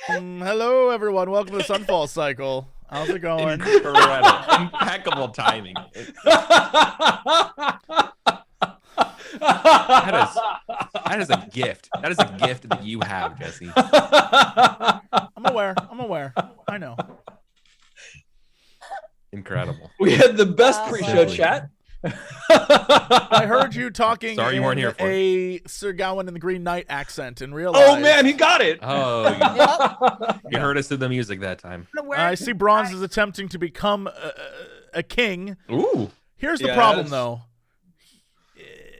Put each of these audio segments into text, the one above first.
Hello, everyone. Welcome to Sunfall Cycle. How's it going? Incredible. Impeccable timing. That is a gift. That is a gift that you have, Jesse. I'm aware. I know. Incredible. We had the best pre-show chat. I heard you talking Sorry you weren't here for a Sir Gawain and the Green Knight accent and realized... Oh, man, he got it. Oh, you heard us through the music that time. I see Bronze is attempting to become a king. Ooh. Here's the problem, though.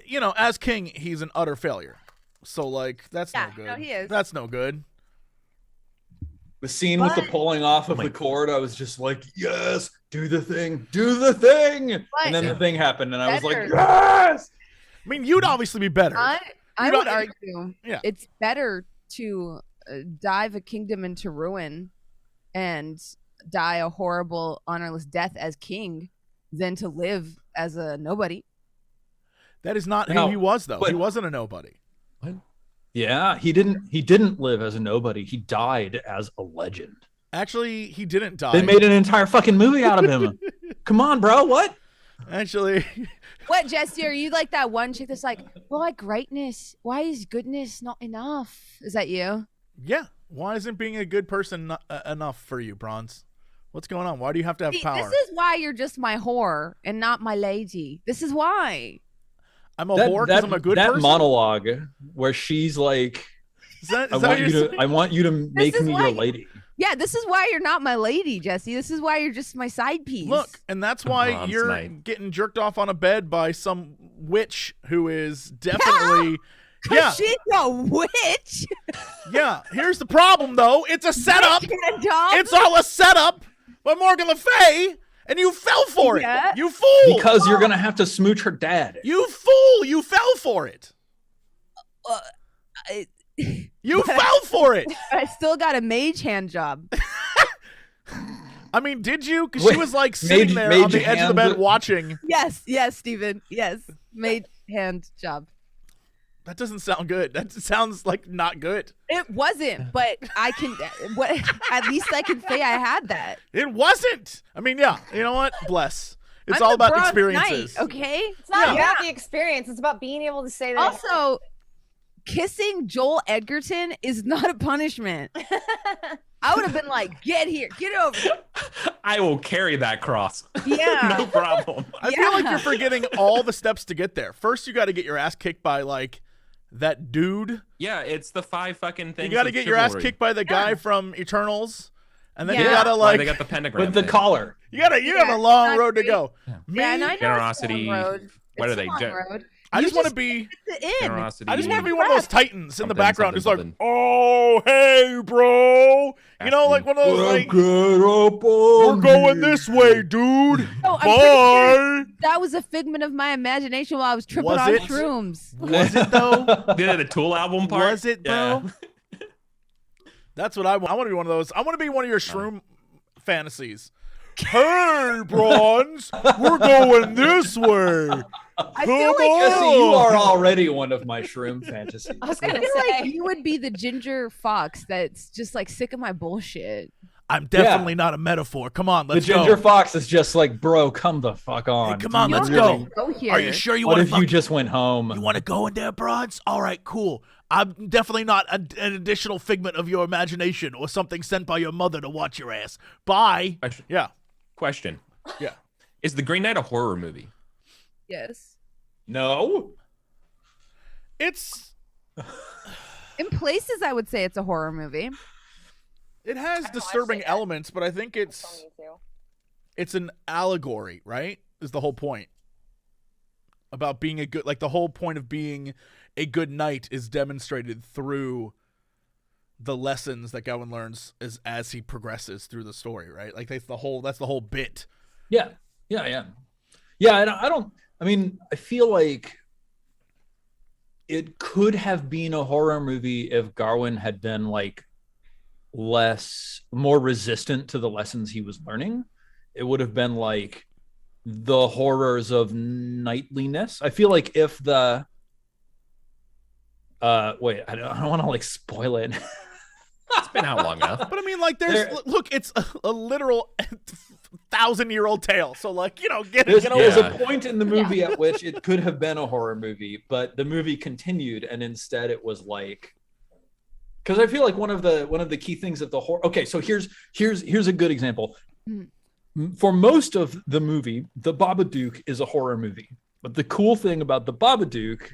You know, as king, he's an utter failure. So, like, that's no good. No, he is. That's no good. The scene with the pulling off of the cord, I was just like, yes, do the thing. And then the thing happened, and I was like, yes! I mean, you'd obviously be better. I would argue it's better to dive a kingdom into ruin and die a horrible, honorless death as king than to live as a nobody. That is not who he was, though. He wasn't a nobody. What? Yeah, he didn't live as a nobody. He died as a legend. Actually, he didn't die. They made an entire fucking movie out of him. Come on, bro. What? Actually. What, Jesse? Are you like that one chick that's like, why greatness? Why is goodness not enough? Is that you? Yeah. Why isn't being a good person enough for you, Bronze? What's going on? Why do you have to have power? This is why you're just my whore and not my lady. This is why. I'm a whore because I'm a good person? That monologue where she's like, I want you to make me your lady. Yeah, this is why you're not my lady, Jesse. This is why you're just my side piece. Look, and that's why you're getting jerked off on a bed by some witch who is definitely... Yeah. She's a witch. Yeah, here's the problem, though. It's a setup. It's all a setup by Morgan Le Fay, and you fell for it. You fool. Because you're going to have to smooch her dad. You fool. You fell for it. You fell for it. I still got a mage hand job. I mean, did you? Because she was like sitting there on the edge of the bed watching. Yes, Steven. Yes. Mage hand job. That doesn't sound good. That sounds like not good. It wasn't, but I can. At least I can say I had that. It wasn't. I mean, yeah. You know what? Bless. It's all about experiences. Knight, okay. It's not about the experience. It's about being able to say that. Also, kissing Joel Edgerton is not a punishment. I would have been like, get here, get over here. I will carry that cross. Yeah. No problem. I feel like you're forgetting all the steps to get there. First, you got to get your ass kicked by like that dude. Yeah, it's the 5 fucking things. You got to get your ass kicked by the guy from Eternals. And then Yeah. you gotta like they got the pentagram with the thing. collar. you have a long road to go. Yeah, and I know Generosity. What are they? I just want to be. Generosity. I just want to be one of those titans in the background, just like, oh hey, bro. You know, like one of those like, we're going this way, dude. No, bye. That was a figment of my imagination while I was tripping Was on it? shrooms. Was it though? The Tool album part. Was it though? That's what I want. I want to be one of those. I want to be one of your shroom fantasies. Hey, Bronze, we're going this way. I feel like Jesse, you are already one of my shroom fantasies. I was gonna I feel say like you would be the ginger fox that's just like sick of my bullshit. I'm definitely not a metaphor. Come on, let's go. The ginger fox is just like, bro, come the fuck on. Hey, come on, let's go. Are you sure you want to? What if you just went home? You want to go in there, Bronze? All right, cool. I'm definitely not an additional figment of your imagination or something sent by your mother to watch your ass. Bye. Yeah. Question. Yeah. Is The Green Knight a horror movie? Yes. No. It's in places I would say it's a horror movie. It has disturbing elements, but I think it's an allegory, right? Is the whole point. About being a good, like the whole point of being a good knight is demonstrated through the lessons that Gawain learns as he progresses through the story, right? Like that's the whole bit. Yeah. And I mean, I feel like it could have been a horror movie if Gawain had been like more resistant to the lessons he was learning. It would have been like the horrors of knightliness. I feel like if the wait, I don't want to like spoil it. It's been out long enough. But I mean, like, look, it's a literal 1,000-year-old tale. So, like, there's a point in the movie at which it could have been a horror movie, but the movie continued, and instead it was like, because I feel like one of the key things of the horror. Okay, so here's a good example. For most of the movie, The Babadook is a horror movie, but the cool thing about The Babadook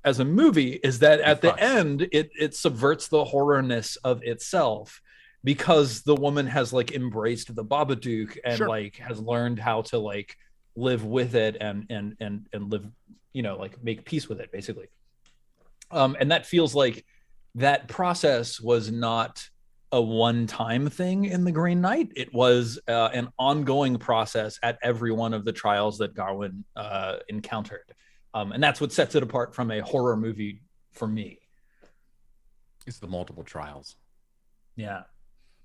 as a movie is that at the end it subverts the horrorness of itself, because the woman has like embraced the Babadook and like has learned how to like live with it and live, like make peace with it, basically. And that feels like that process was not a one-time thing in The Green Knight. It was an ongoing process at every one of the trials that Gawain encountered. And that's what sets it apart from a horror movie for me. It's the multiple trials. Yeah.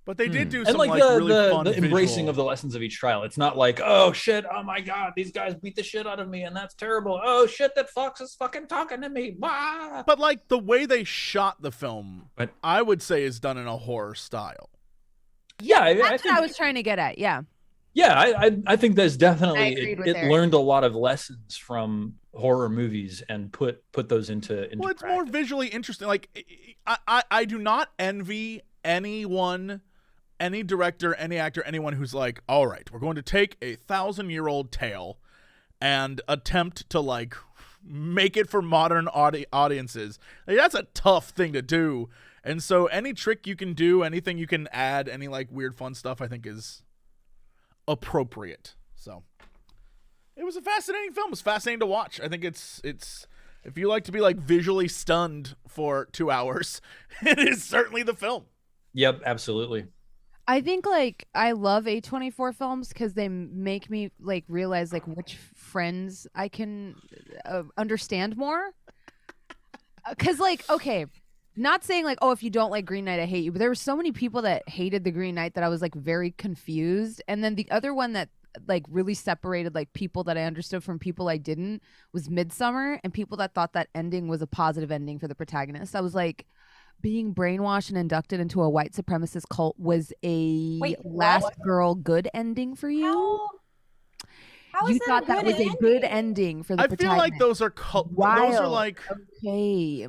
But they did do and some like really fun the embracing visual... of the lessons of each trial. It's not like, oh shit, oh my god, these guys beat the shit out of me and that's terrible. Oh shit, that fox is fucking talking to me. Bah! But like the way they shot the film, I would say is done in a horror style. Yeah, that's what I was trying to get at. Yeah. Yeah, I think there's definitely it learned a lot of lessons from horror movies and put those into well, it's practice. More visually interesting. Like I do not envy anyone, any director, any actor, anyone who's like, all right, we're going to take a 1,000-year-old tale and attempt to like make it for modern audiences. Like, that's a tough thing to do. And so any trick you can do, anything you can add, any like weird fun stuff, I think is appropriate. So it was a fascinating film. It's fascinating to watch. I think it's if you like to be like visually stunned for 2 hours, it is certainly the film. Yep, absolutely. I think like I love A24 films because they make me like realize like which friends I can understand more. Because like, okay, not saying like, oh, if you don't like Green Knight, I hate you. But there were so many people that hated the Green Knight that I was like very confused. And then the other one that like really separated like people that I understood from people I didn't was Midsummer, and people that thought that ending was a positive ending for the protagonist. I was like, being brainwashed and inducted into a white supremacist cult was a last girl good ending for you? How you thought that was a good ending for the protagonist? I feel like those are those are like okay.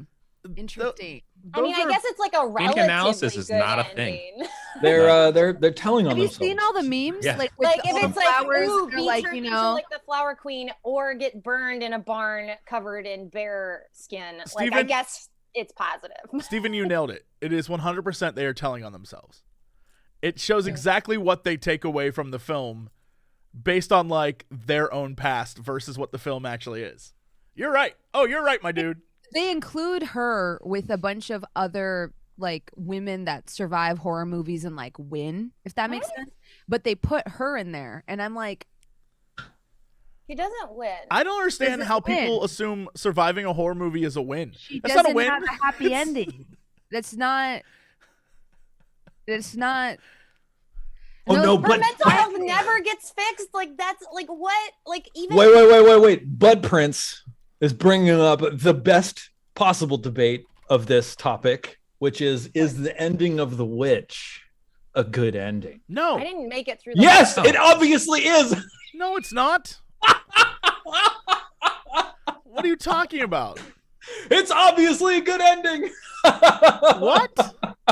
Interesting. I mean, I guess it's like a relatively analysis is good not a ending. thing. They're telling on Have you themselves. seen all the memes? Yeah. Like if it's like, flowers, ooh, or like, be like the Flower Queen, or get burned in a barn covered in bear skin. Like, I guess it's positive. Steven, you nailed it. It is 100% they are telling on themselves. It shows exactly what they take away from the film based on like their own past versus what the film actually is. You're right. Oh, you're right, my dude. They include her with a bunch of other like women that survive horror movies and like win, if that makes sense. But they put her in there, and I'm like, he doesn't win. I don't understand how people assume surviving a horror movie is a win. That's not a win. Have a happy ending. That's not. It's not. Oh no, but mental health never gets fixed. Like that's like what? Like even. Wait. Bud Prince is bringing up the best possible debate of this topic, which is the ending of The Witch a good ending? No. I didn't make it through. Yes, it obviously is. No, it's not. What are you talking about? It's obviously a good ending. What?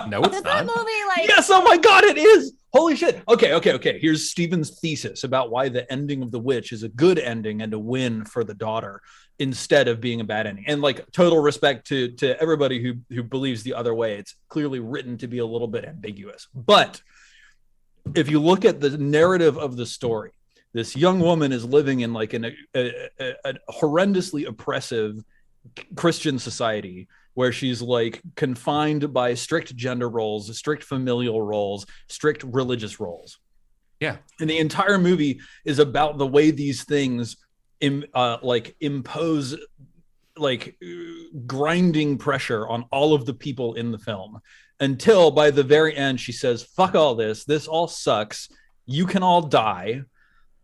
No, it's not. That movie, like, yes, oh my god, it is. Holy shit. Okay. Here's Steven's thesis about why the ending of The Witch is a good ending and a win for the daughter instead of being a bad ending. And like total respect to everybody who believes the other way. It's clearly written to be a little bit ambiguous. But if you look at the narrative of the story, this young woman is living in like a horrendously oppressive Christian society where she's like confined by strict gender roles, strict familial roles, strict religious roles. Yeah. And the entire movie is about the way these things impose like grinding pressure on all of the people in the film until by the very end, she says, fuck all this. This all sucks. You can all die.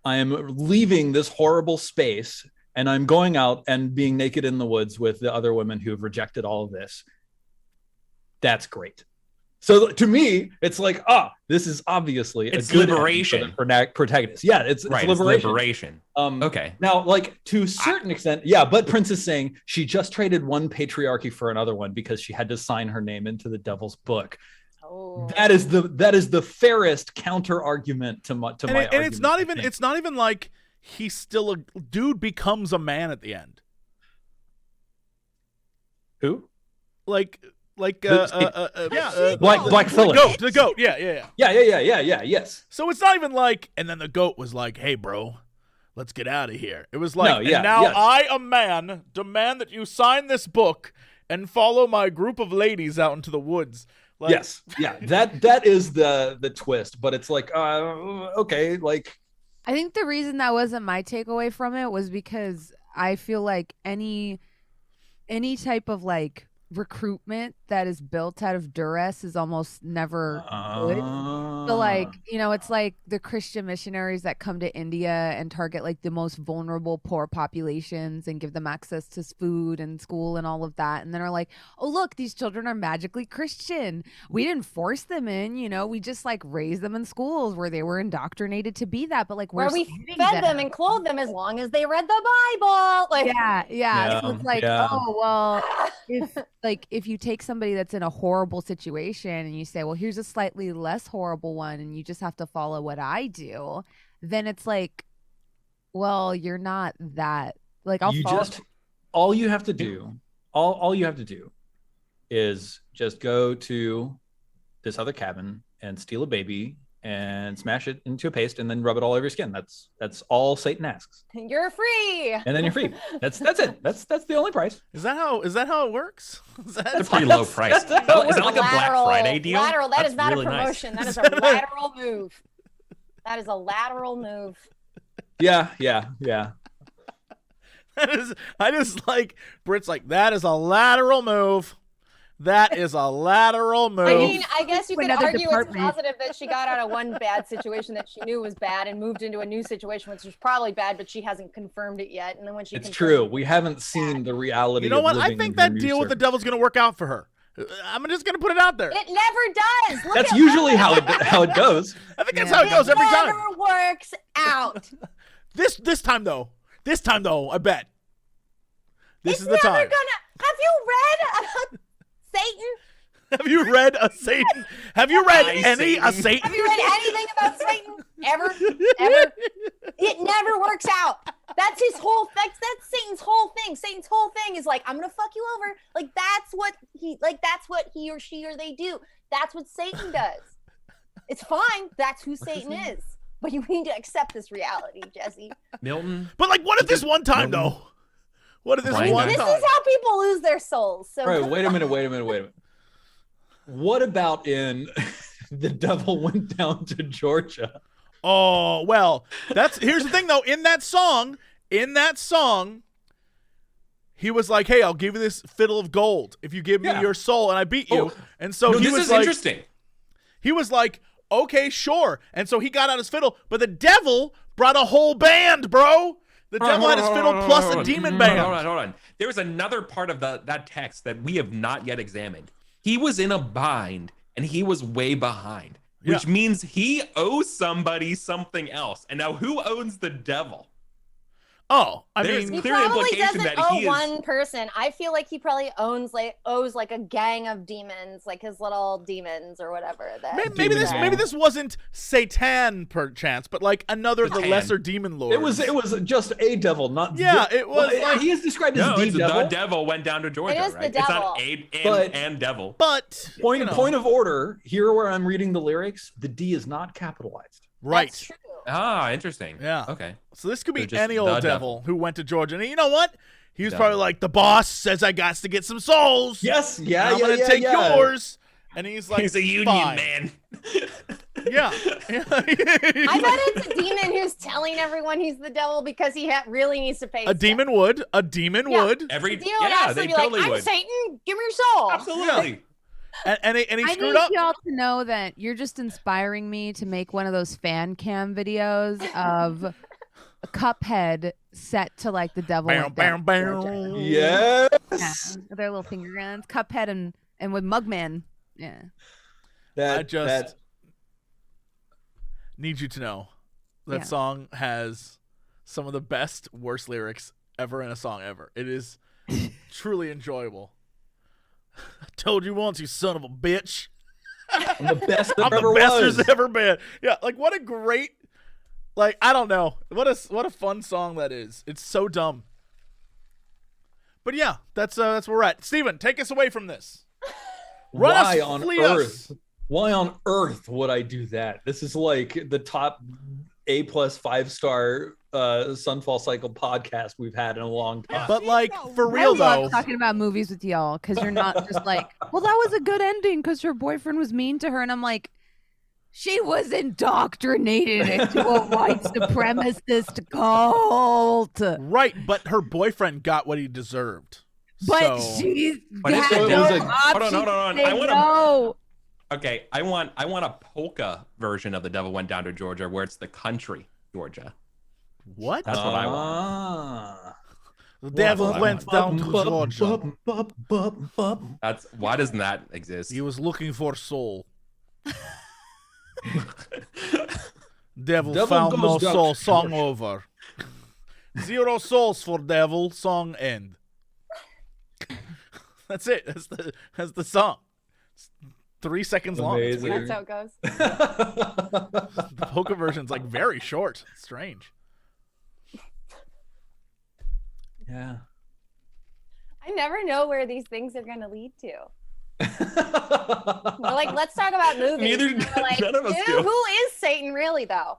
I am leaving this horrible space and I'm going out and being naked in the woods with the other women who have rejected all of this. That's great. So to me, it's like, this is obviously it's a good liberation for the protagonist. Yeah, it's liberation. It's liberation. Okay. Now, like to a certain extent, yeah, but Prince is saying she just traded one patriarchy for another one because she had to sign her name into the devil's book. Oh. That is the fairest counter argument to my argument. And it's not even like he's still a dude becomes a man at the end. Who? Like Black Phillip. The goat. Yeah. Yes. So it's not even like, and then the goat was like, "Hey, bro, let's get out of here." It was like, I, a man, demand that you sign this book and follow my group of ladies out into the woods. Like, yes, yeah, that is the twist, but it's like, okay, like. I think the reason that wasn't my takeaway from it was because I feel like any type of like recruitment that is built out of duress is almost never good. So like, it's like the Christian missionaries that come to India and target like the most vulnerable poor populations and give them access to food and school and all of that, and then are like, oh look, these children are magically Christian. We didn't force them in, we just like raised them in schools where they were indoctrinated to be that, but like where we fed them and clothed them as long as they read the Bible. Like yeah. So it's like, oh well, if you take somebody that's in a horrible situation and you say, well, here's a slightly less horrible one and you just have to follow what I do, then it's like, well, you're not that, like, all you have to do is just go to this other cabin and steal a baby and smash it into a paste and then rub it all over your skin. That's all Satan asks. You're free. And then you're free. That's it. That's the only price. Is that how it works? That's a pretty low price. Is that like a Black Friday deal? That is not really a promotion. Nice. That is a lateral move. That is a lateral move. Yeah. I just like Brit's like, that is a lateral move. That is a lateral move. I mean, I guess you could argue it's positive that she got out of one bad situation that she knew was bad and moved into a new situation, which was probably bad, but she hasn't confirmed it yet. And then when she It's true. We haven't seen the reality. You know what? I think that deal with the devil's going to work out for her. I'm just going to put it out there. It never does. That's usually how it goes. I think that's how it goes every time. It never works out. This time though, I bet. This is the time. Have you read about Satan? Have you read a Satan? Have you read a Satan? Have you read anything about Satan? Ever? It never works out. That's his whole thing. That's Satan's whole thing. Satan's whole thing is like, I'm gonna fuck you over. Like that's what he or she or they do. That's what Satan does. It's fine. That's who Satan is. But you need to accept this reality, Jesse. Milton. But like, what if this one time though? What if this one time? This is how people lose their souls. So right, wait a minute. What about in The Devil Went Down to Georgia? Oh, well, here's the thing though. In that song, he was like, "Hey, I'll give you this fiddle of gold if you give me your soul," and I beat you. And so he was like, interesting. He was like, "Okay, sure." And so he got out his fiddle, but the devil brought a whole band, bro. The devil had his fiddle plus a demon band. Hold on. There was another part of that text that we have not yet examined. He was in a bind, and he was way behind, which means he owes somebody something else. And now, who owns the devil? Oh, There's he clear probably implication doesn't that owe he is one person. I feel like he probably owes like a gang of demons, like his little demons or whatever. Maybe this wasn't Satan perchance, but like another of the lesser demon lords. It was just a devil, not it was. He is described as the devil. The devil went down to Georgia. It is right? the devil. It's not and devil. But point of order here, where I'm reading the lyrics, the D is not capitalized. Right. That's true. Ah, interesting. Yeah. Okay. So this could be any old devil who went to Georgia. And you know what? He was probably like, the boss says I got to get some souls. Yes. I'm going to take yours. And he's like, he's a union man. Yeah. I bet it's a demon who's telling everyone he's the devil because he really needs to pay. A demon would. A demon would. They totally would. I'm Satan. Give me your soul. Absolutely. Yeah. And he screwed up. I up. need y'all to know that you're just inspiring me to make one of those fan cam videos of a Cuphead set to like the devil. Bam. Yes. Yeah, with their little finger guns. Cuphead and with Mugman. Yeah. I just need you to know that song has some of the best, worst lyrics ever in a song ever. It is truly enjoyable. I told you once, you son of a bitch. I'm the best I'm ever the best was. there's ever been. Yeah, like what a great, like I don't know, what a fun song that is. It's so dumb. But yeah, that's where we're at. Steven, take us away from this. Why on earth? Why on earth would I do that? This is like the top A+ 5-star Sunfall Cycle podcast we've had in a long time. But like for real I though, love talking about movies with y'all because you're not just like, well, that was a good ending because her boyfriend was mean to her, and I'm like, she was indoctrinated into a white supremacist cult. Right, but her boyfriend got what he deserved. But so... she's But had it no was option hold on. to say I want no. Okay, I want a polka version of The Devil Went Down to Georgia where it's the country Georgia. What? That's what I want. The devil went down to Georgia. That's why doesn't that exist? He was looking for soul. Devil found no soul. Song over. 0 souls for devil. Song end. That's it. That's the song. It's 3 seconds long. It's weird. That's how it goes. The polka version's like very short. It's strange. Yeah. I never know where these things are going to lead to. We're like, let's talk about movies. None of us do. Who is Satan really, though?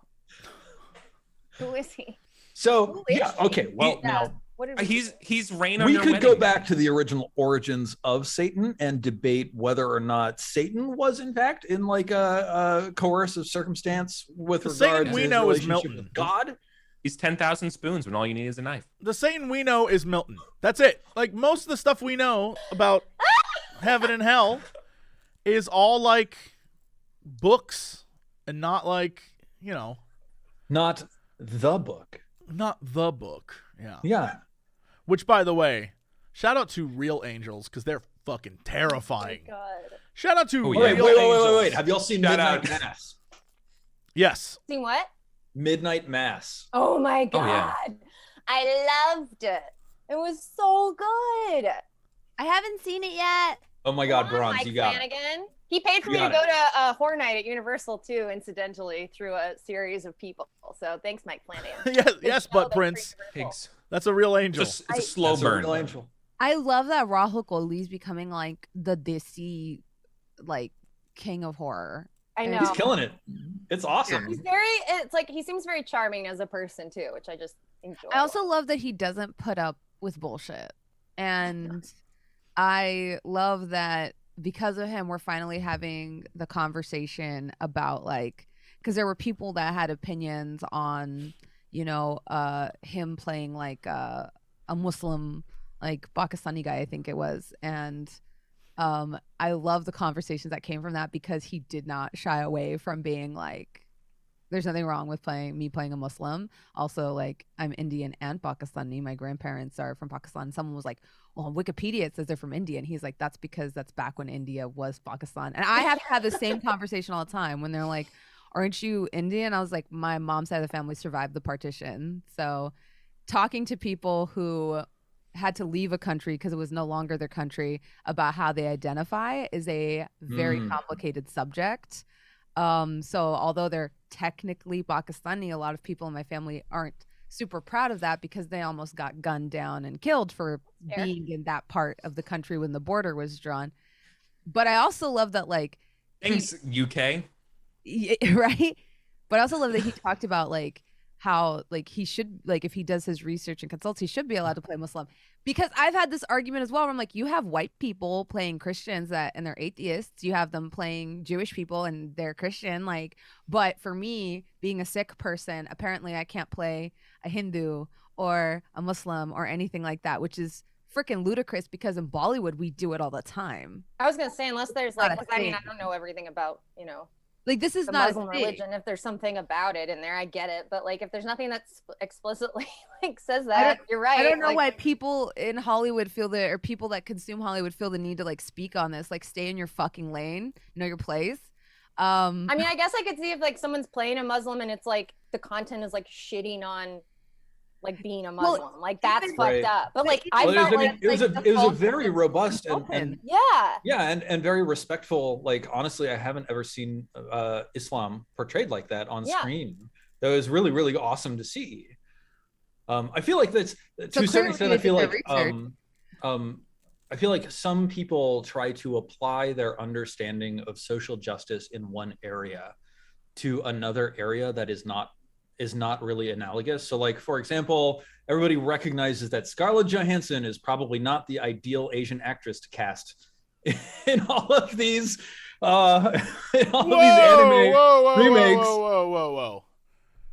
Who is he? So yeah, okay. Well, now he's reign on we your could wedding go day. back to the original origins of Satan and debate whether or not Satan was in fact in like a coercive circumstance with regard Satan to we his know is relationship Milton. with God. He's 10,000 spoons when all you need is a knife. The Satan we know is Milton. That's it. Like most of the stuff we know about heaven and hell is all like books and not like, you know, Not the book. not the book. Yeah. Yeah. Which, by the way, shout out to real angels because they're fucking terrifying. Oh, God. Shout out to Oh, real yeah. Wait. Have y'all seen Shout Midnight out. Mass? Yes. Seen what? Midnight Mass. Oh, my God. Oh, yeah. I loved it. It was so good. I haven't seen it yet. Oh my God, Come on, Bronze, Mike you got it. Flanagan. He paid for You me to got go to Horror Night at Universal too, incidentally, through a series of people. So thanks, Mike Flanagan. yes, Butt Prince. Pigs. That's a real angel. It's a slow That's a burn. real angel. I love that Rahul Kohli's becoming like the DC like king of horror. I know. He's killing it. It's awesome. It's like he seems very charming as a person too, which I just enjoy. I also love that he doesn't put up with bullshit. And I love that because of him, we're finally having the conversation about like, because there were people that had opinions on, you know, him playing like a Muslim, like Pakistani guy, I think it was. And I love the conversations that came from that because he did not shy away from being like, there's nothing wrong with playing a Muslim. Also, like, I'm Indian and Pakistani. My grandparents are from Pakistan. Someone was like, well, on Wikipedia, it says they're from India. And he's like, that's because that's back when India was Pakistan. And I have to have the same conversation all the time when they're like, aren't you Indian? I was like, my mom's side of the family survived the partition. So talking to people who had to leave a country because it was no longer their country about how they identify is a very complicated subject. So although they're technically Pakistani, a lot of people in my family aren't super proud of that because they almost got gunned down and killed for being in that part of the country when the border was drawn. But I also love that, like, Thanks, UK. right? But I also love that he talked about like how like he should, like, if he does his research and consults, he should be allowed to play Muslim. Because I've had this argument as well where I'm like, you have white people playing Christians and they're atheists. You have them playing Jewish people and they're Christian. Like, but for me, being a Sikh person, apparently I can't play a Hindu or a Muslim or anything like that, which is freaking ludicrous because in Bollywood we do it all the time. I was gonna say, unless there's like, Not a I mean, thing. I don't know everything about, you know, Like, this is the not Muslim a thing. religion. If there's something about it in there, I get it. But like, if there's nothing that's explicitly like says I that, don't- you're right. I don't know like, why people in Hollywood feel or people that consume Hollywood feel the need to like speak on this. Like, stay in your fucking lane, know your place. I mean, I guess I could see if like someone's playing a Muslim and it's like the content is like shitting on like being a Muslim. Like that's fucked up. But like I felt like it was a very robust and and very respectful. Like honestly, I haven't ever seen Islam portrayed like that on screen. That was really, really awesome to see. I feel like that's to a certain extent. I feel like some people try to apply their understanding of social justice in one area to another area that is not really analogous. So like, for example, everybody recognizes that Scarlett Johansson is probably not the ideal Asian actress to cast in all of these anime remakes. Whoa.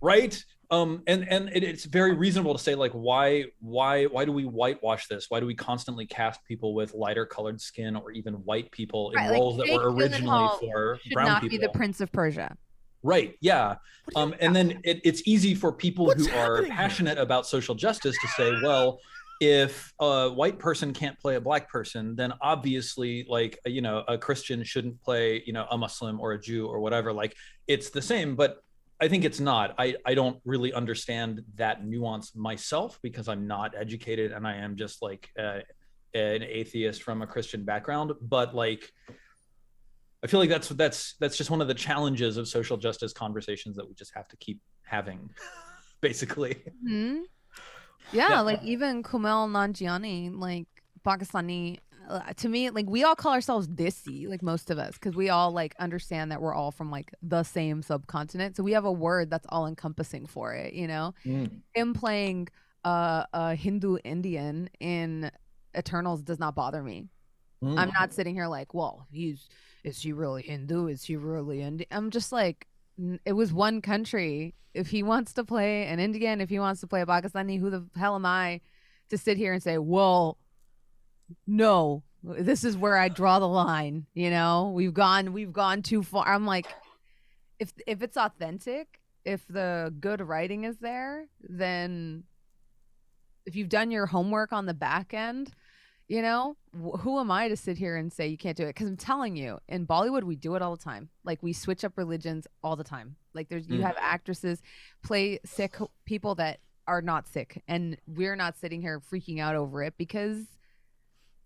Right? And it's very reasonable to say like, why do we whitewash this? Why do we constantly cast people with lighter colored skin or even white people in roles that were originally for brown not people? Be the Prince of Persia. Right. Yeah. And then it's easy for people who are passionate about social justice to say, well, if a white person can't play a black person, then obviously like, a Christian shouldn't play, a Muslim or a Jew or whatever. Like it's the same, but I think it's not. I don't really understand that nuance myself because I'm not educated and I am just like an atheist from a Christian background. But like, I feel like that's just one of the challenges of social justice conversations that we just have to keep having, basically. Mm-hmm. Yeah, like even Kumail Nanjiani, like Pakistani. To me, like we all call ourselves Desi, like most of us, because we all like understand that we're all from like the same subcontinent. So we have a word that's all encompassing for it, Him playing a Hindu Indian in Eternals does not bother me. I'm not sitting here like, well, is he really Hindu? Is he really Indian? I'm just like, it was one country. If he wants to play an Indian, if he wants to play a Pakistani, who the hell am I to sit here and say, well, no, this is where I draw the line. We've gone too far. I'm like, if it's authentic, if the good writing is there, then if you've done your homework on the back end, who am I to sit here and say you can't do it? Because I'm telling you, in Bollywood, we do it all the time. Like we switch up religions all the time. Like you have actresses play sick people that are not sick, and we're not sitting here freaking out over it because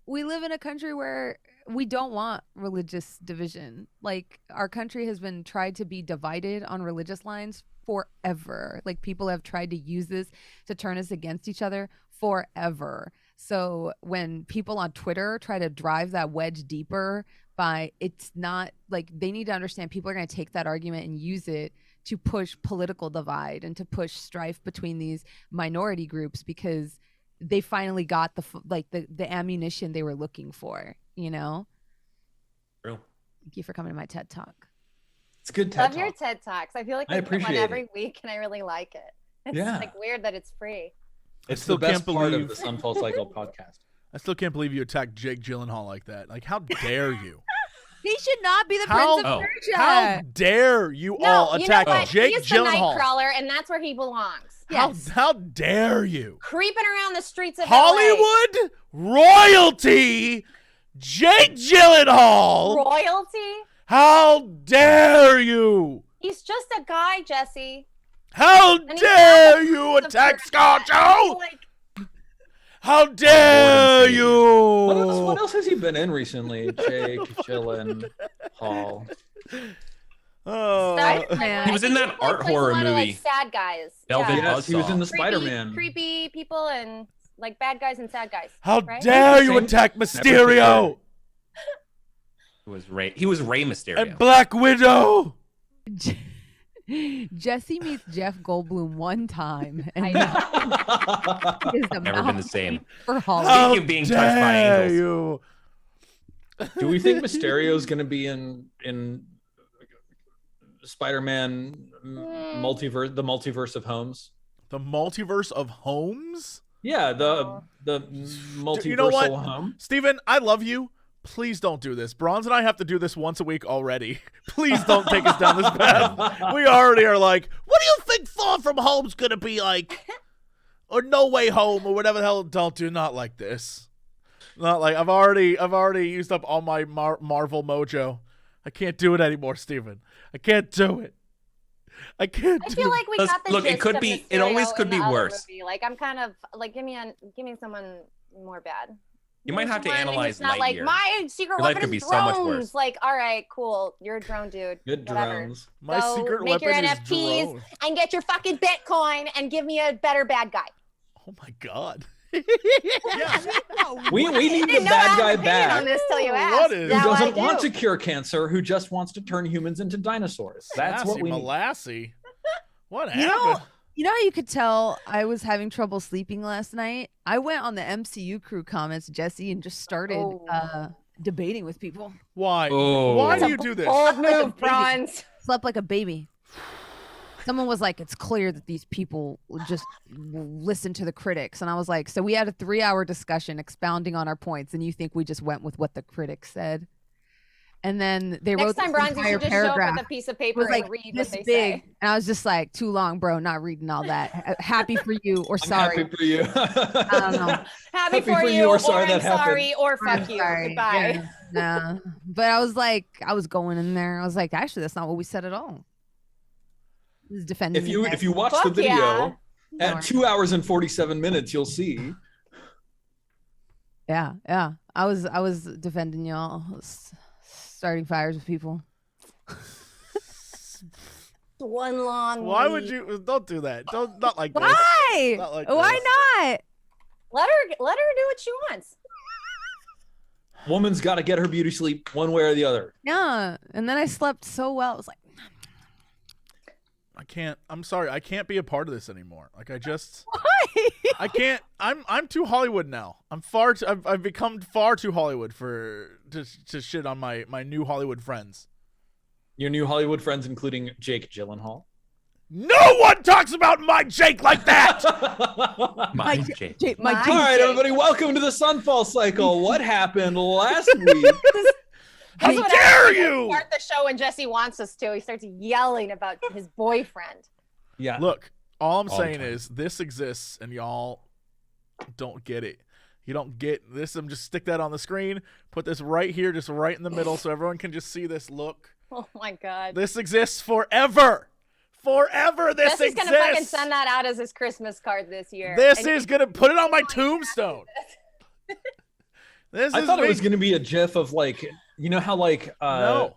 we live in a country where we don't want religious division. Like our country has been tried to be divided on religious lines forever. Like people have tried to use this to turn us against each other forever. So when people on Twitter try to drive that wedge deeper it's not like they need to understand people are going to take that argument and use it to push political divide and to push strife between these minority groups because they finally got the ammunition they were looking for, Real. Thank you for coming to my TED Talk. It's good TED Talk. Love your TED Talks. I feel like I appreciate one every week and I really like it. It's like weird that it's free. It's the best part of the Sunfall Cycle podcast. I still can't believe you attacked Jake Gyllenhaal like that. Like, how dare you? He should not be the Prince of Persia. How dare you all attack Jake He's Gyllenhaal? The Nightcrawler, and that's where he belongs. Yes. How dare you? Creeping around the streets of Hollywood royalty, Jake Gyllenhaal. Royalty? How dare you? He's just a guy, Jesse. How dare you attack Scarjo? How dare you? What else has he been in recently? Jake Gyllenhaal. He was in that art horror movie. Sad guys. Yes, he was in the Spider-Man. Creepy people and like bad guys and sad guys. How dare you attack Mysterio? He was Rey Mysterio. And Black Widow. Jesse meets Jeff Goldblum one time, and never been the same. For Speaking of being touched by angels, do we think Mysterio's going to be in Spider-Man multiverse, the multiverse of Holmes? The multiverse of Holmes? Yeah, the multiversal you know what? home. Steven, I love you. Please don't do this. Bronze and I have to do this once a week already. Please don't take us down this path. We already are like, what do you think Far From Home's gonna be like? Or No Way Home or whatever the hell. Don't do not like this. Not like I've already used up all my Marvel mojo. I can't do it anymore, Steven. I can't do it. I can't. I feel like we got the Look, gist it could of be. the It always scenario could in be the other worse. movie. Like I'm kind of like give me someone more bad. You might have to Someone analyze who's not like Lightyear. my secret Your life weapon could be is so much drones. worse. Like, all right, cool, you're a drone dude. Good Whatever. drones. My Go secret make your weapon is NFTs drone. and get your fucking Bitcoin and give me a better bad guy. Oh my god. We need the Didn't know bad I guy had an opinion on back this till you What asked. is- who Now I doesn't do. want to cure cancer, who just wants to turn humans into dinosaurs. That's what we need. Molassy. What You happened? know, you know how you could tell I was having trouble sleeping last night? I went on the MCU crew comments, Jesse, and just started debating with people. Why? Oh. Why That's do you do this? Bold move, Bronze. Slept like a baby. Someone was like, it's clear that these people just listen to the critics. And I was like, so we had a 3-hour discussion expounding on our points, and you think we just went with what the critics said? And then they Next wrote time, this Bronze, you entire should just show up paragraph. with a piece of It paper was like and read what this they big, say. and I was just like, too long, bro. Not reading all that. Happy for you or I'm sorry. happy for you. I don't know. Happy for you, or or sorry I'm that happened. sorry, or I'm fuck you. sorry. Goodbye. Yeah, nah. But I was like, I was going in there. I was like, actually, that's not what we said at all. This is defending. If you watch Fuck the video yeah. at 2 hours and 47 minutes, you'll see. Yeah. I was defending y'all, starting fires with people. One long. Why would week. you? Don't do that. Don't not like this. Why? Not like Why this. not? Let her do what she wants. Woman's got to get her beauty sleep one way or the other. Yeah. And then I slept so well. It was like, I can't. I'm sorry. I can't be a part of this anymore. Like I just. why? I can't. I'm too Hollywood now. I've become far too Hollywood to shit on my new Hollywood friends. Your new Hollywood friends, including Jake Gyllenhaal. No one talks about my Jake like that. My Mike- Jake. My My- All right, everybody, welcome to the Sunfall Cycle. What happened last week? That's How what dare happens when we you? Start the show when Jesse wants us to. He starts yelling about his boyfriend. Yeah. Look, all I'm All the saying time. is this exists, and y'all don't get it. You don't get this. I'm just stick that on the screen. Put this right here, just right in the middle, so everyone can just see this. Look, Oh my god. this exists forever. Forever, this Jesse's exists. gonna fucking send that out as his Christmas card this year. This And is gonna put it on my tombstone. This I is thought it me. was going to be a gif of like, you know how like No.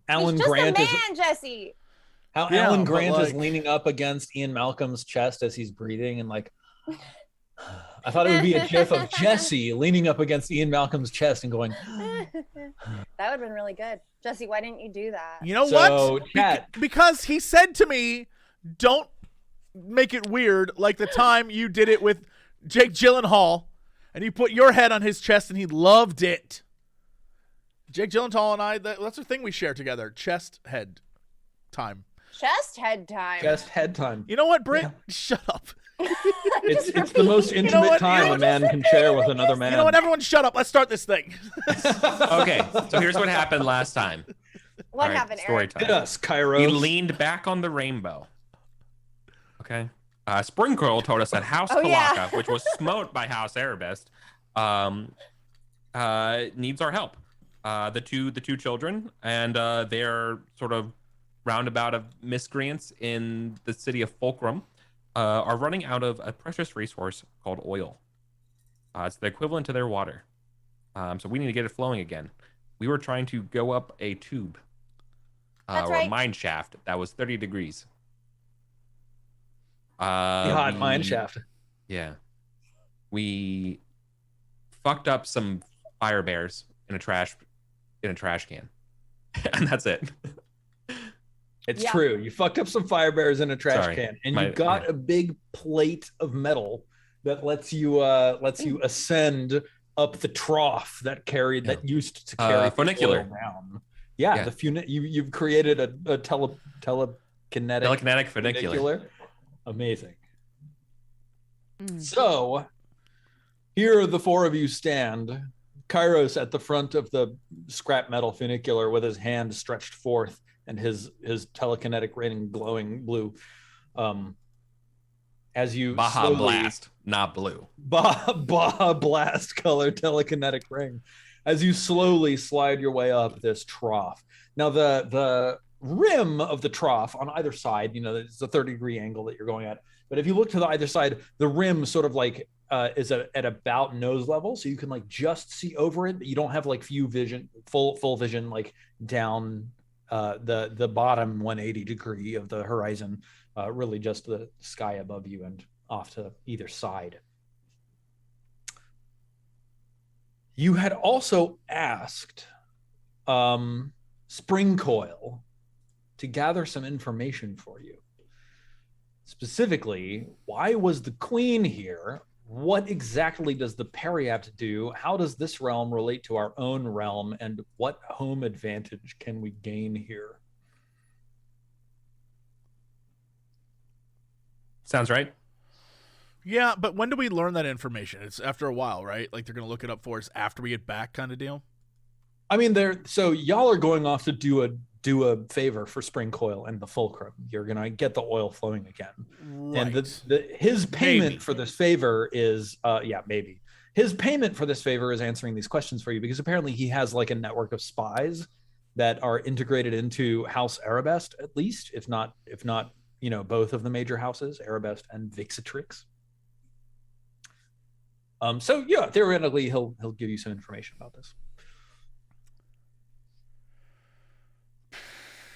Alan he's just Grant a is man, Jesse. how Yeah, Alan but, Grant is like- leaning up against Ian Malcolm's chest as he's breathing and like I thought it would be a gif of Jesse leaning up against Ian Malcolm's chest and going, That would have been really good. Jesse, why didn't you do that? You know So, what? chat. Because he said to me, "Don't make it weird like the time you did it with Jake Gyllenhaal, and you put your head on his chest, and he loved it." Jake Gyllenhaal and I, that's the thing we share together: chest head time. Chest head time. chest head time. You know what, Britt? Yeah. Shut up. It's the most intimate what? time You a man can share with another man. You know what? Everyone, shut up. Let's start this thing. Okay, so here's what happened last time. What All right, happened, story Eric? time. Hit us, He Kairos. leaned back on the rainbow. Okay. Spring Girl told us that House Oh, yeah. Kalaka, which was smote by House Arabist, needs our help. The two children and their sort of roundabout of miscreants in the city of Fulcrum are running out of a precious resource called oil. It's the equivalent to their water. So we need to get it flowing again. We were trying to go up a tube That's or a right. mine shaft that was 30 degrees. The hot we- mine shaft. Yeah. We fucked up some fire bears in a trash can. And that's it. It's Yeah. true. You fucked up some fire bears in a trash Sorry. can, and My- you got yeah. a big plate of metal that lets you ascend up the trough that used to carry the funicular. oil down. Yeah, Yeah. the you've created a telekinetic Telekinetic funicular. Amazing. Mm. So here the four of you stand. Kairos at the front of the scrap metal funicular with his hand stretched forth and his telekinetic ring glowing blue. As you Baja slowly- Blast, not blue. Baja Blast color telekinetic ring. as you slowly slide your way up this trough. Now the rim of the trough on either side, it's a 30-degree angle that you're going at. But if you look to the either side, the rim sort of like is at about nose level, so you can like just see over it, but you don't have like full vision like down the bottom 180 degree of the horizon, really just the sky above you and off to either side. You had also asked Spring Coil to gather some information for you. Specifically, why was the queen here? What exactly does the Periapt do? How does this realm relate to our own realm? And what home advantage can we gain here? Sounds right. Yeah, but when do we learn that information? It's after a while, right? Like they're going to look it up for us after we get back kind of deal? I mean, so y'all are going off to do a favor for Spring Coil and the Fulcrum. You're going to get the oil flowing again. Right. And his payment Maybe. for this favor is, maybe. His payment for this favor is answering these questions for you, because apparently he has like a network of spies that are integrated into House Arabest, at least, if not, both of the major houses, Arabest and Vixatrix. So yeah, theoretically he'll give you some information about this.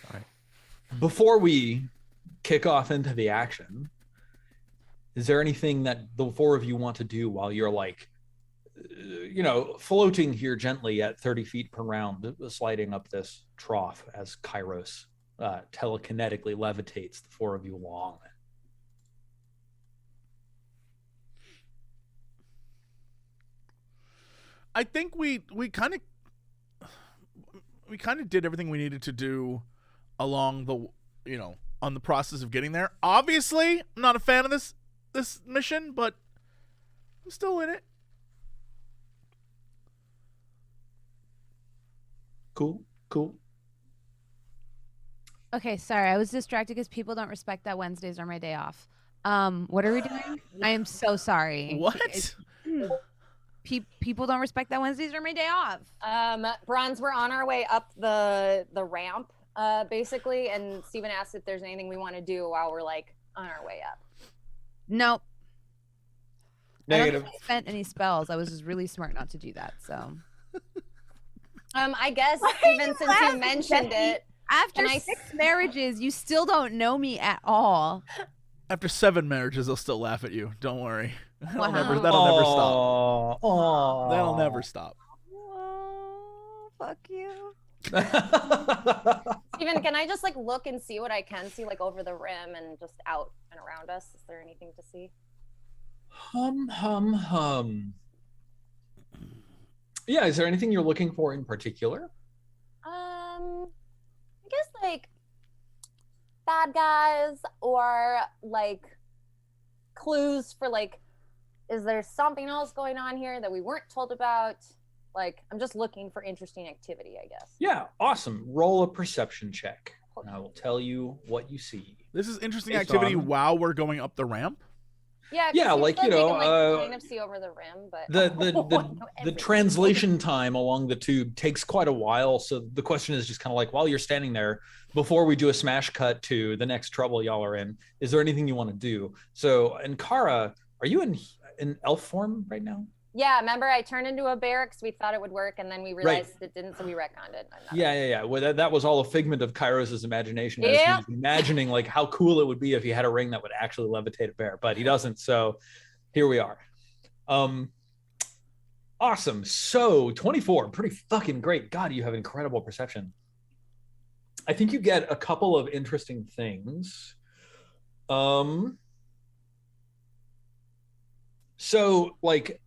All right. Before we kick off into the action, is there anything that the four of you want to do while you're like, floating here gently at 30 feet per round, sliding up this trough as Kairos telekinetically levitates the four of you along? I think we kind of did everything we needed to do along the on the process of getting there. Obviously, I'm not a fan of this mission, but I'm still in it. Cool. Okay, sorry, I was distracted because people don't respect that Wednesdays are my day off. What are we doing? I am so sorry. What? People don't respect that Wednesdays are my day off. Bronze, we're on our way up the ramp, basically, and Steven asked if there's anything we want to do while we're like on our way up. Nope. Negative. I don't think I spent any spells. I was just really smart not to do that. So. I guess Steven, since you mentioned it, after 6 marriages, you still don't know me at all. After 7 marriages, they'll still laugh at you. Don't worry. Wow. That'll never stop. Aww. That'll never stop. Oh, fuck you. Steven, can I just like look and see what I can see like over the rim and just out and around us? Is there anything to see? Hum. Yeah, is there anything you're looking for in particular? I guess like bad guys or like clues for like, is there something else going on here that we weren't told about? Like, I'm just looking for interesting activity, I guess. Yeah, awesome. Roll a perception check, and I will tell you what you see. This is interesting Based activity on- while we're going up the ramp. Yeah, Yeah, like, you you can, know, kind of see over the rim, but The translation time along the tube takes quite a while. So the question is just kind of like, while you're standing there, before we do a smash cut to the next trouble y'all are in, is there anything you want to do? So, Ankara, are you in elf form right now? Yeah, remember I turned into a bear because we thought it would work, and then we realized it didn't, so we retconned it. Yeah. Well, that was all a figment of Kairos' imagination. As he was imagining like how cool it would be if he had a ring that would actually levitate a bear, but he doesn't. So here we are. Awesome. So 24, pretty fucking great. God, you have incredible perception. I think you get a couple of interesting things. So like,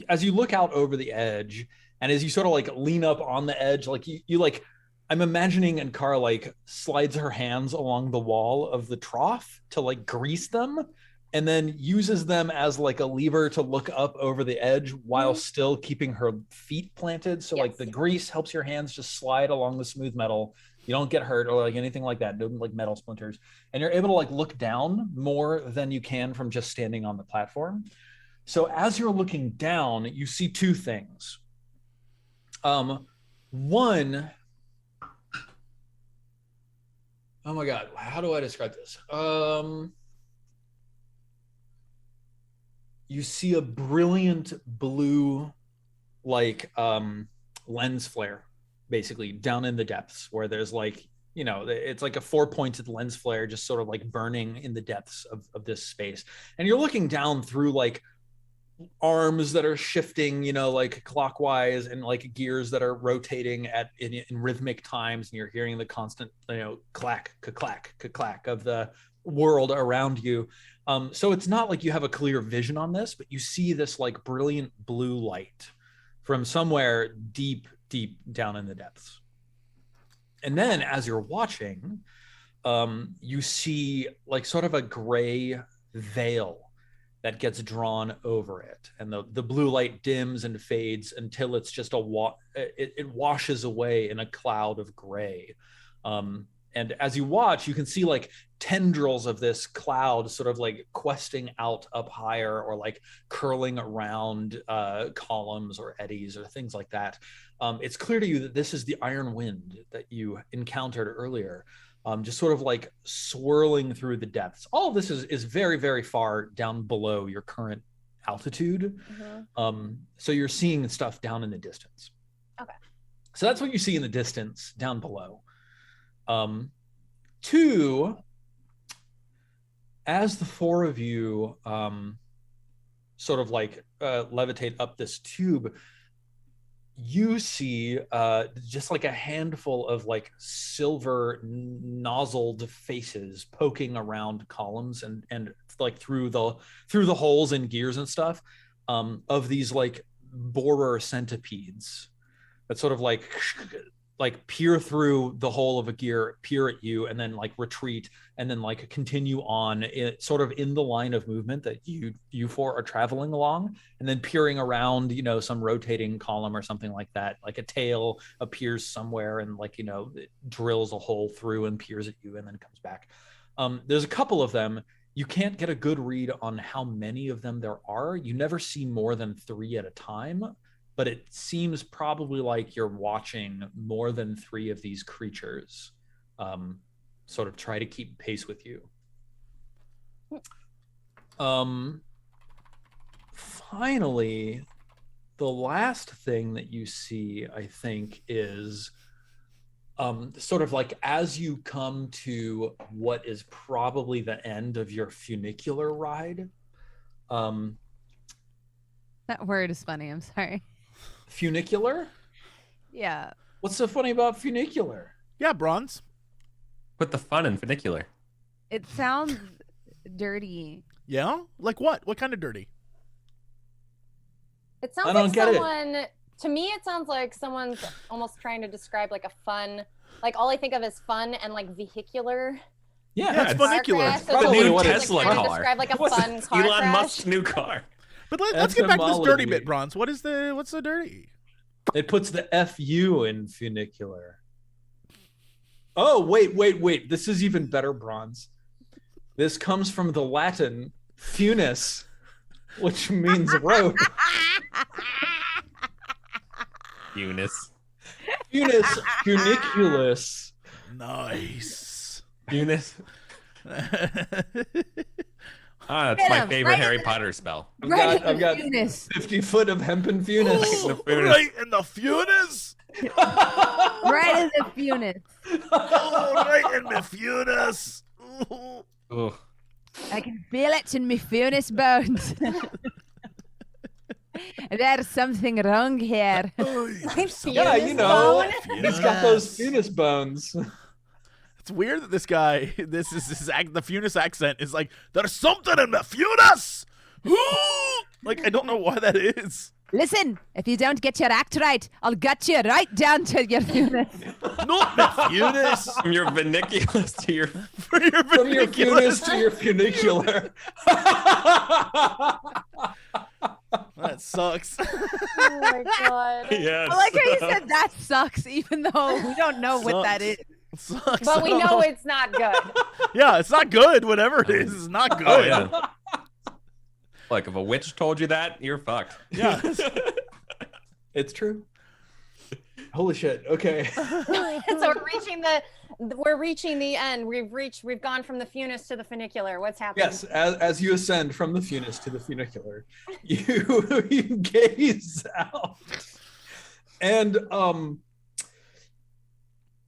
as you look out over the edge and as you sort of like lean up on the edge, like you like, I'm imagining Ankara like slides her hands along the wall of the trough to like grease them and then uses them as like a lever to look up over the edge while still keeping her feet planted. So like the grease helps your hands just slide along the smooth metal. You don't get hurt or like anything like that, no like metal splinters. And you're able to like look down more than you can from just standing on the platform. So as you're looking down, you see two things. One. Oh my God, how do I describe this? You see a brilliant blue, like lens flare, basically down in the depths where there's like, you know, it's like a 4-pointed lens flare just sort of like burning in the depths of this space. And you're looking down through like arms that are shifting, you know, like clockwise, and like gears that are rotating in rhythmic times, and you're hearing the constant, you know, clack, clack, clack of the world around you. So it's not like you have a clear vision on this, but you see this like brilliant blue light from somewhere deep down in the depths. And then as you're watching, you see like sort of a gray veil that gets drawn over it, and the blue light dims and fades until it's just it washes away in a cloud of gray. And as you watch, you can see like tendrils of this cloud sort of like questing out up higher, or like curling around columns or eddies or things like that. It's clear to you that this is the iron wind that you encountered earlier, just sort of like swirling through the depths. All of this is very, very far down below your current altitude. So you're seeing stuff down in the distance. Okay. So that's what you see in the distance down below. Two, as the four of you sort of like levitate up this tube, you see just like a handful of like silver nozzled faces poking around columns and like through the holes in gears and stuff, of these like borer centipedes that sort of like peer through the hole of a gear, peer at you, and then like retreat, and then like continue on sort of in the line of movement that you four are traveling along, and then peering around, you know, some rotating column or something like that. Like a tail appears somewhere and like, you know, it drills a hole through and peers at you and then comes back. There's a couple of them. You can't get a good read on how many of them there are. You never see more than 3 at a time, but it seems probably like you're watching more than 3 of these creatures sort of try to keep pace with you. Finally, the last thing that you see, I think, is sort of like as you come to what is probably the end of your funicular ride. That word is funny. I'm sorry. Funicular? Yeah. What's so funny about funicular? Yeah, Bronze. Put the fun in funicular. It sounds dirty. Yeah? Like what? What kind of dirty? It sounds like someone, to me, it sounds like someone's almost trying to describe like a fun, like all I think of is fun and like vehicular. Yeah, it's funicular. So the new like Tesla trying to car. describe like a fun car Elon crash. Musk's new car. But let's get back to this dirty Etymology. bit, Bronze. What's the dirty? It puts the FU in funicular. Oh, wait. This is even better, Bronze. This comes from the Latin funis, which means road. Eunice. Funis, funiculus. Nice. Eunice. That's Get my him, favorite right Harry in the- Potter spell. I've got Funis. 50 foot of hempen funis. Ooh, right in the funis. Right in the funis. Oh, right in the funis. Ooh. Ugh. I can feel it in my funis bones. There's something wrong here. Yeah, you know, Bone? he's got those funis bones. It's weird that this guy, the Funis accent is like, there's something in the Funis. Like, I don't know why that is. Listen, if you don't get your act right, I'll gut you right down to your funis. Not the Funis. From your verniculus to your... From your funis to your funicular. That sucks. Oh my god. Yes. I like how you said that sucks, even though we don't know what that is. Sucks. But we know it's not good. Yeah, it's not good. Whatever it is, it's not good. Oh, yeah. Like, if a witch told you that, you're fucked. Yeah. It's true. Holy shit. Okay. So we're reaching the end. We've gone from the Funis to the funicular. What's happening? Yes, as you ascend from the Funis to the funicular, you gaze out. And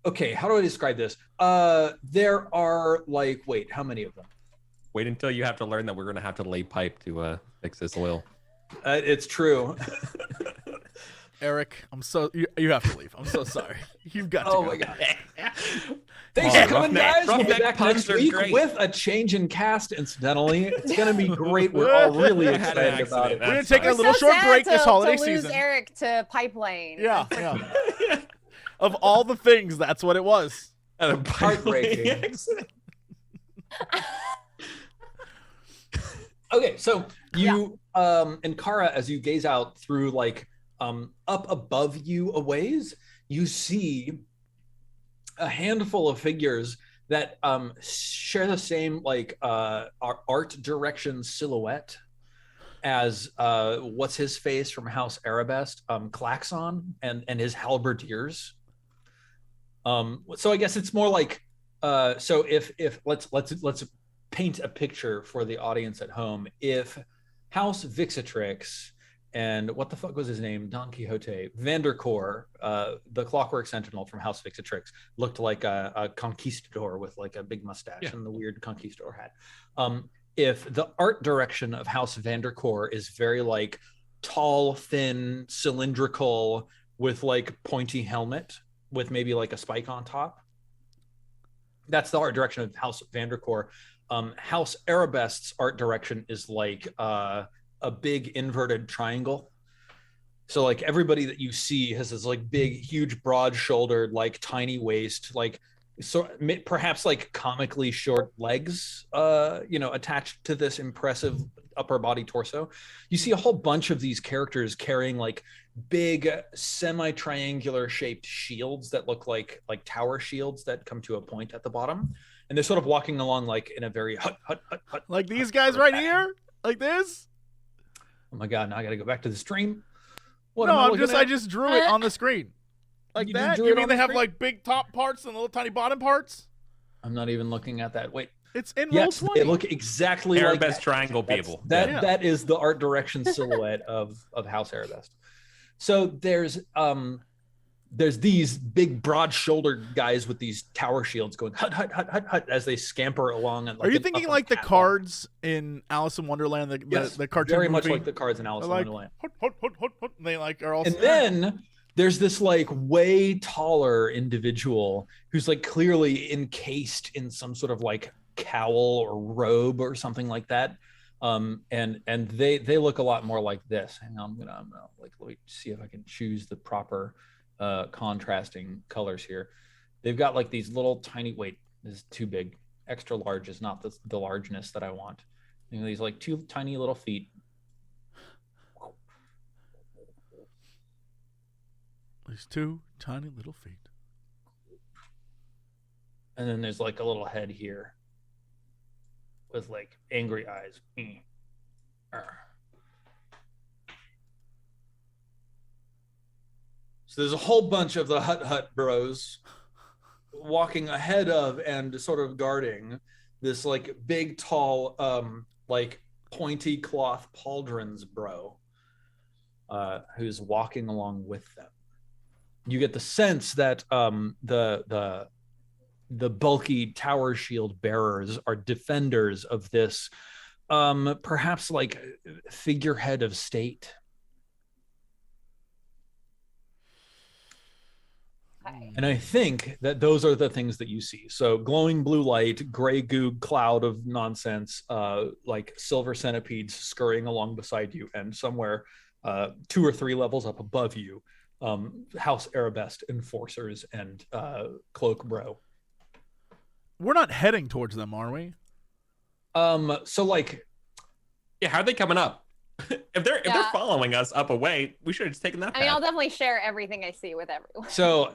okay, how do I describe this? There are like, wait, how many of them? Wait until you have to learn that we're gonna have to lay pipe to fix this oil. It's true. Eric, you have to leave. I'm so sorry. You've got to go. Oh my god. Thanks for coming, guys. We'll be back next week with a change in cast, incidentally. It's going to be great. We're all really excited about it. We're going to take a little short break this holiday to lose season. Eric to pipe lane. Yeah. Of all the things, that's what it was. Heartbreaking. Okay, so you and Kara, as you gaze out through like up above you a ways, you see a handful of figures that share the same like art direction silhouette as what's his face from House Arabest, Klaxon and his halberdiers. So I guess it's more like so if let's paint a picture for the audience at home. If House Vixatrix and what the fuck was his name? Don Quixote. Vandercor, the Clockwork Sentinel from House Vixatrix, looked like a conquistador with like a big mustache and the weird conquistador hat. If the art direction of House Vandercor is very like tall, thin, cylindrical with like pointy helmet with maybe like a spike on top, that's the art direction of House Vandercor. House Arabest's art direction is like a big inverted triangle. So like everybody that you see has this like big, huge, broad-shouldered, like tiny waist, like so perhaps like comically short legs, attached to this impressive upper body torso. You see a whole bunch of these characters carrying like big semi-triangular shaped shields that look like tower shields that come to a point at the bottom. And they're sort of walking along like in a very hut. Like these guys right here? Like this? Oh my god, now I gotta go back to the stream. I just drew it on the screen. Like you that? You mean they have like big top parts and little tiny bottom parts? I'm not even looking at that. Wait. It's in Yes, Roll20. they look exactly like Arabest triangle people. That is the art direction silhouette of House Arabest. So there's these big broad-shouldered guys with these tower shields going hut hut hut hut hut as they scamper along. Like are you thinking like the cards in Alice in Wonderland? The cartoon very movie? much like the cards in Alice in Wonderland. Hut, hut, hut, hut, hut. They like are all. And then there's this like way taller individual who's like clearly encased in some sort of like cowl or robe or something like that. And they look a lot more like this. Hang on, I'm gonna like let me see if I can choose the proper contrasting colors here. They've got like these little tiny, wait, this is too big. Extra large is not the largeness that I want. You know, these like two tiny little feet. These two tiny little feet. And then there's like a little head here with like angry eyes. So there's a whole bunch of the hut bros walking ahead of and sort of guarding this like big, tall, like pointy cloth pauldrons bro, who's walking along with them. You get the sense that the bulky tower shield bearers are defenders of this, perhaps like figurehead of state. And I think that those are the things that you see. So glowing blue light, gray goo cloud of nonsense, like silver centipedes scurrying along beside you, and somewhere 2 or 3 levels up above you, House Arabest enforcers and Cloak Bro. We're not heading towards them, are we? So like, yeah, how are they coming up? If they're following us up a way, we should have just taken that path. I mean, I'll definitely share everything I see with everyone. So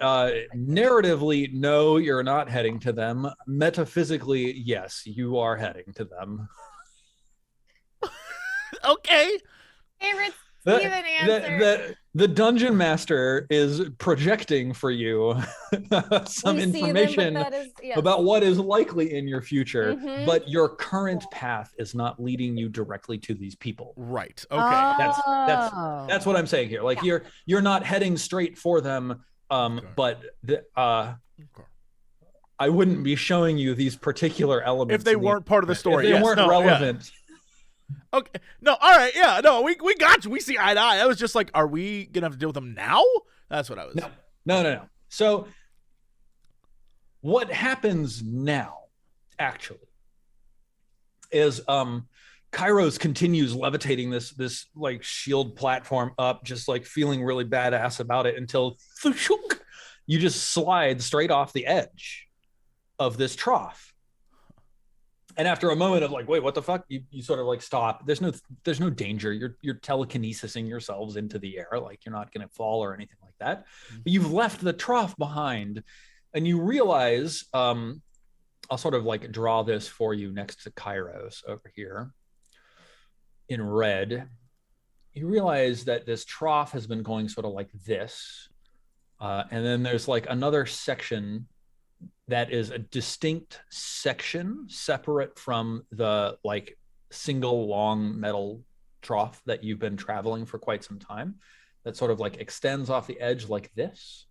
narratively, no, you're not heading to them. Metaphysically, yes, you are heading to them. Okay. Favorite Steven answer. The dungeon master is projecting for you some information about what is likely in your future, but your current path is not leading you directly to these people. Right. Okay. That's what I'm saying here. Like you're not heading straight for them, but I wouldn't be showing you these particular elements if they weren't part of the story. If they weren't relevant. Yeah. Okay. No. All right. Yeah. No. We got you. We see eye to eye. I was just like, are we gonna have to deal with them now? That's what I was. No. So, what happens now, actually, is Kairos continues levitating this like shield platform up, just like feeling really badass about it until you just slide straight off the edge of this trough. And after a moment of like, wait, what the fuck? You sort of like stop. There's no danger. You're telekinesising yourselves into the air. Like you're not going to fall or anything like that. But you've left the trough behind, and you realize, I'll sort of like draw this for you next to Kairos over here in red. You realize that this trough has been going sort of like this. And then there's like another section that is a distinct section separate from the like single long metal trough that you've been traveling for quite some time, that sort of like extends off the edge like this,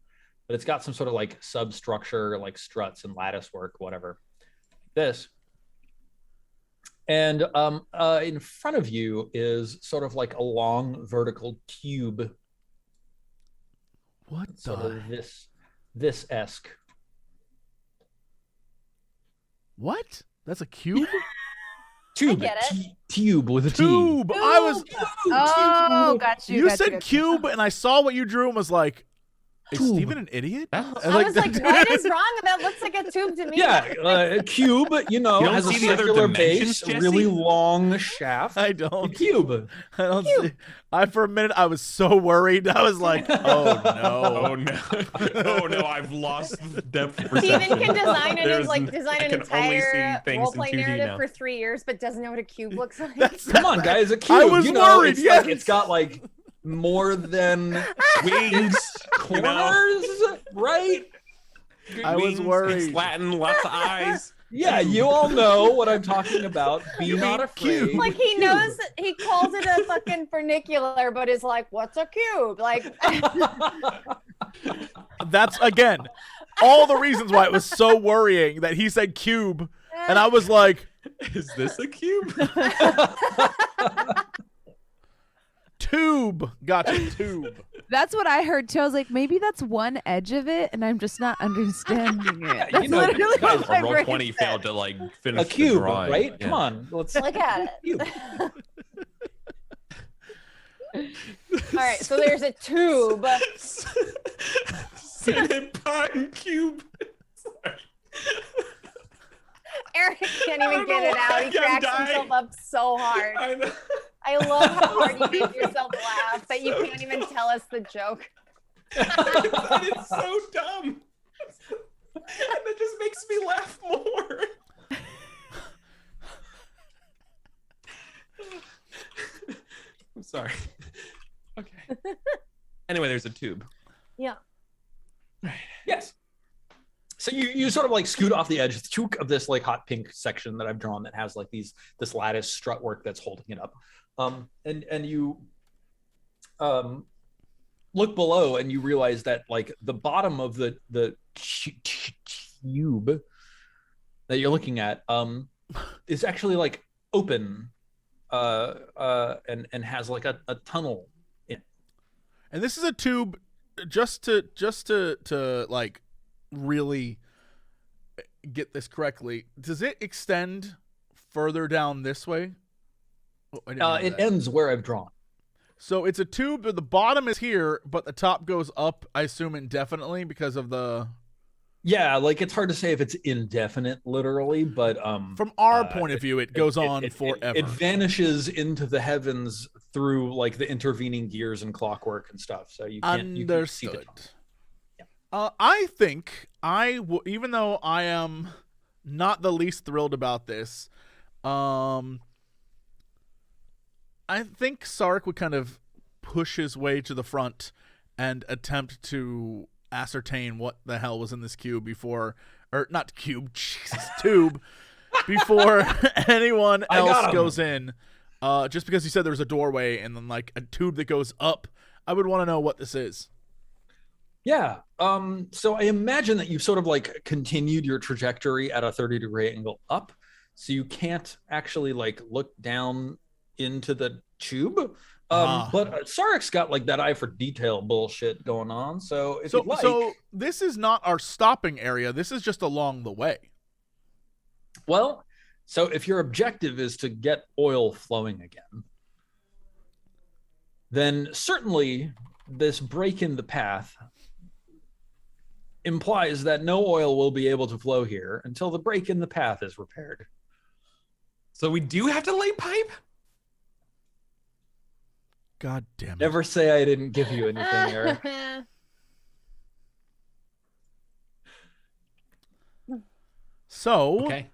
but it's got some sort of like substructure, like struts and lattice work, whatever, like this. And in front of you is sort of like a long vertical tube. What sort of this-esque. What? That's a cube? Tube. I get it. Tube with a T. Tube. I was. Oh, got you. You said cube, and I saw what you drew and was like, is Steven an idiot? I was like, what is wrong? That looks like a tube to me. Yeah, a cube, has a circular base, Jesse? really long shaft. I don't. A cube. I don't see. For a minute, I was so worried. I was like, oh no. Oh no. Oh no, I've lost depth perception. Steven can design an entire roleplay in 2D narrative now. for 3 years, but doesn't know what a cube looks like. Come on, guys, a cube. I was worried, it's yes. like, it's got like more than Wings, corners, right? I was worried. It's Latin, lots of eyes. Yeah, you all know what I'm talking about. Be not afraid. Like he knows, he calls it a fucking funicular, but is like, what's a cube? Like That's again all the reasons why it was so worrying that he said cube, and I was like, is this a cube? tube. Gotcha, tube. That's what I heard too. I was like, maybe that's one edge of it, and I'm just not understanding it. That's literally guys, what my Roll brain 20 said. failed to like finish A cube, the drawing. right? Yeah. Come on, let's look at it. cube. All right, so there's a tube. Cinnamon pine cube. Sorry. Eric can't even get it out. He cracks himself up so hard. I know. I love how hard you make yourself laugh that you can't even tell us the joke. It's so dumb. And it just makes me laugh more. I'm sorry. Okay. Anyway, there's a tube. Yeah. Yes. So you sort of like scoot off the edge of this like hot pink section that I've drawn that has like this lattice strut work that's holding it up. And you look below and you realize that like the bottom of the tube that you're looking at is actually like open and has like a tunnel in it. And this is a tube just to like really get this correctly. Does it extend further down this way? Oh, I didn't know It that. ends where I've drawn. So it's a tube, but the bottom is here, but the top goes up, I assume, indefinitely because of the... Yeah, like it's hard to say if it's indefinite literally, but from our point of view, it goes on forever. It vanishes into the heavens through like the intervening gears and clockwork and stuff. So you can't see the top. Yeah. I think even though I am not the least thrilled about this, I think Sark would kind of push his way to the front and attempt to ascertain what the hell was in this cube before, or not cube, Jesus, tube, before anyone else goes in. Just because he said there was a doorway and then like a tube that goes up, I would want to know what this is. Yeah. So I imagine that you've sort of like continued your trajectory at a 30-degree angle up, so you can't actually like look down into the tube. But Sarek's got like that eye for detail bullshit going on. So if you'd like, so this is not our stopping area. This is just along the way. Well, so if your objective is to get oil flowing again, then certainly this break in the path implies that no oil will be able to flow here until the break in the path is repaired. So we do have to lay pipe? God damn it. Never say I didn't give you anything, Eric. So, okay.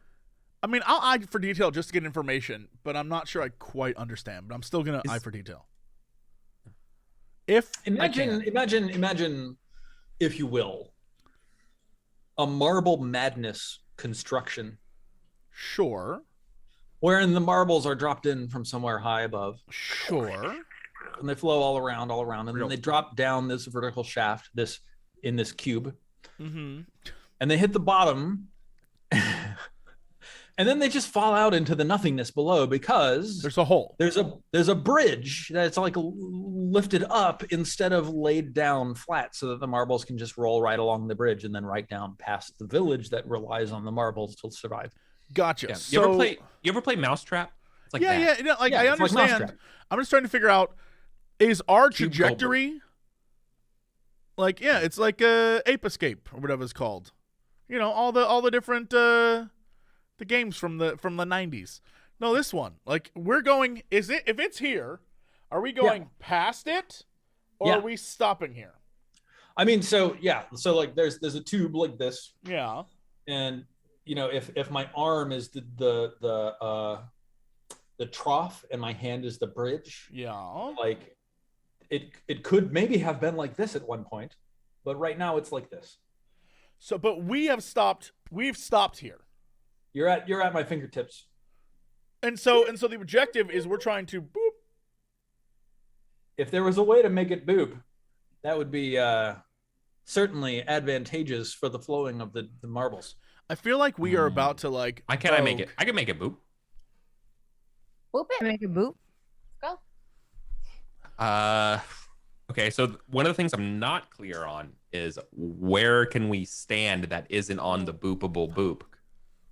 I mean, I'll eye for detail just to get information, but I'm not sure I quite understand. But I'm still gonna eye for detail. If imagine, if you will, a marble madness construction. Sure. Wherein the marbles are dropped in from somewhere high above. Sure. And they flow all around, and then they drop down this vertical shaft, in this cube. Mm-hmm. And they hit the bottom. And then they just fall out into the nothingness below because there's a hole. There's a bridge that's like lifted up instead of laid down flat, so that the marbles can just roll right along the bridge and then right down past the village that relies on the marbles to survive. Gotcha. Yeah. So, you ever play Mousetrap? It's like that. Yeah. I understand. Like I'm just trying to figure out, is our trajectory it's like Ape Escape or whatever it's called. You know, all the different the games from the 90s. No, this one. Like we're going, if it's here, are we going past it or are we stopping here? I mean, so like there's a tube like this. Yeah. And you know, if my arm is the trough and my hand is the bridge, like it could maybe have been like this at one point, but right now it's like this. So, but we've stopped here. You're at my fingertips. And so the objective is we're trying to boop. If there was a way to make it boop, that would be certainly advantageous for the flowing of the marbles. I feel like we are about to like. I can make it. I can make it boop. Boop it. Make it boop. Go. Okay. So one of the things I'm not clear on is where can we stand that isn't on the boopable boop.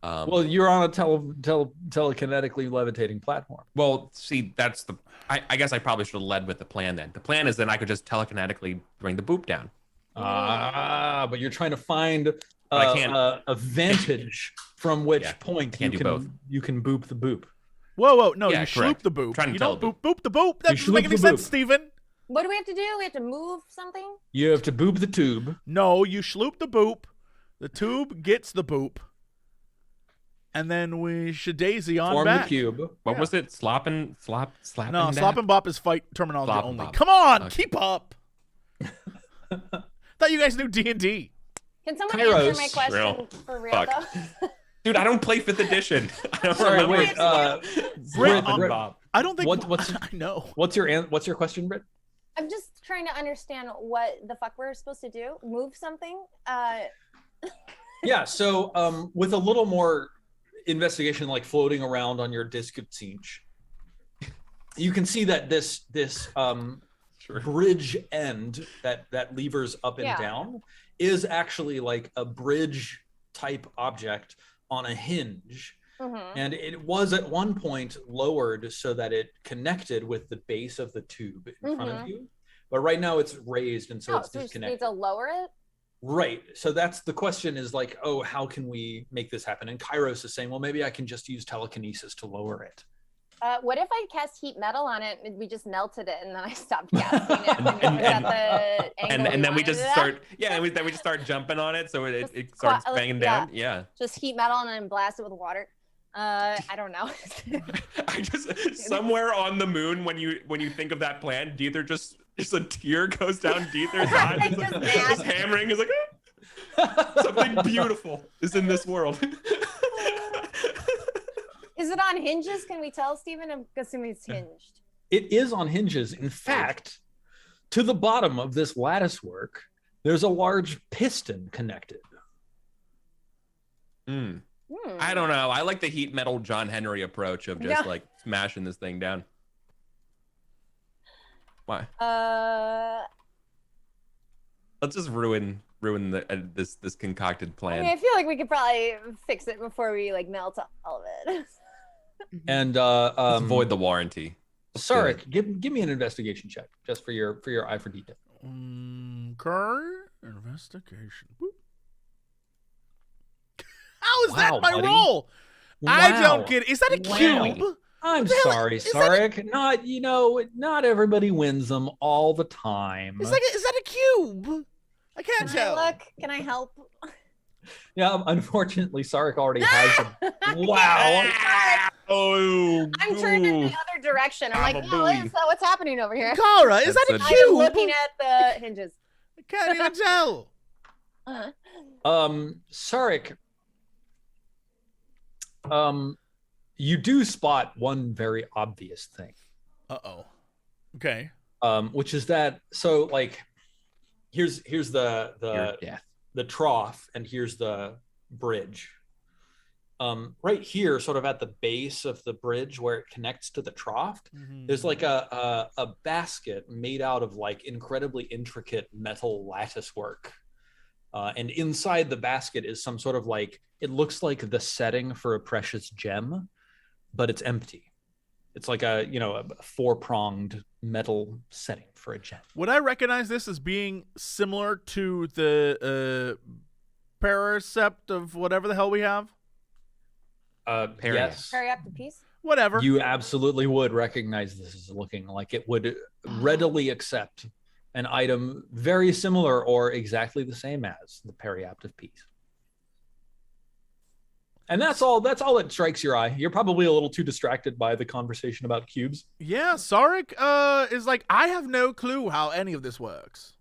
Well, you're on a telekinetically levitating platform. Well, see, that's the. I guess I probably should have led with the plan then. The plan is then I could just telekinetically bring the boop down. But you're trying to find I can't. A vantage from which point you can boop the boop. Whoa! No, Yeah, you correct. sloop the boop. Trying to You tell don't the boop the boop. That doesn't make any sloop the sense, boop. Steven. What do we have to do? We have to move something? You have to boop the tube. No, you sloop the boop. The tube gets the boop. And then we should daisy on Form back. the cube. What was it? Slapping. No, slop and bop is fight terminology Slop and only. bop. Come on, Okay. keep up. Thought you guys knew D&D. Can someone Kairos. answer my question Real. for real Fuck. though? Dude, I don't play 5th edition. I don't Sorry, remember. wait. Britt, Slap and bop. I don't think What's- I know. What's your question, Britt? I'm just trying to understand what the fuck we're supposed to do. Move something? Yeah. So with a little more investigation, like floating around on your disc of Siege, you can see that this bridge end that levers up and down is actually like a bridge type object on a hinge. Mm-hmm. And it was at one point lowered so that it connected with the base of the tube in front of you. But right now it's raised, and so it's so we just need disconnected. to lower it? Right. So that's the question, is like, oh, how can we make this happen? And Kairos is saying, well, maybe I can just use telekinesis to lower it. What if I cast heat metal on it and we just melted it and then I stopped casting it? And then we just start, then we just start jumping on it so it starts banging down. Yeah. Just heat metal and then blast it with water. I don't know. I just somewhere on the moon when you think of that plan, Diether just a tear goes down Diether's eye. He's like, just hammering. He's like, something beautiful is in this world. Is it on hinges? Can we tell, Steven? I'm assuming it's hinged. It is on hinges. In fact, to the bottom of this lattice work, there's a large piston connected. I don't know. I like the heat metal John Henry approach of just like smashing this thing down. Why? Let's just ruin this concocted plan. I mean, I feel like we could probably fix it before we like melt all of it. And let's avoid the warranty. Sarek, give me an investigation check just for your eye for detail. Investigation. Boop. How is that my buddy. roll? Wow. I don't get it. Is that a cube? I'm sorry, Sarek. Not everybody wins them all the time. Is that a cube? I can't tell. Look, can I help? Yeah, unfortunately, Sarek already has them. Wow. Oh, I'm turned in the other direction. I'm like, no, what's happening over here? Kara, is that a That's cube? I'm looking at the hinges. I can't even tell. Sarek, you do spot one very obvious thing. Uh-oh. Okay. Which is that, so like, here's the trough, and here's the bridge. Right here, sort of at the base of the bridge where it connects to the trough, there's like a basket made out of like incredibly intricate metal lattice work. And inside the basket is some sort of like, it looks like the setting for a precious gem, but it's empty. It's like a four-pronged metal setting for a gem. Would I recognize this as being similar to the Pericept of whatever the hell we have? Yes. Hurry up the piece. Whatever. You absolutely would recognize this as looking like it would readily accept an item very similar or exactly the same as the periaptive piece. And that's all that strikes your eye. You're probably a little too distracted by the conversation about cubes. Yeah, Sarek is like, I have no clue how any of this works.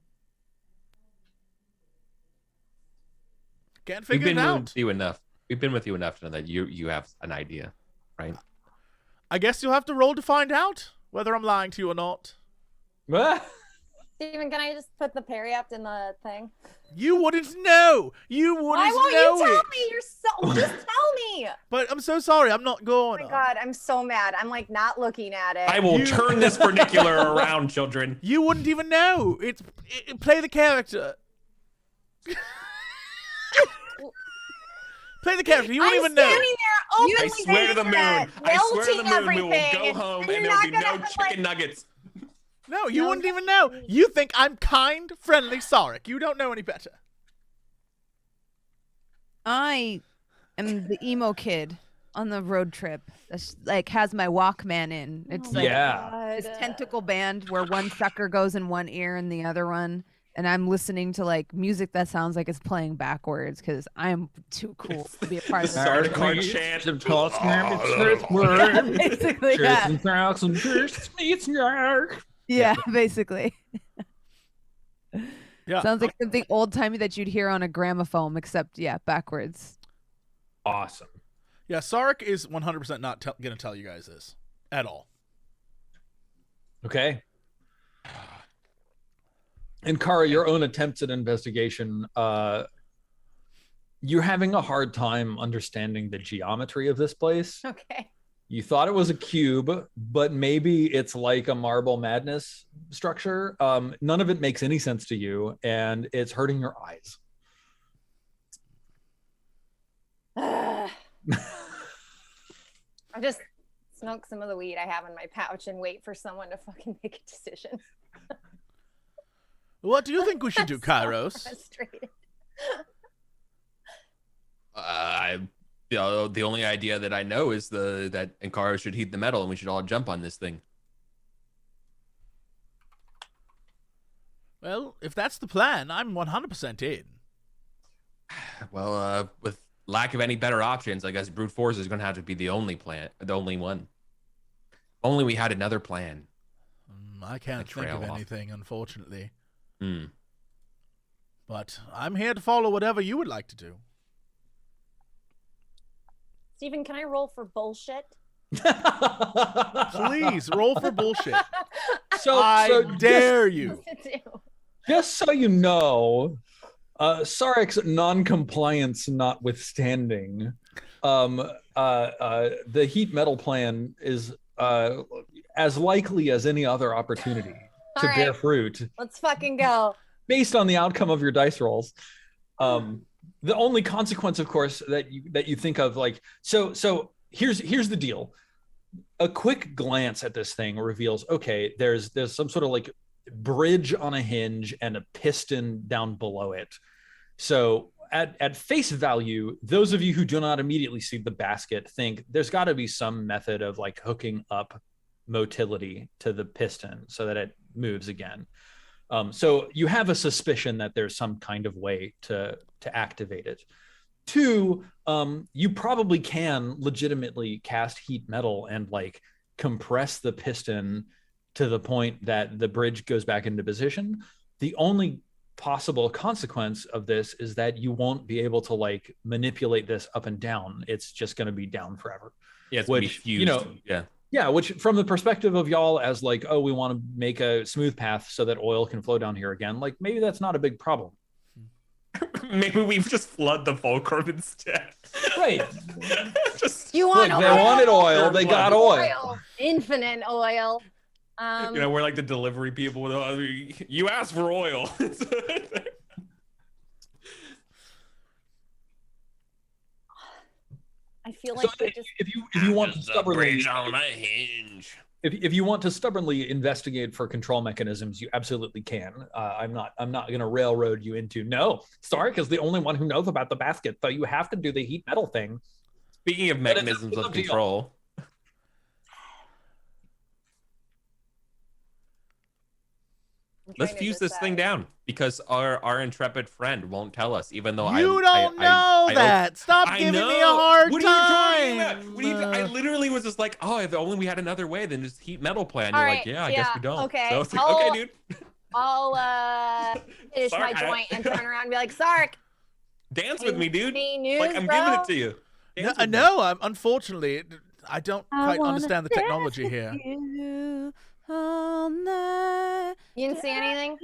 Can't figure it out. We've been with you enough to know that you have an idea, right? I guess you'll have to roll to find out whether I'm lying to you or not. Steven, can I just put the periapt in the thing? You wouldn't know. You wouldn't know. Why won't you tell me? Just tell me. But I'm so sorry. I'm not going. Oh my God, I'm so mad. I'm like not looking at it. I will turn this vernacular around, children. You wouldn't even know. Play the character. Play the character. You won't even know. I'm standing there openly. I swear to the moon. I swear to the moon. We will go home and there will be no chicken nuggets. No, you wouldn't even know. You think I'm kind, friendly Sarek. You don't know any better. I am the emo kid on the road trip. That's like has my Walkman in. It's like this tentacle band where one sucker goes in one ear and the other one. And I'm listening to like music that sounds like it's playing backwards because I am too cool to be a part of this. Sardaukar chant. Basically, yeah, basically. Yeah. Sounds like something old-timey that you'd hear on a gramophone, except, backwards. Awesome. Yeah, Sarek is 100% not going to tell you guys this at all. Okay. And Kara, your own attempts at investigation, you're having a hard time understanding the geometry of this place. Okay. You thought it was a cube, but maybe it's like a Marble Madness structure. None of it makes any sense to you, and it's hurting your eyes. I just smoke some of the weed I have in my pouch and wait for someone to fucking make a decision. What do you think we should do, Kairos? Frustrated. The only idea that I know is that Ankara should heat the metal and we should all jump on this thing. Well, if that's the plan, I'm 100% in. Well, lack of any better options, I guess brute force is going to have to be the only one. Only we had another plan. I can't think of anything, unfortunately. Mm. But I'm here to follow whatever you would like to do. Steven, can I roll for bullshit? Please roll for bullshit. So I dare you. Just so you know, Sarek's non-compliance notwithstanding, the heat metal plan is as likely as any other opportunity to bear fruit. Let's fucking go. Based on the outcome of your dice rolls. The only consequence, of course, that you think of, like, so here's the deal. A quick glance at this thing reveals, okay, there's some sort of like bridge on a hinge and a piston down below it. So at face value, those of you who do not immediately see the basket think there's got to be some method of like hooking up motility to the piston so that it moves again. So you have a suspicion that there's some kind of way to activate it. Two, you probably can legitimately cast heat metal and like compress the piston to the point that the bridge goes back into position. The only possible consequence of this is that you won't be able to like manipulate this up and down. It's just going to be down forever. Yeah, it's which, fused. You know, yeah, which from the perspective of y'all as like, oh, we want to make a smooth path so that oil can flow down here again. Like maybe that's not a big problem. Maybe we just flood the fulcrum instead. Right. Just you want look, oil? They wanted oil. They got oil. Infinite oil. You know, we're like the delivery people with you asked for oil. I feel like so if you want to stubbornly on a hinge. If you want to stubbornly investigate for control mechanisms, you absolutely can. I'm not going to railroad you into no. Sarek is the only one who knows about the basket, so you have to do the heat metal thing. Speaking of mechanisms of control. Let's fuse this thing down because our intrepid friend won't tell us, even though you don't know that. Stop giving me a hard time. What are you, I literally was just like, oh, if only we had another way than just heat metal plan. You're like, yeah, I guess we don't. Okay. So it's like, okay, dude. I'll finish my joint and turn around and be like, Sark, dance with me, dude. News, like I'm bro? giving it to you. No, unfortunately, I don't quite understand the technology here. All night. You didn't see anything?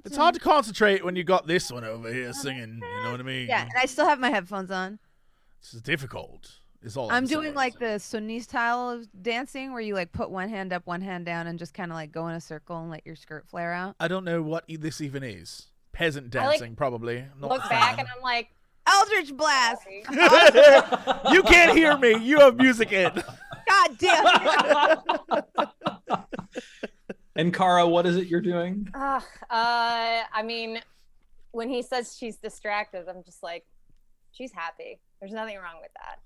It's hard to concentrate when you got this one over here singing, you know what I mean? Yeah, and I still have my headphones on. This is difficult. Is all I'm doing like the Sunni style of dancing where you like put one hand up, one hand down, and just kind of like go in a circle and let your skirt flare out. I don't know what this even is. Peasant dancing, probably. Look back and I'm like, Eldritch Blast. You can't hear me. You have music in. God damn. And Kara, what is it you're doing? I mean, when he says she's distracted, I'm just like, she's happy. There's nothing wrong with that.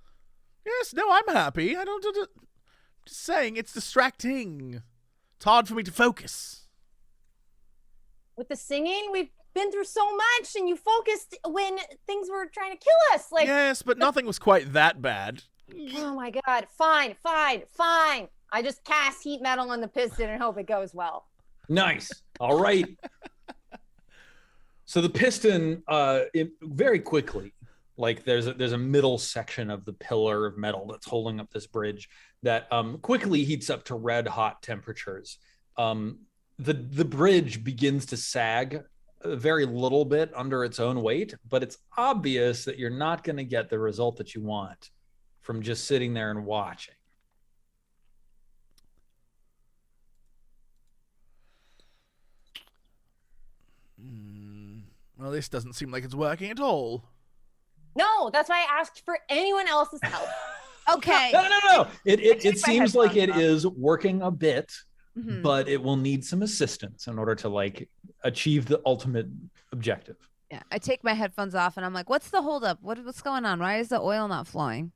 Yes, no, I'm happy. I don't. Just saying, it's distracting. It's hard for me to focus. With the singing, we've been through so much, and you focused when things were trying to kill us. Like, yes, but nothing was quite that bad. Oh my God! Fine. I just cast heat metal on the piston and hope it goes well. Nice. All right. So the piston, very quickly, like there's a middle section of the pillar of metal that's holding up this bridge that quickly heats up to red hot temperatures. The bridge begins to sag a very little bit under its own weight, but it's obvious that you're not going to get the result that you want from just sitting there and watching. Well, this doesn't seem like it's working at all. No, that's why I asked for anyone else's help. Okay. No. It seems like it is working a bit, but it will need some assistance in order to like achieve the ultimate objective. Yeah, I take my headphones off and I'm like, what's the holdup? What's going on? Why is the oil not flowing?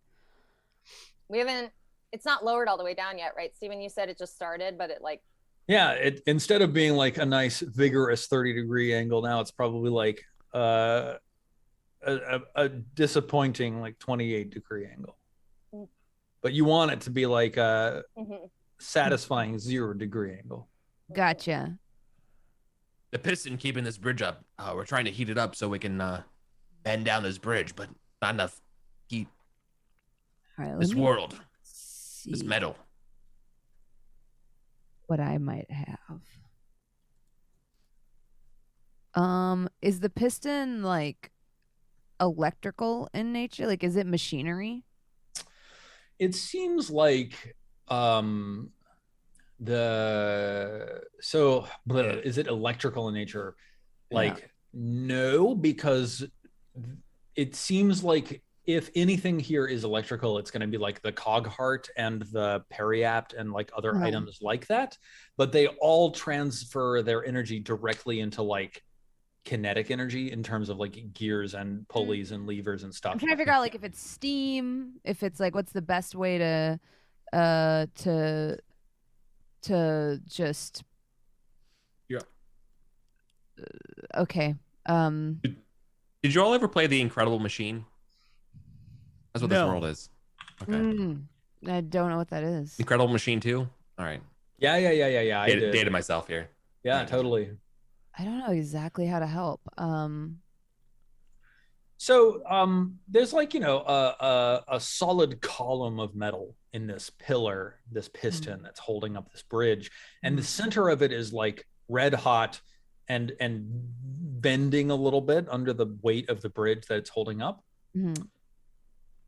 It's not lowered all the way down yet, right? Steven, you said it just started, but it like. Yeah, it instead of being like a nice vigorous 30-degree angle, now it's probably like a disappointing like 28-degree angle, but you want it to be like a satisfying 0-degree angle. Gotcha. The piston keeping this bridge up. We're trying to heat it up so we can bend down this bridge, but not enough heat. All right, This world, see this metal. what I might have. Is the piston like electrical in nature? Like, is it machinery? It seems like is it electrical in nature? Like, no, because it seems like if anything here is electrical, it's going to be like the cog heart and the periapt and like other items like that, but they all transfer their energy directly into like kinetic energy in terms of like gears and pulleys and levers and stuff. I'm trying to figure out like if it's steam, if it's like what's the best way to just okay. Did you all ever play The Incredible Machine? That's what this world is. Okay. I don't know what that is. Incredible Machine 2? All right. Yeah. I dated myself here. Yeah, right. Totally. I don't know exactly how to help. So there's like, a solid column of metal in this pillar, this piston that's holding up this bridge. And the center of it is like red hot and bending a little bit under the weight of the bridge that it's holding up.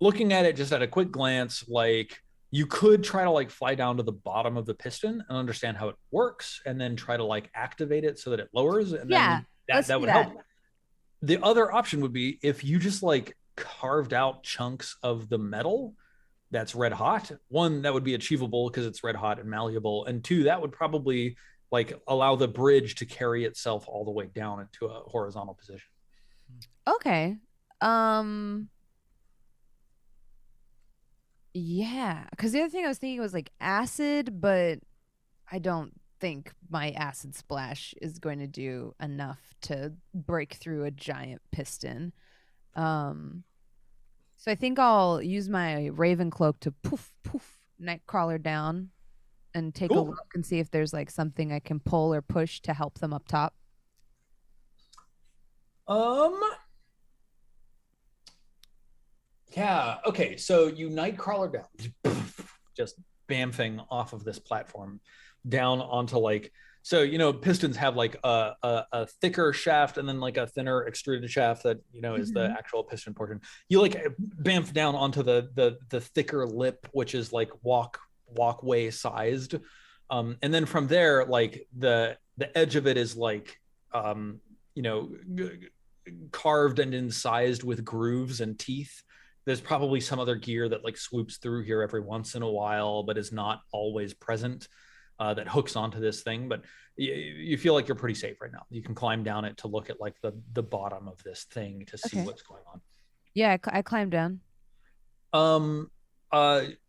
Looking at it just at a quick glance, like you could try to like fly down to the bottom of the piston and understand how it works and then try to like activate it so that it lowers. And then that would help. The other option would be if you just like carved out chunks of the metal that's red hot. One, that would be achievable because it's red hot and malleable. And two, that would probably like allow the bridge to carry itself all the way down into a horizontal position. Okay. Yeah, because the other thing I was thinking was like acid, but I don't think my acid splash is going to do enough to break through a giant piston. So I think I'll use my Raven Cloak to poof Nightcrawler down and take a look and see if there's like something I can pull or push to help them up top. Yeah. Okay. So you Nightcrawler down, just bamfing off of this platform down onto like, so, pistons have like a thicker shaft and then like a thinner extruded shaft that, is the actual piston portion. You like bamf down onto the thicker lip, which is like walkway sized. And then from there, like the edge of it is like, carved and incised with grooves and teeth. There's probably some other gear that like swoops through here every once in a while, but is not always present, that hooks onto this thing. But you feel like you're pretty safe right now. You can climb down it to look at like the bottom of this thing to see what's going on. Yeah, I climbed down.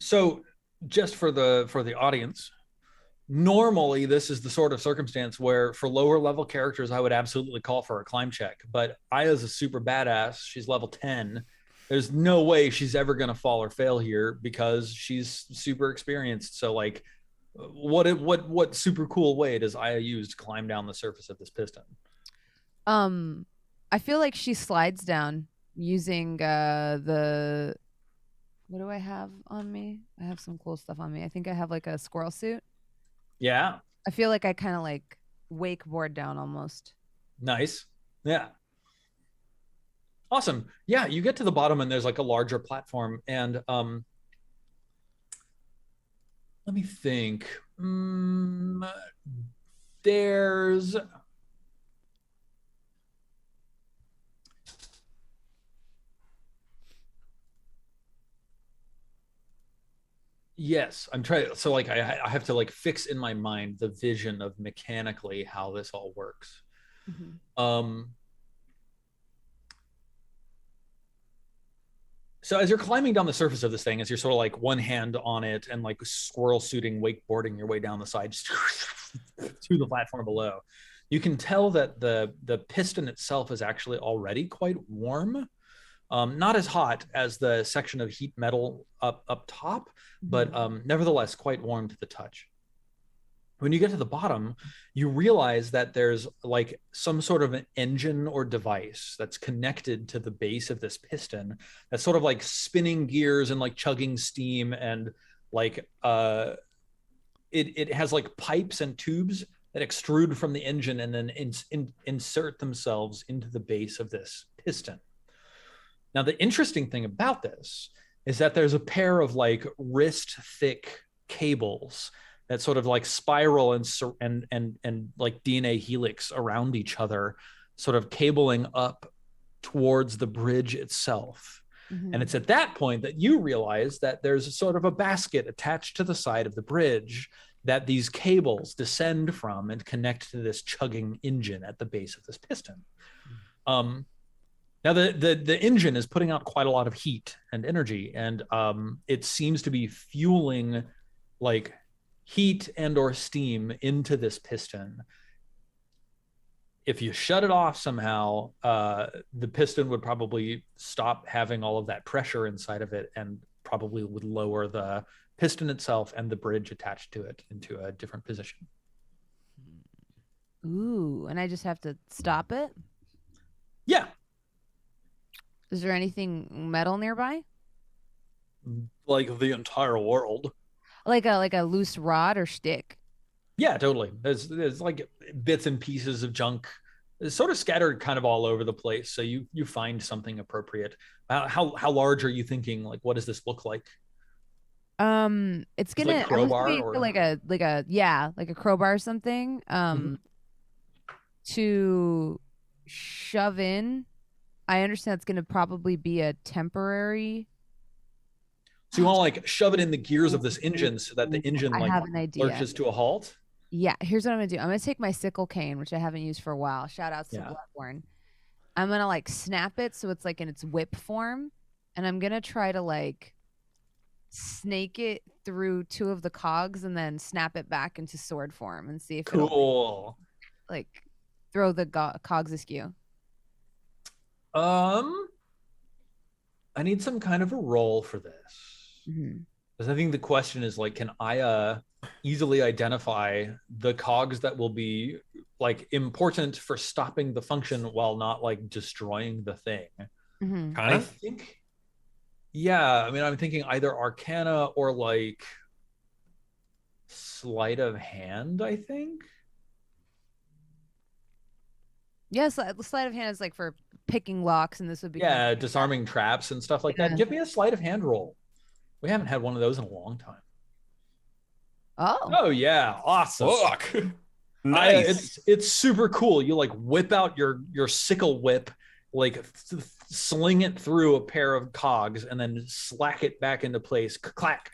So just for the audience, normally this is the sort of circumstance where for lower level characters, I would absolutely call for a climb check. But Aya's a super badass. She's level 10. There's no way she's ever going to fall or fail here because she's super experienced. So like, what super cool way does Aya use to climb down the surface of this piston? I feel like she slides down using what do I have on me? I have some cool stuff on me. I think I have like a squirrel suit. Yeah. I feel like I kind of like wakeboard down almost. Nice. Yeah. Awesome. Yeah, you get to the bottom and there's like a larger platform and let me think. There's yes, I'm trying. So like I have to like fix in my mind the vision of mechanically how this all works. So as you're climbing down the surface of this thing, as you're sort of like one hand on it and like squirrel suiting, wakeboarding your way down the side to the platform below, you can tell that the piston itself is actually already quite warm. Not as hot as the section of heat metal up top, but nevertheless quite warm to the touch. When you get to the bottom, you realize that there's like some sort of an engine or device that's connected to the base of this piston that's sort of like spinning gears and like chugging steam, and like it has like pipes and tubes that extrude from the engine and then insert themselves into the base of this piston. Now, the interesting thing about this is that there's a pair of like wrist thick cables that sort of like spiral and like DNA helix around each other, sort of cabling up towards the bridge itself. And it's at that point that you realize that there's a sort of a basket attached to the side of the bridge that these cables descend from and connect to this chugging engine at the base of this piston. Now the engine is putting out quite a lot of heat and energy, and it seems to be fueling like heat and or steam into this piston. If you shut it off somehow, the piston would probably stop having all of that pressure inside of it, and probably would lower the piston itself and the bridge attached to it into a different position. Ooh, and I just have to stop it? Yeah. Is there anything metal nearby? Like the entire world. Like a loose rod or stick? Yeah, totally. There's like bits and pieces of junk. It's sort of scattered kind of all over the place. So you find something appropriate. How large are you thinking? Like, what does this look like? It's gonna like crowbar or like a crowbar or something. To shove in. I understand it's gonna probably be a temporary. So you want to like shove it in the gears of this engine so that the engine like have an idea. lurches to a halt? Yeah, here's what I'm gonna do. I'm gonna take my sickle cane, which I haven't used for a while. Shout out to Bloodborne. I'm gonna like snap it so it's like in its whip form, and I'm gonna try to like snake it through two of the cogs and then snap it back into sword form and see if it'll like throw the cogs askew. I need some kind of a roll for this. Because I think the question is like, can I easily identify the cogs that will be like important for stopping the function while not like destroying the thing? I think, yeah. I mean, I'm thinking either Arcana or like sleight of hand, I think. Yes, sleight of hand is like for picking locks, and this would be disarming traps and stuff like that. Give me a sleight of hand roll. We haven't had one of those in a long time. Oh yeah, awesome. Look. Nice. It's super cool. You like whip out your sickle whip, like sling it through a pair of cogs, and then slack it back into place. Clack,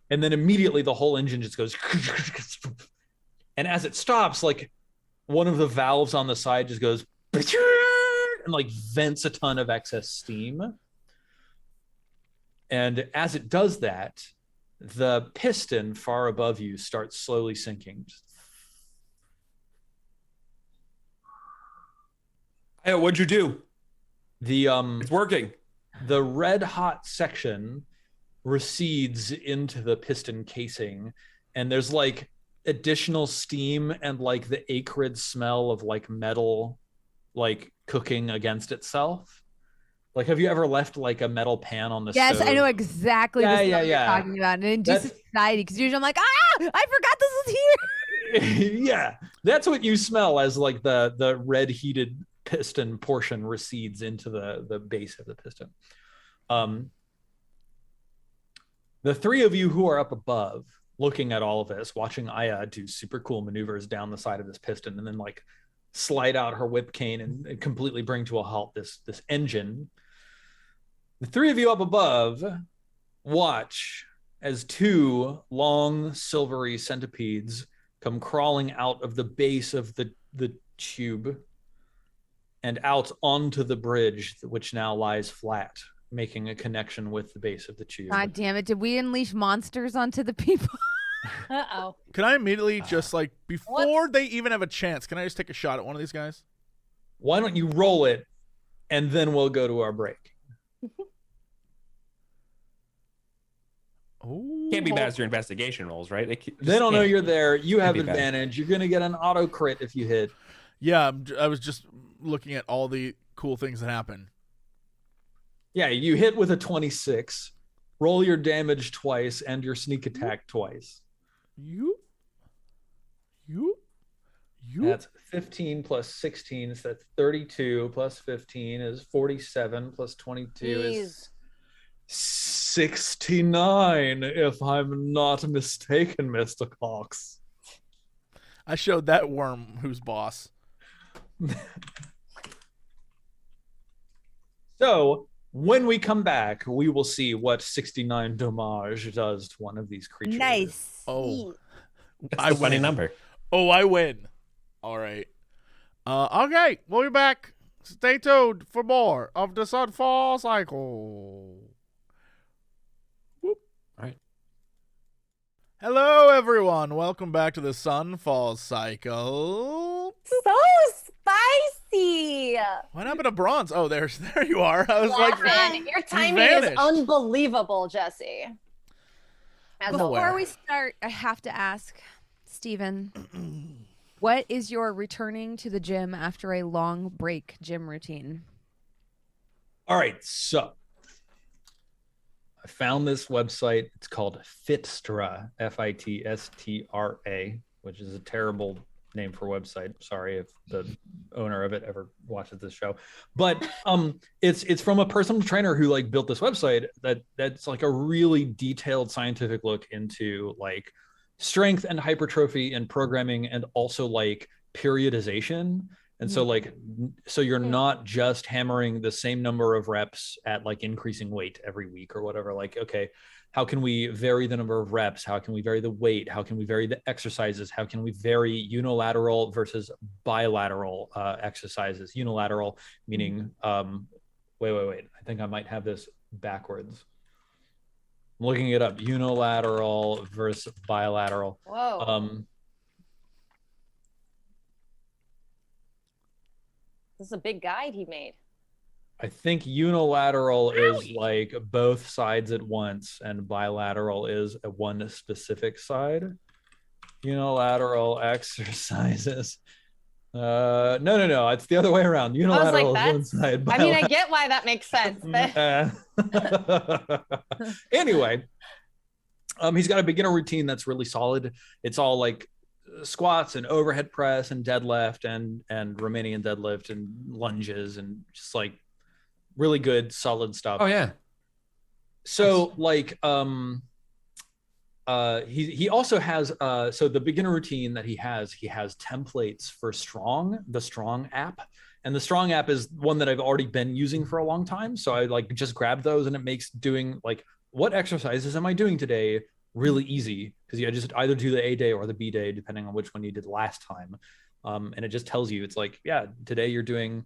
and then immediately the whole engine just goes. And as it stops, like one of the valves on the side just goes and like vents a ton of excess steam. And as it does that, the piston far above you starts slowly sinking. Hey, what'd you do? It's working. The red hot section recedes into the piston casing, and there's like additional steam and like the acrid smell of like metal like cooking against itself. Like, have you ever left like a metal pan on the stove? Yes, I know exactly what you're talking about. And it induces anxiety because usually I'm like, I forgot this was here. Yeah, that's what you smell as like the red heated piston portion recedes into the base of the piston. The three of you who are up above looking at all of this, watching Aya do super cool maneuvers down the side of this piston and then like slide out her whip cane and completely bring to a halt this engine. The three of you up above watch as two long silvery centipedes come crawling out of the base of the tube and out onto the bridge, which now lies flat, making a connection with the base of the tube. God damn it. Did we unleash monsters onto the people? Uh-oh. Can I immediately just like, before they even have a chance, can I just take a shot at one of these guys? Why don't you roll it and then we'll go to our break? Oh, Can't be bad as your investigation rolls, right? They don't know you're there. You have advantage. You're gonna get an auto crit if you hit. Yeah, I was just looking at all the cool things that happen. Yeah, you hit with a 26. Roll your damage twice and your sneak attack twice. You. That's 15 plus 16, so that's 32 plus 15 is 47 plus 22 is 69, if I'm not mistaken, Mr. Cox. I showed that worm who's boss. So when we come back, we will see what 69 damage does to one of these creatures. Nice. Oh, That's a funny number. Oh, I win. All right. Okay, we'll be back. Stay tuned for more of the Sunfall Cycle. Whoop. All right. Hello, everyone. Welcome back to the Sunfall Cycle. So spicy. What happened to Bronze? Oh, there you are. I was like, your timing is unbelievable, Jesse. Before we start, I have to ask, Steven, what is your returning to the gym after a long break gym routine? All right, so I found this website. It's called Fitstra, Fitstra, which is a terrible name for a website. Sorry if the owner of it ever watches this show, but it's from a personal trainer who like built this website that's like a really detailed scientific look into like strength and hypertrophy and programming, and also like periodization. And so like, so you're not just hammering the same number of reps at like increasing weight every week or whatever. Like, okay, how can we vary the number of reps? How can we vary the weight? How can we vary the exercises? How can we vary unilateral versus bilateral exercises? Unilateral meaning, wait. I think I might have this backwards. I'm looking it up. Unilateral versus bilateral. Whoa. This is a big guide he made. I think unilateral is like both sides at once, and bilateral is a one specific side. Unilateral exercises. No. It's the other way around. Unilateral is one side. I mean, I get why that makes sense. But... Anyway, he's got a beginner routine that's really solid. It's all like squats and overhead press and deadlift and Romanian deadlift and lunges and just like really good solid stuff. Oh yeah. So like he also has so the beginner routine that he has templates for the Strong app, and the Strong app is one that I've already been using for a long time, so I like just grab those, and it makes doing like what exercises am I doing today really easy, because you just either do the A day or the B day depending on which one you did last time, and it just tells you, it's like, yeah, today you're doing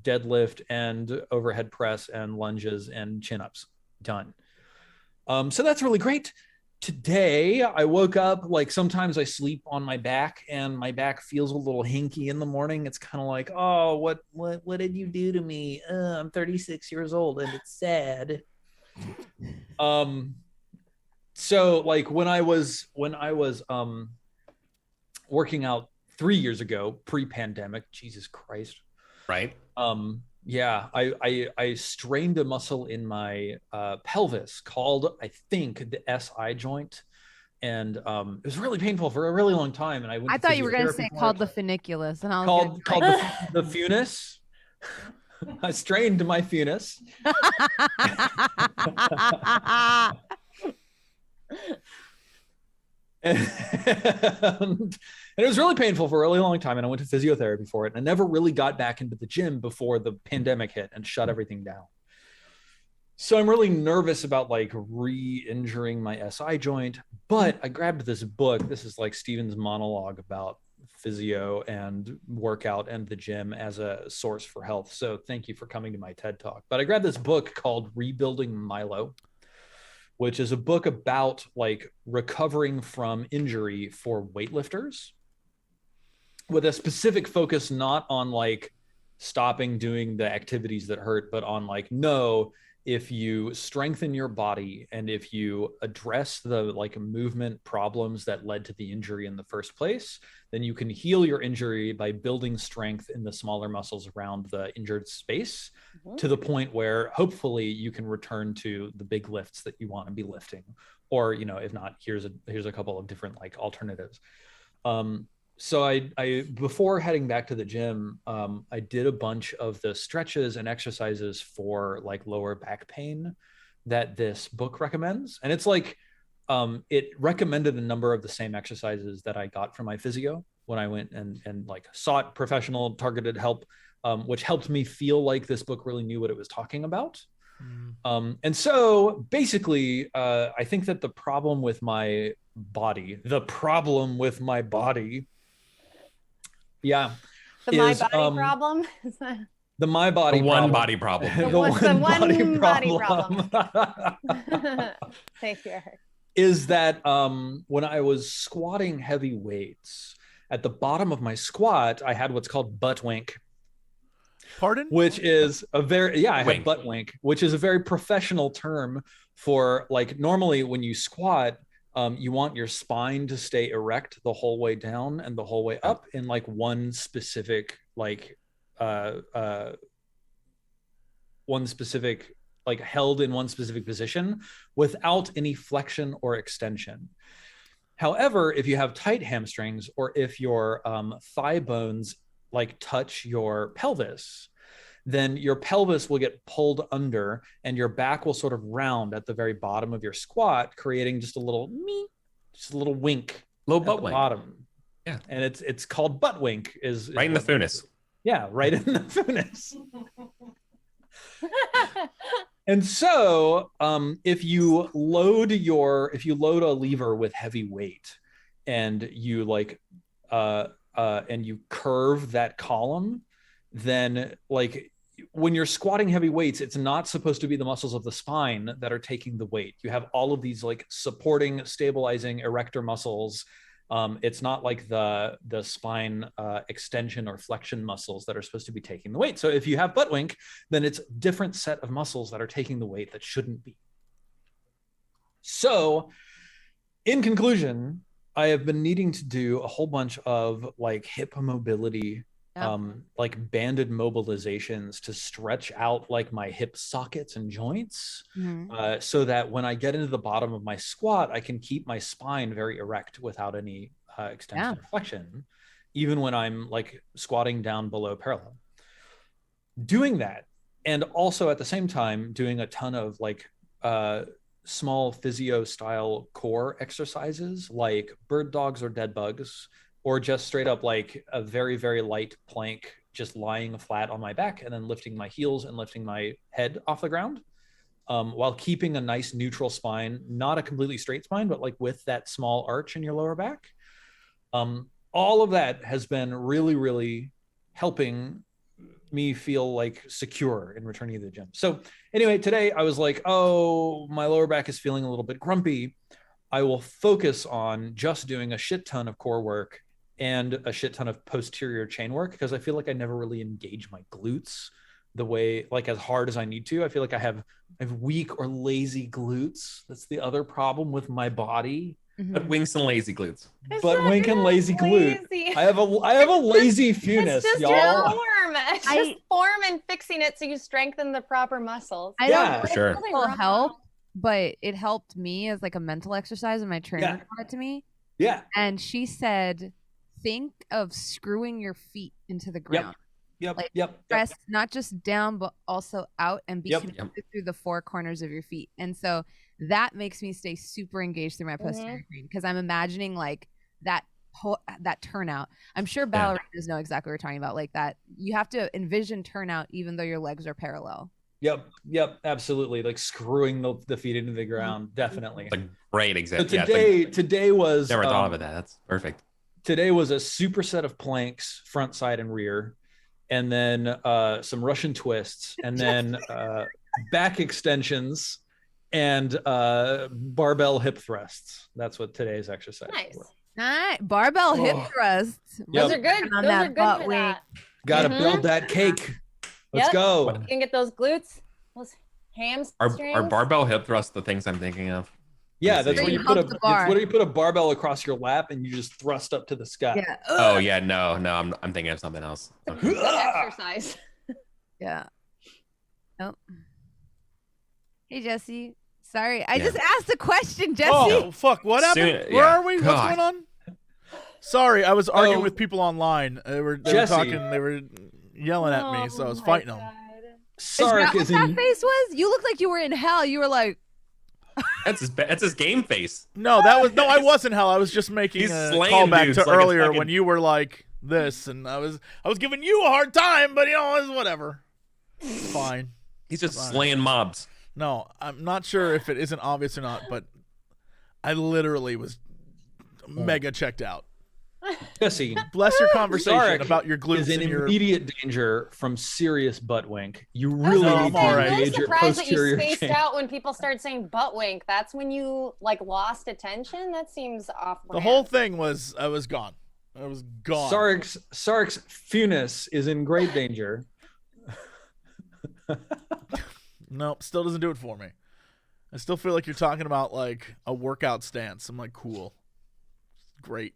deadlift and overhead press and lunges and chin-ups. Done. So that's really great. Today I woke up, like sometimes I sleep on my back and my back feels a little hinky in the morning. It's kind of like, oh, what did you do to me? I'm 36 years old and it's sad. So like when I was working out 3 years ago, pre-pandemic, Jesus Christ. Right. Yeah, I strained a muscle in my pelvis called, I think, the SI joint, and it was really painful for a really long time. And I thought you were going to say called the funiculus, and I was called the funis. I strained my funis. And it was really painful for a really long time, and I went to physiotherapy for it, and I never really got back into the gym before the pandemic hit and shut everything down. So I'm really nervous about like re-injuring my SI joint, but I grabbed this book. This is like Steven's monologue about physio and workout and the gym as a source for health. So thank you for coming to my TED Talk. But I grabbed this book called Rebuilding Milo, which is a book about like recovering from injury for weightlifters, with a specific focus not on like stopping doing the activities that hurt, but on like, no, if you strengthen your body and if you address the like movement problems that led to the injury in the first place, then you can heal your injury by building strength in the smaller muscles around the injured space to the point where hopefully you can return to the big lifts that you want to be lifting. Or, you know, if not, here's a couple of different like alternatives. So I before heading back to the gym, I did a bunch of the stretches and exercises for like lower back pain that this book recommends. And it's like, it recommended a number of the same exercises that I got from my physio when I went and like sought professional targeted help, which helped me feel like this book really knew what it was talking about. And so basically, I think that the problem with my body, yeah. The my body problem? The my body the one body problem. The one body problem. Thank you, Eric. Is that when I was squatting heavy weights, at the bottom of my squat, I had what's called butt wink. Pardon? Which is a very, I wink. had butt wink, which is a very professional term for like, normally when you squat, you want your spine to stay erect the whole way down and the whole way up in like one specific held in one specific position without any flexion or extension. However, if you have tight hamstrings or if your thigh bones like touch your pelvis, then your pelvis will get pulled under and your back will sort of round at the very bottom of your squat, creating just a little wink, low butt wink bottom. Yeah, and it's called butt wink. Is right in the funis. Yeah, right in the funis. And so, if you load a lever with heavy weight, and you and you curve that column, then like when you're squatting heavy weights, it's not supposed to be the muscles of the spine that are taking the weight. You have all of these like supporting, stabilizing erector muscles. It's not like the spine extension or flexion muscles that are supposed to be taking the weight. So if you have butt wink, then it's a different set of muscles that are taking the weight that shouldn't be. So in conclusion, I have been needing to do a whole bunch of like hip mobility, like banded mobilizations to stretch out like my hip sockets and joints, so that when I get into the bottom of my squat, I can keep my spine very erect without any extension or flexion, even when I'm like squatting down below parallel. Doing that, and also at the same time doing a ton of like small physio style core exercises like bird dogs or dead bugs, or just straight up like a very, very light plank, just lying flat on my back and then lifting my heels and lifting my head off the ground, while keeping a nice neutral spine, not a completely straight spine, but like with that small arch in your lower back. All of that has been really, really helping me feel like secure in returning to the gym. So anyway, today I was like, oh, my lower back is feeling a little bit grumpy. I will focus on just doing a shit ton of core work and a shit ton of posterior chain work, because I feel like I never really engage my glutes the way, like as hard as I need to. I feel like I have weak or lazy glutes. That's the other problem with my body. But wings and lazy glutes. But wink and lazy glute. I have a lazy funis, it's just y'all. Form. It's just form and fixing it so you strengthen the proper muscles. I don't for sure. It will help, but it helped me as like a mental exercise, and my trainer taught it to me. Yeah. And she said, think of screwing your feet into the ground. Press not just down, but also out, and be connected through the four corners of your feet. And so that makes me stay super engaged through my posterior chain, because I'm imagining like that turnout. I'm sure ballerinas know exactly what we're talking about. Like that, you have to envision turnout even though your legs are parallel. Yep, absolutely. Like screwing the feet into the ground, definitely. It's a great example. So today was never thought of that. That's perfect. Today was a superset of planks, front, side, and rear, and then some Russian twists, and then back extensions and barbell hip thrusts. That's what today's exercise was. Nice. Barbell hip thrusts. Those are good. On Those that are good butt for wink. that. Gotta build that cake. Let's go. You can get those glutes, those hamstrings. Are barbell hip thrusts the things I'm thinking of? Yeah, that's where when you you put hump the bar. what do you put a barbell across your lap and you just thrust up to the sky. Yeah. Oh yeah, no, I'm thinking of something else. Okay. Good exercise. Yeah. Oh. Hey Jesse. Sorry, I just asked a question, Jesse. Oh fuck! What happened? Where are we? What's going on? Sorry, I was arguing with people online. They were talking. They were yelling at me, so I was fighting them. Sark is that face was? You looked like you were in hell. You were like. That's his game face. No, I wasn't hell. I was just making a callback to earlier when you were like this, and I was giving you a hard time, but it was whatever. Fine. He's just slaying mobs. No, I'm not sure if it isn't obvious or not, but I literally was mega checked out. Jesse, bless your conversation Sark about your glutes is in and your immediate danger from serious butt wink. You really need to I'm really engage your surprised that you posterior spaced chain. out when people started saying butt wink. That's when you like lost attention. That seems off. The whole thing was I was gone. I was gone. Sark's Funis is in great danger. Nope, still doesn't do it for me. I still feel like you're talking about like a workout stance. I'm like, cool. Great.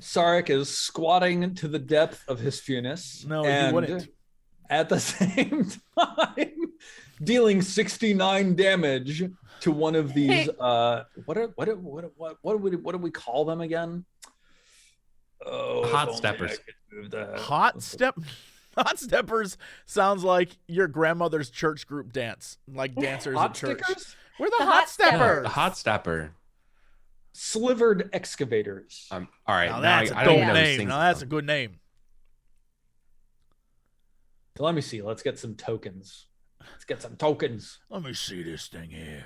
Sark is squatting to the depth of his Funis. No, and he wouldn't. At the same time, dealing 69 damage to one of these. What do we call them again? Oh, hot steppers. Hot steppers sounds like your grandmother's church group dance, like dancers at church. Stickers? We're the hot steppers. The hot stepper. Slivered excavators. All right. Now that's a I don't dope know name. Now that's a good name. So let me see. Let's get some tokens. Let me see this thing here.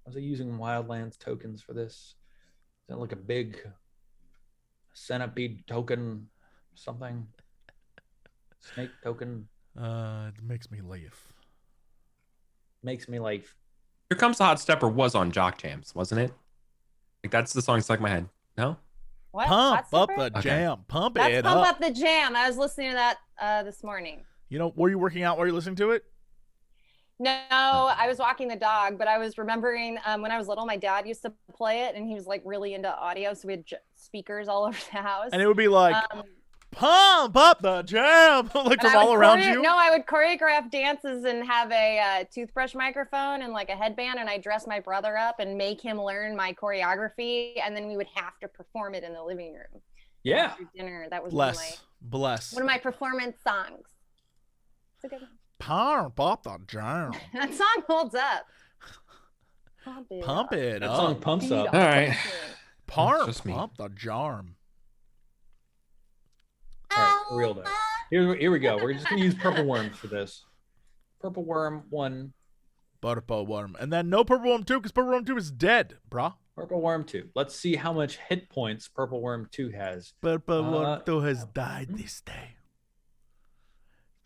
Was I using Wildlands tokens for this? Is that like a big centipede token? Something? Snake token? It makes me laugh. Makes me laugh. Here Comes the Hot Stepper was on Jock Jams, wasn't it? Like that's the song stuck in my head. No? What? Pump Hot up stepper? the jam. Pump That's it Pump up. Up the Jam. I was listening to that this morning. You know, were you working out while you're listening to it? No, I was walking the dog, but I was remembering when I was little, my dad used to play it, and he was like really into audio, so we had speakers all over the house. And it would be like, pump up the jam, like from all around you. No, I would choreograph dances and have a toothbrush microphone and like a headband, and I dress my brother up and make him learn my choreography, and then we would have to perform it in the living room. Yeah. After dinner. That was Bless. one of my performance songs. It's a good one. Pump up the jam. That song holds up. Pump up. it That up. song pumps up. All right. Pump up the jarm. All right, for real though. Here we go. We're just gonna use purple worms for this. Purple worm 1. Purple worm. And then no purple worm 2, because purple worm 2 is dead, brah. Purple worm 2. Let's see how much hit points purple worm 2 has. Purple worm 2 has died this day.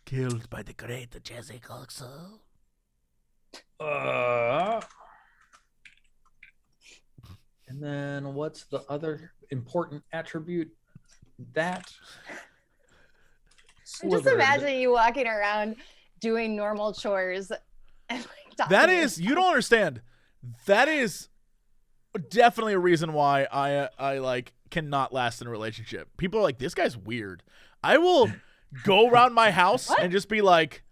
Killed by the great Jesse Cox. And then what's the other important attribute? That. I'm just imagining you walking around doing normal chores. And, like, That is, you don't understand. That is definitely a reason why I like cannot last in a relationship. People are like, this guy's weird. I will go around my house and just be like,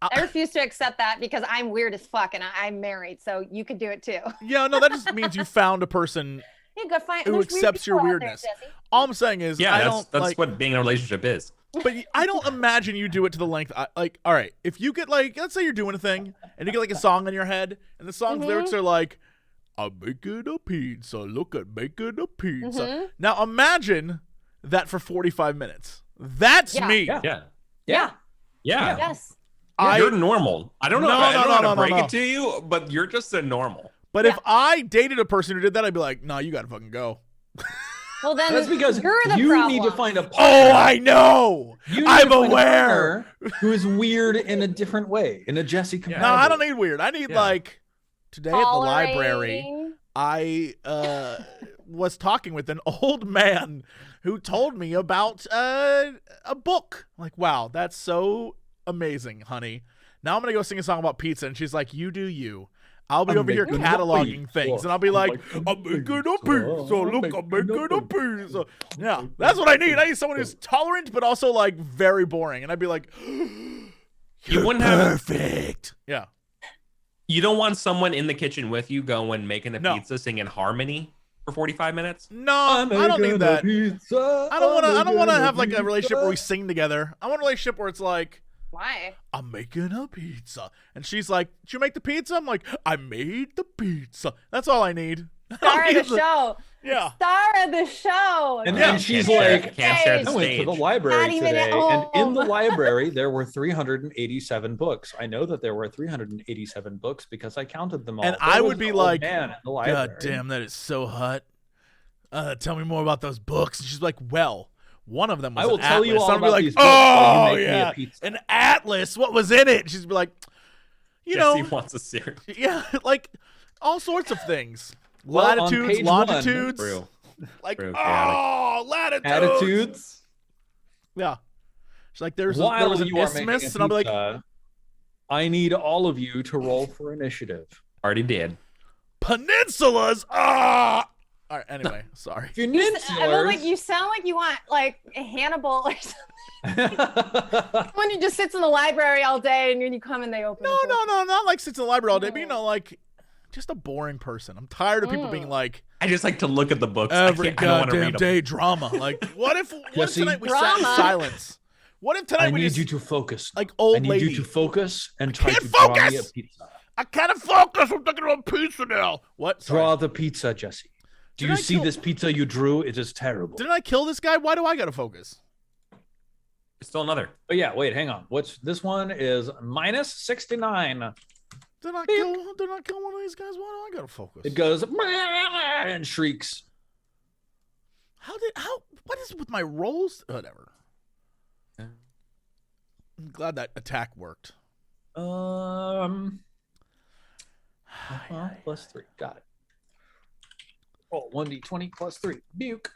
I refuse to accept that because I'm weird as fuck and I'm married, so you could do it too. yeah, no, that just means you found a person You go find who there's weird accepts your people out there, weirdness. Jesse. All I'm saying is, Yeah, I that's don't like, what being in a relationship is. but I don't imagine you do it to the length. Like, all right, if you get like, let's say you're doing a thing and you get like a song in your head, and the song's lyrics are like, "I'm making a pizza, look at making a pizza." Now imagine that for 45 minutes. That's me. Yeah. Yeah. Yes. You're normal. I don't know how to break no. it to you, but you're just a normal. But if I dated a person who did that, I'd be like, "Nah, you gotta fucking go." Well, then That's because you're the you problem. need to find a partner. Oh, I know. You need I'm to find a aware. partner who is weird in a different way, in a Jesse No, compatible. I don't need weird. I need like today at the library. Tolerating. I was talking with an old man who told me about a book. Like, wow, that's so amazing, honey. Now I'm gonna go sing a song about pizza, and she's like, "You do you." I'll be over here cataloging things, and I'll be like, "I'm making a pizza. Look, I'm making a pizza." Yeah, that's what I need. I need someone who's tolerant, but also like very boring. And I'd be like, "You wouldn't perfect." Yeah. You don't want someone in the kitchen with you going making a pizza, singing harmony for 45 minutes? No, I don't need that. I don't want to have like a relationship where we sing together. I want a relationship where it's like, why? I'm making a pizza. And she's like, did you make the pizza? I'm like, I made the pizza. That's all I need. Star of the show. Yeah. Star of the show. And then she's like, I went to the library today. And in the library, there were 387 books. I know that there were 387 books because I counted them all. And I would be like, God damn, that is so hot. Tell me more about those books. And she's like, well, one of them was an atlas. I will tell you all about these books. Oh, yeah. An atlas. What was in it? She's be like, Jesse wants a series. Yeah, like all sorts of things. Latitudes, longitudes. Like, latitudes. Attitudes. Yeah. She's like, there was an isthmus, and I'll be like, I need all of you to roll for initiative. Already did. Peninsulas. All right, anyway, sorry. You sound like you want like Hannibal or something. When you just sits in the library all day and when you come and they open. No, not like sits in the library all day, but like just a boring person. I'm tired of people being like, I just like to look at the books every goddamn day drama. Like, what if tonight we sat in silence? What if tonight we need you to focus. Like old lady. I need you to focus and try to draw me a pizza. I can't focus. I'm thinking about pizza now. What? Sorry. Draw the pizza, Jesse. Do you see this pizza you drew? It is terrible. Didn't I kill this guy? Why do I gotta focus? It's still another. Oh yeah, wait, hang on. This one is minus 69. Did I kill one of these guys? Why do I gotta focus? It goes and shrieks. What is with my rolls? Whatever. I'm glad that attack worked. +3. Got it. Roll 1d20 +3. Buke.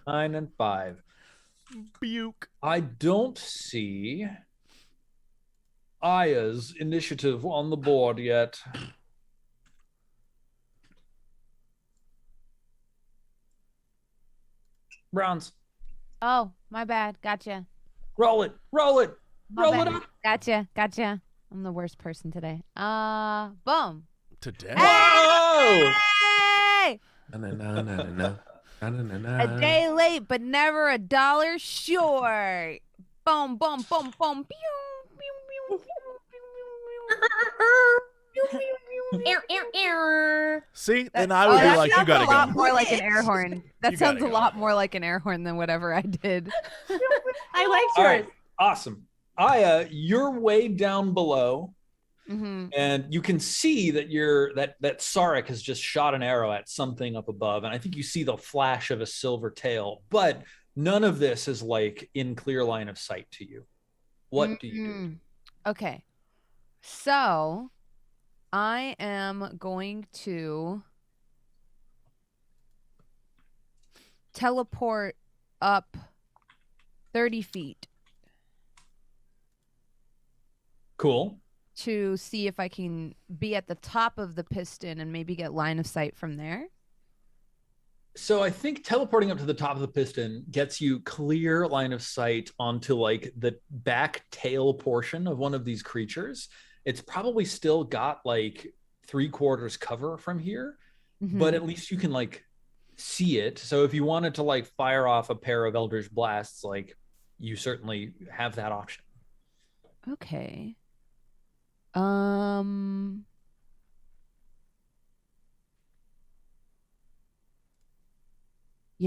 9 and 5. Buke. I don't see Aya's initiative on the board yet. Browns. Oh, my bad. Gotcha. Roll it. Roll it up. Gotcha. I'm the worst person today. Boom. Today? Whoa! Hey! A day late, but never a dollar short. Boom, boom, boom, boom. See, then I would be like, you gotta go. That sounds a lot more like an air horn. That sounds a lot more like an air horn than whatever I did. I liked yours. All right, awesome. Aya, you're way down below, and you can see that that Sarek has just shot an arrow at something up above, and I think you see the flash of a silver tail, but none of this is like in clear line of sight to you. What do you do? Okay, so I am going to teleport up 30 feet. Cool. To see if I can be at the top of the piston and maybe get line of sight from there. So I think teleporting up to the top of the piston gets you clear line of sight onto like the back tail portion of one of these creatures. It's probably still got like 3/4 cover from here, but at least you can like see it. So if you wanted to like fire off a pair of Eldritch Blasts, like you certainly have that option. Okay. You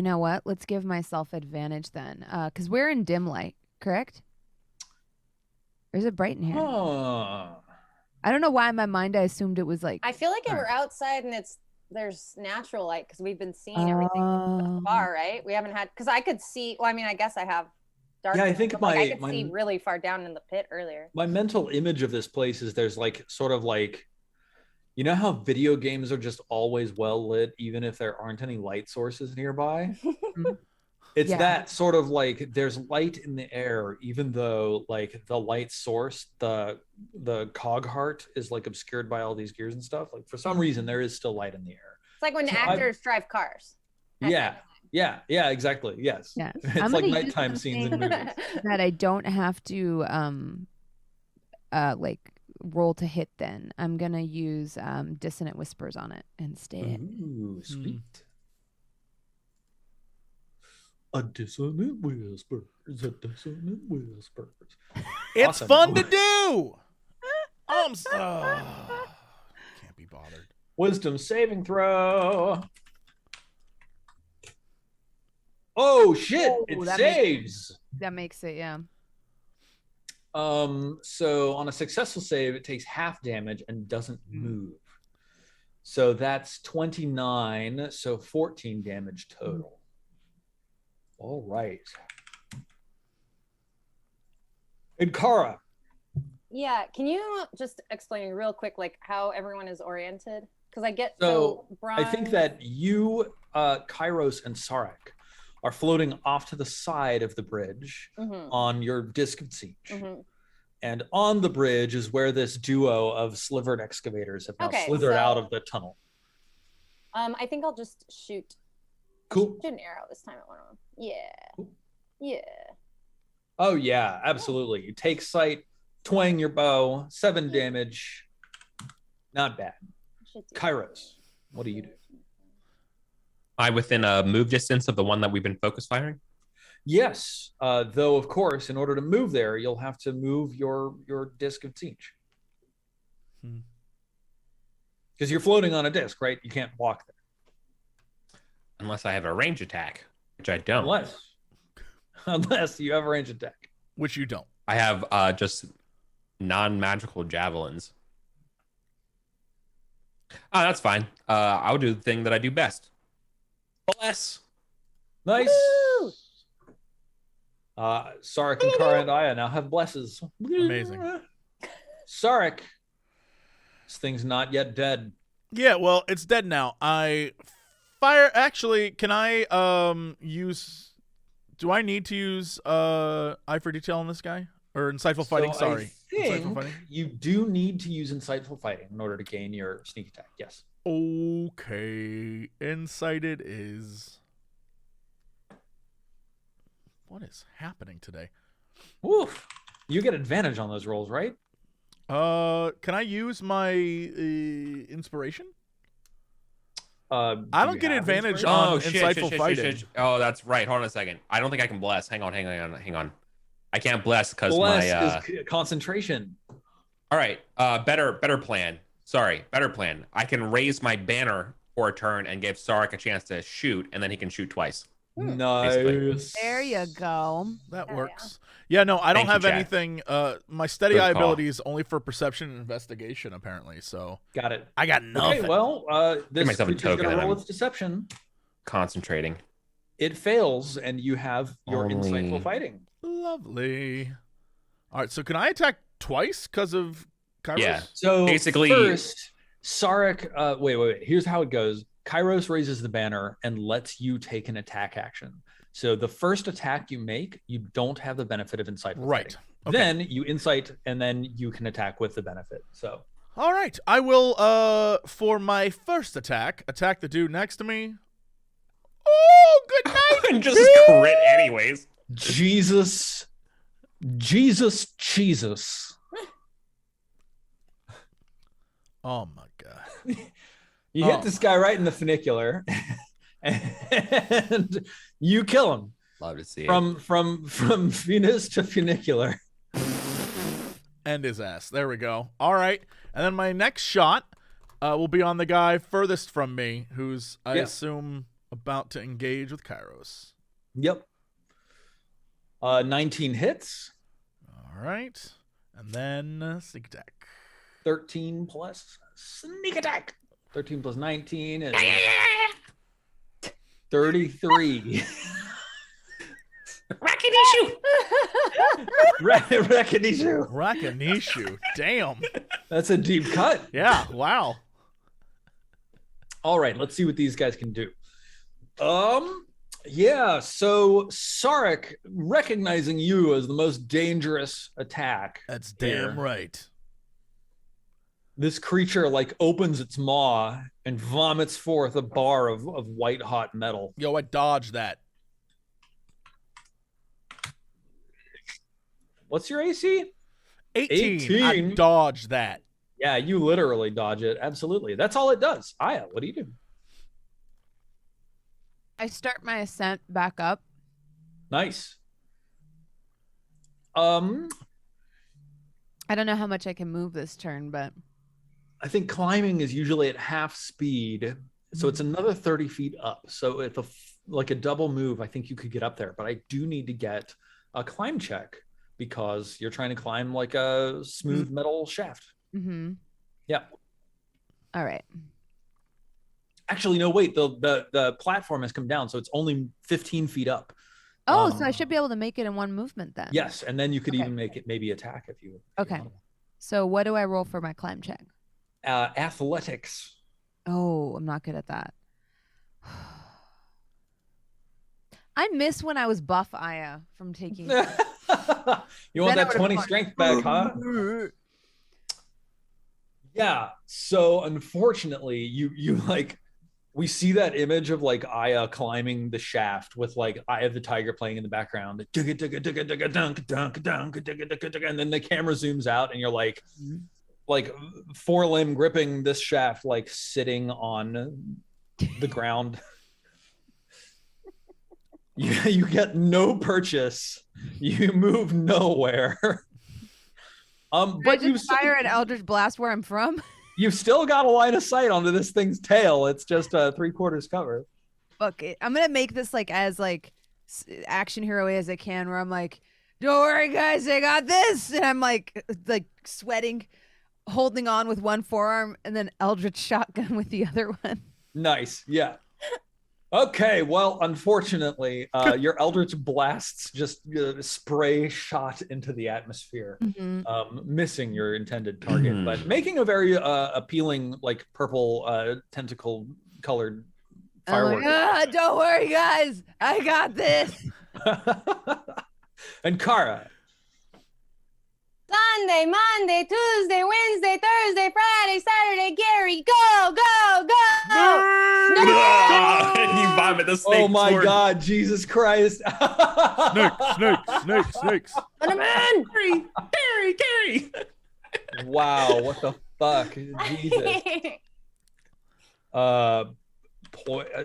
know what? Let's give myself advantage then. Because we're in dim light, correct? Or is it bright in here? Oh. I don't know why in my mind I assumed it was like. I feel like if we're outside and there's natural light because we've been seeing everything so far, right? We haven't had, because I could see. Well, I mean, I guess I have. Dark yeah, I think I could see really far down in the pit earlier. My mental image of this place is there's like sort of like You know how video games are just always well lit, even if there aren't any light sources nearby? It's that sort of like there's light in the air, even though like the light source, the cog heart is like obscured by all these gears and stuff. Like for some reason, there is still light in the air. It's like when actors drive cars. Yeah, exactly. Yes. Yeah. It's like nighttime scenes in movies. That I don't have to like roll to hit then. I'm gonna use Dissonant Whispers on it instead. Ooh, sweet. A dissonant whispers, a dissonant whispers. It's Awesome. fun to do. Can't be bothered. Wisdom saving throw. Oh shit! It saves. That makes it, yeah. So on a successful save, it takes half damage and doesn't move. So that's 29. So 14 damage total. All right. And Kara. Yeah, can you just explain real quick, like how everyone is oriented? Because I get So bronze... I think that you, Kairos, and Sarek are floating off to the side of the bridge on your disc of siege. And on the bridge is where this duo of slivered excavators have now slithered out of the tunnel. I think I'll just shoot. Cool. Shoot an arrow this time at one of them. Yeah. Cool. Yeah. Oh yeah, absolutely. You take sight, twang your bow, 7 damage. Not bad. Kairos, what do you do? I'm within a move distance of the one that we've been focus firing? Yes, though of course, in order to move there, you'll have to move your disc of siege. Because you're floating on a disc, right? You can't walk there. Unless I have a range attack, which I don't. Unless you have a range attack. Which you don't. I have just non-magical javelins. Oh, that's fine. I'll do the thing that I do best. Bless. Nice. Sarek and Kara and Aya now have blesses. Amazing. Sarek, this thing's not yet dead. Yeah, well, it's dead now. I fire. Actually, can I use? Do I need to use eye for detail on this guy or insightful fighting? Sorry, insightful fighting. You do need to use insightful fighting in order to gain your sneak attack. Yes. Okay, insight it is. What is happening today? Woof. You get advantage on those rolls, right? Can I use my inspiration? I don't get advantage on insightful fighting. Oh, that's right. Hold on a second. I don't think I can bless. Hang on. I can't bless because my is concentration. All right. Better plan. Sorry, better plan. I can raise my banner for a turn and give Sarek a chance to shoot, and then he can shoot twice. Nice. Basically. There you go. That works. Yeah, no, I don't have anything. My steady eye call. ability is only for perception and investigation, apparently. So got it. I got nothing. Okay, well, this myself a creature's token gonna and roll I'm its deception. Concentrating. It fails, and you have your insightful fighting. Lovely. All right, so can I attack twice because of Kairos? Yeah. So basically, first, Sarek. Wait. Here's how it goes. Kairos raises the banner and lets you take an attack action. So the first attack you make, you don't have the benefit of insightful fighting. Okay. Then you insight, and then you can attack with the benefit. So. All right, I will. For my first attack the dude next to me. Oh, good night. And just crit anyways. Jesus. Oh my god. You hit this guy right in the funicular, and you kill him. Love to see from Venus to funicular. End his ass. There we go. All right, and then my next shot will be on the guy furthest from me, who's I assume about to engage with Kairos. Yep. 19 hits. All right, and then sneak attack. 13 plus sneak attack. 13 plus 19 is 33. Rakinishu. Damn. That's a deep cut. Yeah, wow. All right, let's see what these guys can do. Yeah, so Sarek, recognizing you as the most dangerous attack. That's damn right. This creature like opens its maw and vomits forth a bar of white hot metal. Yo, I dodged that. What's your AC? 18. I dodged that. Yeah, you literally dodge it. Absolutely. That's all it does. Aya, what do you do? I start my ascent back up. Nice. I don't know how much I can move this turn, but I think climbing is usually at half speed, so it's another 30 feet up. So if like a double move, I think you could get up there. But I do need to get a climb check because you're trying to climb like a smooth metal shaft. Mm-hmm. Yeah. All right. Actually, no, wait. The platform has come down, so it's only 15 feet up. Oh, so I should be able to make it in one movement then. Yes, and then you could even make it maybe attack if you. Okay. So what do I roll for my climb check? Athletics. Oh, I'm not good at that. I miss when I was buff Aya from taking. You want that 20 strength back, huh? Yeah. So unfortunately, you like, we see that image of like Aya climbing the shaft with like Eye of the Tiger playing in the background, and then the camera zooms out, and you're like forelimb gripping this shaft, like sitting on the ground. You get no purchase. You move nowhere. But you fire an Eldritch Blast where I'm from. You've still got a line of sight onto this thing's tail. It's just a 3/4 cover. Fuck it. I'm gonna make this like as like action hero as I can, where I'm like, "Don't worry, guys, I got this," and I'm like sweating, holding on with one forearm, and then Eldritch shotgun with the other one. Nice, yeah. Okay, well, unfortunately, your Eldritch blasts just spray shot into the atmosphere, missing your intended target, but making a very appealing, like purple tentacle-colored firework. Don't worry, guys, I got this. And Kara. Sunday, Monday, Tuesday, Wednesday, Thursday, Friday, Saturday, Gary, go, go, go! No! You vomit the snake. Oh my sword. God, Jesus Christ! Snakes. Let him in! Gary! Wow, what the fuck, Jesus!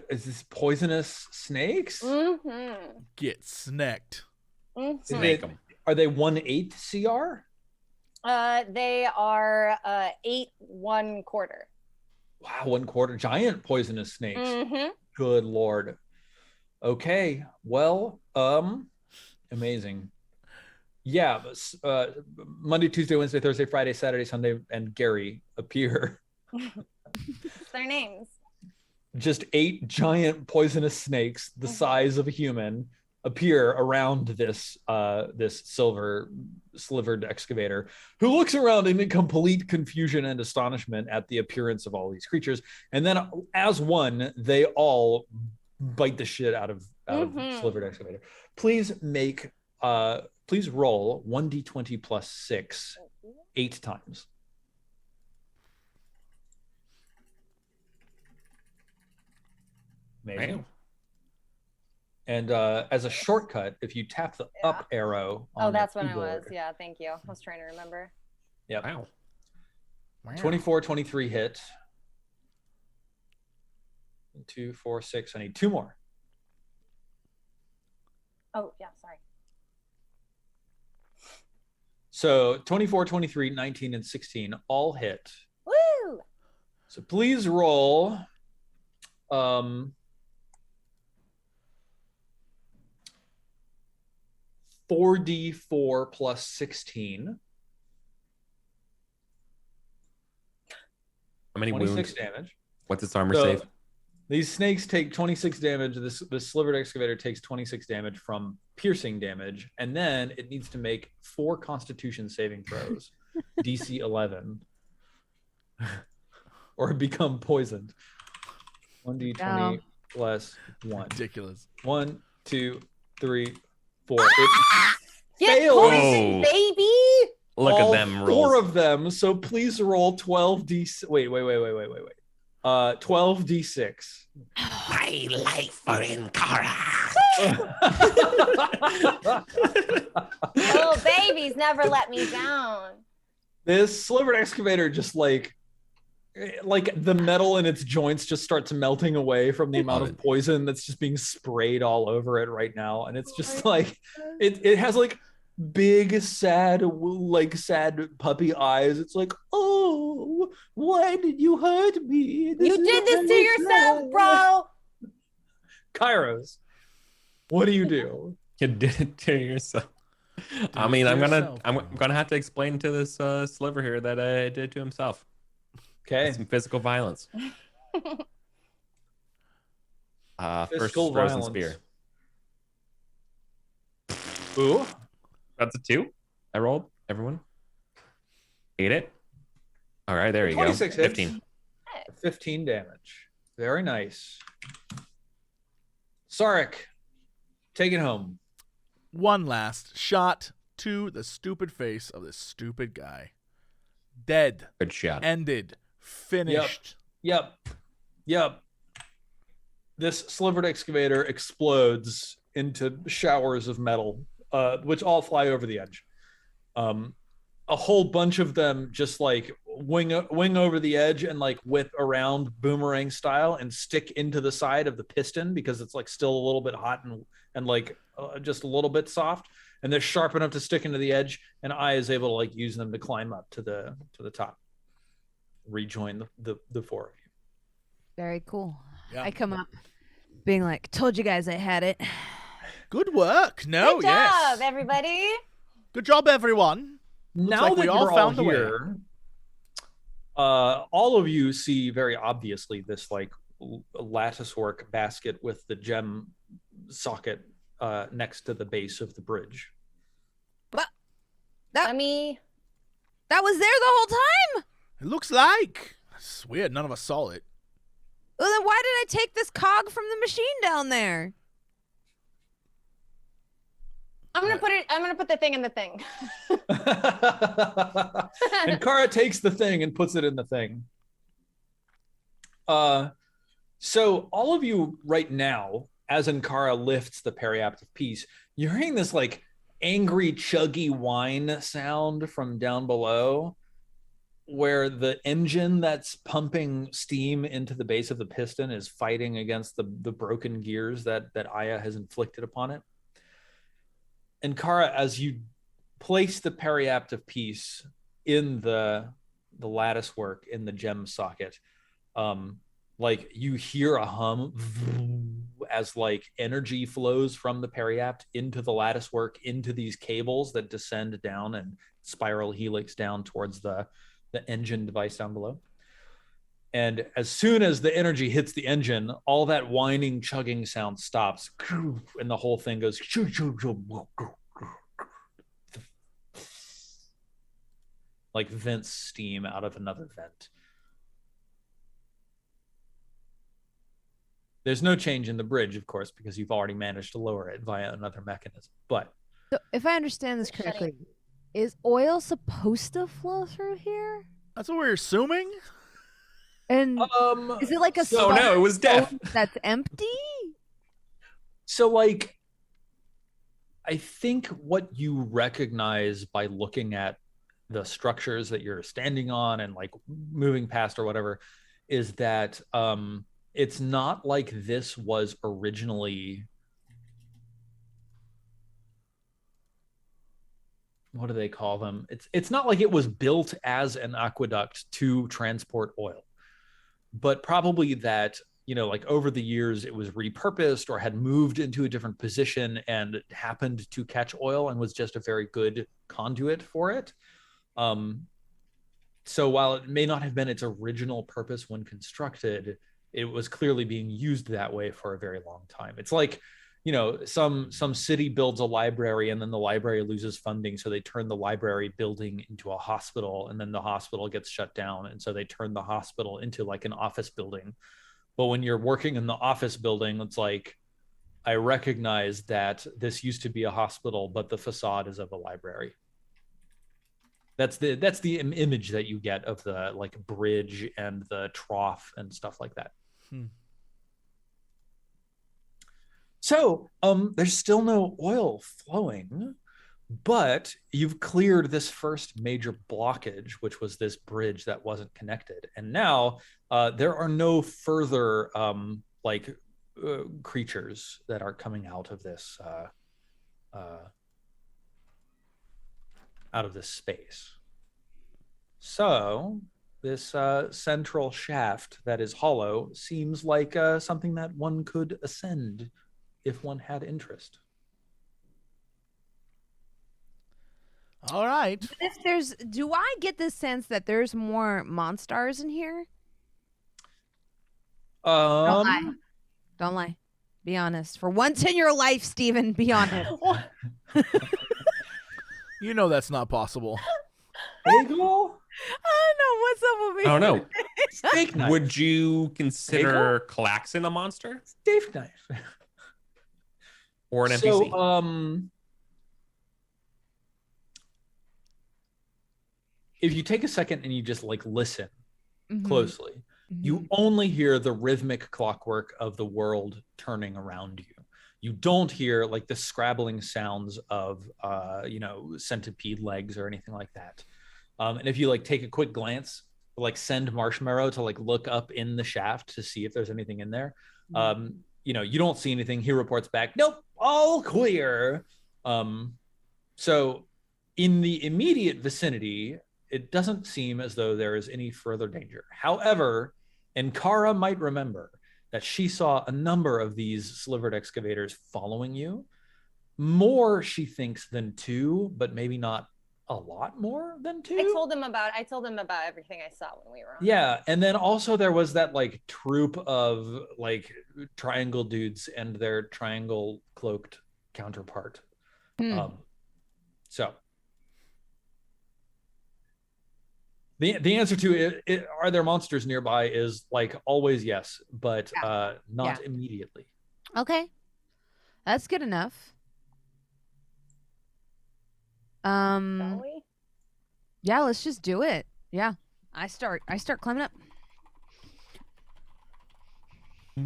Is this poisonous snakes? Get snacked. Snake them. Are they 1/8 CR? They are 8 1/4. Wow, 1/4 giant poisonous snakes. Good Lord. Okay, well, amazing. Yeah, Monday, Tuesday, Wednesday, Thursday, Friday, Saturday, Sunday, and Gary appear. Their names. Just 8 giant poisonous snakes the size of a human appear around this this silver slivered excavator, who looks around in complete confusion and astonishment at the appearance of all these creatures, and then as one they all bite the shit out of slivered excavator. Please roll 1d20 plus 6 8 times. Amazing. Wow. And as a shortcut, if you tap the up arrow on that's the when I keyboard, was. Yeah, thank you. I was trying to remember. Yep. Wow. 24, 23 hit. 2, 4, 6. I need 2 more. Oh, yeah, sorry. So 24, 23, 19, and 16 all hit. Woo! So please roll 4d4 plus 16. How many 26 wounds? damage. What's its armor So, save? These snakes take 26 damage. This slivered excavator takes 26 damage from piercing damage, and then it needs to make 4 Constitution saving throws, DC 11, or become poisoned. 1d20 plus 1. Ridiculous. 1, 2, 3, 4. Get failed. poison, baby. Look All at them 4 rolls. of them. So please roll 12d. Wait. 12d6. My life for Inkara. Little babies never let me down. This slivered excavator just like the metal in its joints just starts melting away from the amount of poison that's just being sprayed all over it right now, and it's just like it has like big sad puppy eyes. It's like, oh, why did you hurt me? You did this to yourself, bro. Kairos, what do you do? You did it to yourself. I mean, I'm gonna have to explain to this sliver here that it did to himself. Okay. Some physical violence. First Physical frozen violence. spear. Ooh. That's a 2. I rolled. Everyone. Ate it. All right, there you go. 26 hits. 15. 15 damage. Very nice. Sarek, take it home. One last shot to the stupid face of this stupid guy. Dead. Good shot. Ended. Finished. Yep. This slivered excavator explodes into showers of metal, which all fly over the edge. A whole bunch of them just like wing over the edge and like whip around boomerang style and stick into the side of the piston because it's like still a little bit hot and like just a little bit soft, and they're sharp enough to stick into the edge, and I is able to like use them to climb up to the top, rejoin the 4 of you. Very cool. Yeah. I come up being like, told you guys I had it. Good work. Good job, everybody. Good job, everyone. Now like that we all you're found all a way. here, all of you see very obviously this like latticework basket with the gem socket next to the base of the bridge. That was there the whole time? It looks like. It's weird. None of us saw it. Well, then why did I take this cog from the machine down there? I'm gonna put the thing in the thing. And Kara takes the thing and puts it in the thing. So all of you right now, as Ankara lifts the periaptive piece, you're hearing this like angry chuggy whine sound from down below, where the engine that's pumping steam into the base of the piston is fighting against the broken gears that Aya has inflicted upon it. And Kara, as you place the periaptive piece in the lattice work in the gem socket, like you hear a hum as like energy flows from the periapt into the lattice work, into these cables that descend down and spiral helix down towards the engine device down below. And as soon as the energy hits the engine, all that whining, chugging sound stops, and the whole thing goes like vents steam out of another vent. There's no change in the bridge, of course, because you've already managed to lower it via another mechanism. But So if I understand this correctly, is oil supposed to flow through here? That's what we're assuming. And is it like a Oh no, it was death. that's empty? so like, I think what you recognize by looking at the structures that you're standing on and like moving past or whatever is that it's not like this was originally, what do they call them? It's not like it was built as an aqueduct to transport oil, but probably that, you know, like over the years it was repurposed or had moved into a different position and happened to catch oil and was just a very good conduit for it. So while it may not have been its original purpose when constructed, it was clearly being used that way for a very long time. It's like, you know, some city builds a library and then the library loses funding, so they turn the library building into a hospital, and then the hospital gets shut down, and so they turn the hospital into like an office building. But when you're working in the office building, it's like, I recognize that this used to be a hospital, but the facade is of a library. That's the image that you get of the like bridge and the trough and stuff like that. So there's still no oil flowing, but you've cleared this first major blockage, which was this bridge that wasn't connected. And now there are no further creatures that are coming out of this space. So this central shaft that is hollow seems like something that one could ascend if one had interest. All right. Do I get the sense that there's more monsters in here? Don't lie. Be honest. For once in your life, Steven, be honest. You know that's not possible. Bagel? I don't know what's up with me. I don't know. Steak knife. Would you consider Klaxon a monster? Steak knife. Or an NPC? So, if you take a second and you just like listen closely, you only hear the rhythmic clockwork of the world turning around you. You don't hear like the scrabbling sounds of centipede legs or anything like that. And if you like take a quick glance, like send Marshmallow to like look up in the shaft to see if there's anything in there, you don't see anything. He reports back, nope, all clear. So in the immediate vicinity, it doesn't seem as though there is any further danger. However, Ankara might remember that she saw a number of these slivered excavators following you. More, she thinks, than two, but maybe not a lot more than two. I told them about everything I saw when we were on. Yeah, and then also there was that like troop of like triangle dudes and their triangle cloaked counterpart. So the answer to it, are there monsters nearby, is like always yes, but not immediately. Okay, that's good enough. Shall we? Yeah, let's just do it. Yeah, I start climbing up.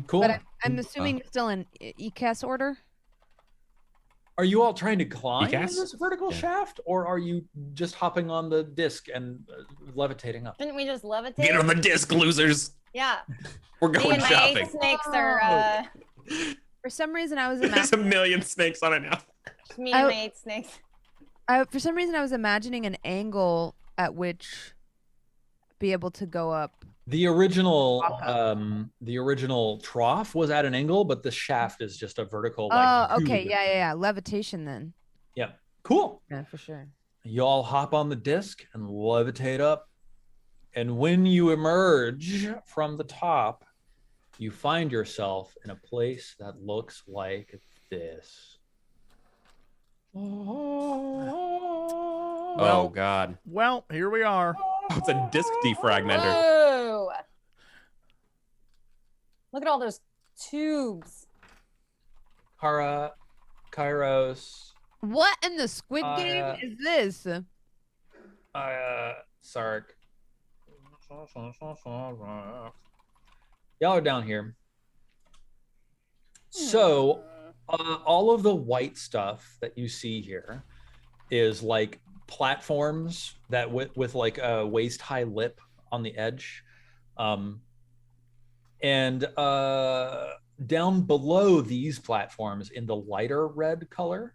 Cool. But I'm assuming it's still in ECAS order. Are you all trying to climb ECAS? this vertical shaft, or are you just hopping on the disc and levitating up? Didn't we just levitate? Get on the disc, losers. Yeah. We're Me going and my shopping. 8 snakes are For some reason, I was There's a million snakes on it now. me and my 8 snakes. For some reason, I was imagining an angle at which be able to go up. The original trough was at an angle, but the shaft is just a vertical. Okay, yeah. Levitation then. Yeah, cool. Yeah, for sure. Y'all hop on the disc and levitate up, and when you emerge from the top, you find yourself in a place that looks like this. Oh God. Well, here we are. Oh, it's a disc defragmenter. Whoa. Look at all those tubes. Kara, Kairos. What in the Squid Game is this? Sark. Y'all are down here. So, all of the white stuff that you see here is like platforms that with like a waist-high lip on the edge. And down below these platforms in the lighter red color,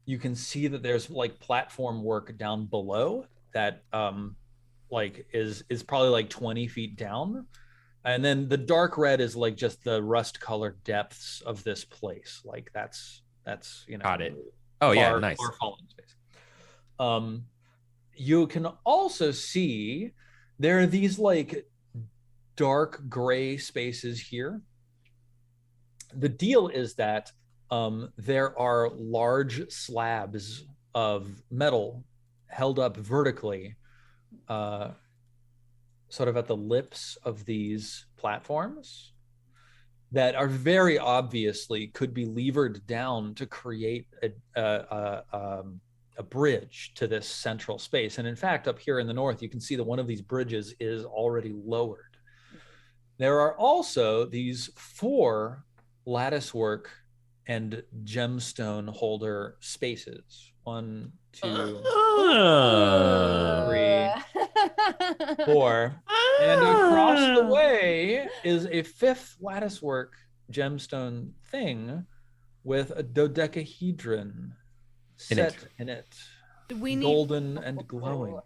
you can see that there's like platform work down below that like is probably like 20 feet down. And then the dark red is like just the rust colored depths of this place. Like that's Got it. Oh yeah, nice. Far falling space. You can also see there are these like dark gray spaces here. The deal is that there are large slabs of metal held up vertically, sort of at the lips of these platforms. that are very obviously could be levered down to create a bridge to this central space. And in fact, up here in the north, you can see that one of these bridges is already lowered. There are also these 4 latticework and gemstone holder spaces. 1, 2, 3, 4. And across the way is a 5th latticework gemstone thing with a dodecahedron set in it. We need golden and glowing.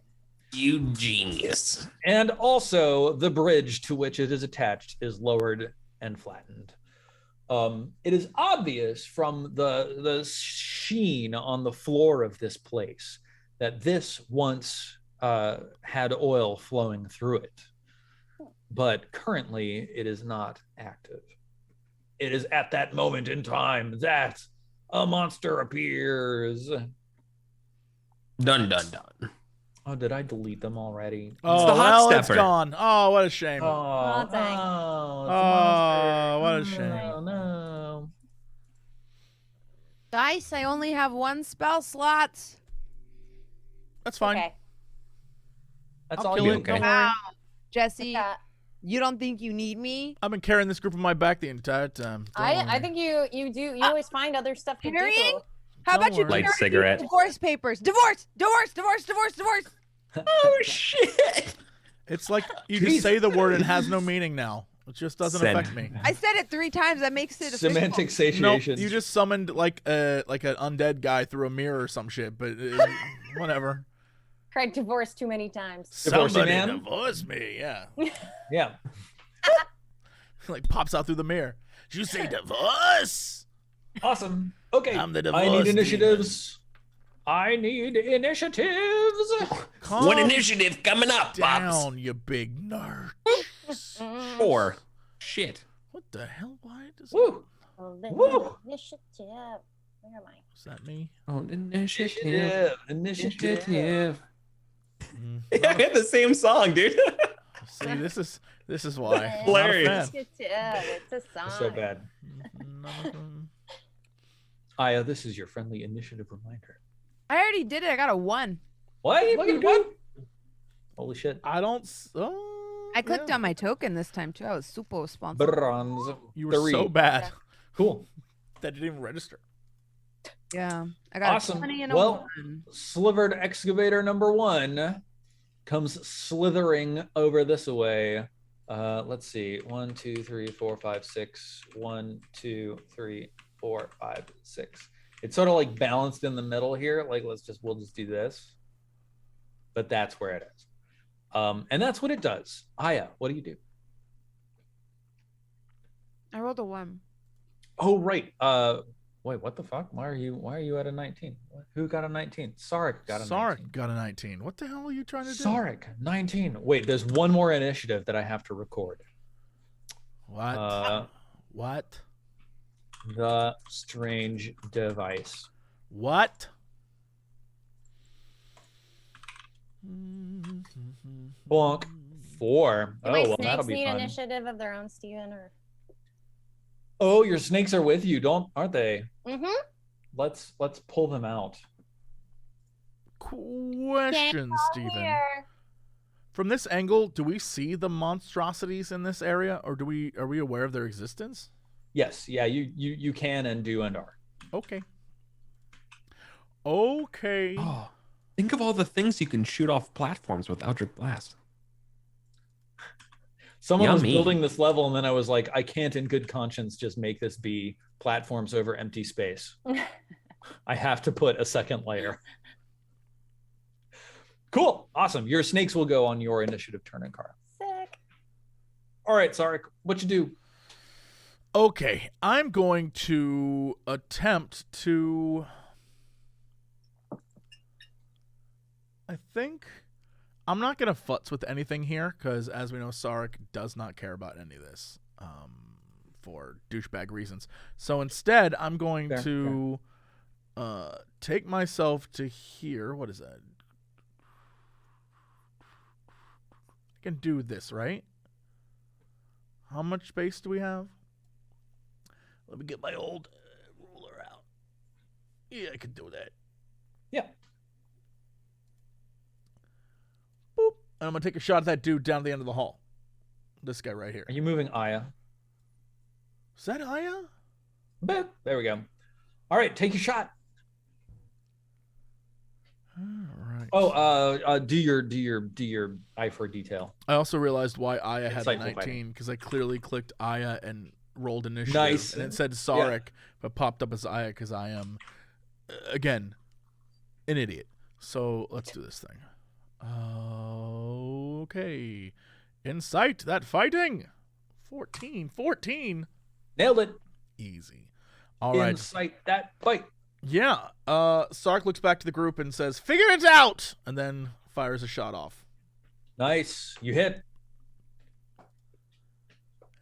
You genius. And also the bridge to which it is attached is lowered and flattened. It is obvious from the sheen on the floor of this place that this once had oil flowing through it. But currently it is not active. It is at that moment in time that a monster appears. Dun dun dun. Oh, did I delete them already? Oh, the hot well, it's stepper. gone. Oh, what a shame. Oh, dang. it's a monster. What a shame. Oh, no. Dice, I only have 1 spell slot. That's fine. Okay. That's I'll all kill you it. okay. Don't worry. Wow. Jesse, Yeah. you don't think you need me? I've been carrying this group on my back the entire time. Don't I worry. think you do. You always find other stuff to Carrying? do. How about Don't you worry. Light carry cigarette. divorce papers? Divorce! Divorce! Divorce! Divorce! Divorce! Oh shit. It's like you just say the word and it has no meaning now. It just doesn't Send. affect me. I said it 3 times. That makes it official. Semantic Nope, satiation. you just summoned like an undead guy through a mirror or some shit, but whatever. Tried divorce too many times. Divorcee Somebody man? divorce me, yeah. Yeah. Like pops out through the mirror. Did you say divorce? Awesome. Okay. I'm the I divorce need initiatives. I need initiatives. Calm One initiative coming up, Pops. down, you big nerd. 4. Shit. What the hell? Why does Woo. Woo. Initiative. Where am I? is that me? Oh, initiative. Initiative. I had the same song, dude. See, this is why. I'm not a Hilarious. fan. Initiative. It's a song. So bad. Aya, this is your friendly initiative reminder. I already did it. I got a 1. What? Look at what? Holy shit. I don't. I clicked yeah. on my token this time too. I was super responsible. Bronze. You were 3. so bad Cool. that didn't even register. Yeah, I got Awesome. a 20 and a Well, 1. Slivered excavator number 1 comes slithering over this way. Let's see. 1, 2, 3, 4, 5, 6. 1, 2, 3, 4, 5, 6. It's sort of like balanced in the middle here. Like we'll just do this. But that's where it is. And that's what it does. Aya, what do you do? I rolled a 1. Oh, right. Wait, what the fuck? Why are you at a 19? Who got a 19? Sarek got a 19. Sarek got a 19. What the hell are you trying to do? Sarek, 19. Wait, there's one more initiative that I have to record. What? What? The strange device. What? Bonk. 4. Do my Oh, well, that'll snakes be need fun. initiative of their own, Steven? Or Oh, your snakes are with you, aren't they? mm-hmm. Let's pull them out. Question, Steven. From this angle, do we see the monstrosities in this area, or are we aware of their existence? Yes, yeah, you can and do and are. Okay. Okay. Oh, think of all the things you can shoot off platforms with Eldritch Blast. Someone was Yummy. building this level, and then I was like, I can't in good conscience just make this be platforms over empty space. I have to put a second layer. Cool. Awesome. Your snakes will go on your initiative turn, Ankara. Sick. All right, Sarek, what you do? Okay, I'm going to attempt to... I think... I'm not going to futz with anything here, because as we know, Sarek does not care about any of this for douchebag reasons. So instead, I'm going to take myself to here. What is that? I can do this, right? How much space do we have? Let me get my old ruler out. Yeah, I can do that. Yeah. Boop. And I'm going to take a shot at that dude down at the end of the hall. This guy right here. Are you moving Aya? Is that Aya? Boop. There we go. All right, take your shot. All right. Oh, do your eye for detail. I also realized why Aya had a Insightful 19 because I clearly clicked Aya and rolled initiative. Nice. And it said Sarek, but popped up as Aya because I am, again, an idiot. So let's do this thing. Okay. Incite that fighting. 14. Nailed it. Easy. All right. Incite that fight. Yeah. Sark looks back to the group and says, "Figure it out," and then fires a shot off. Nice. You hit.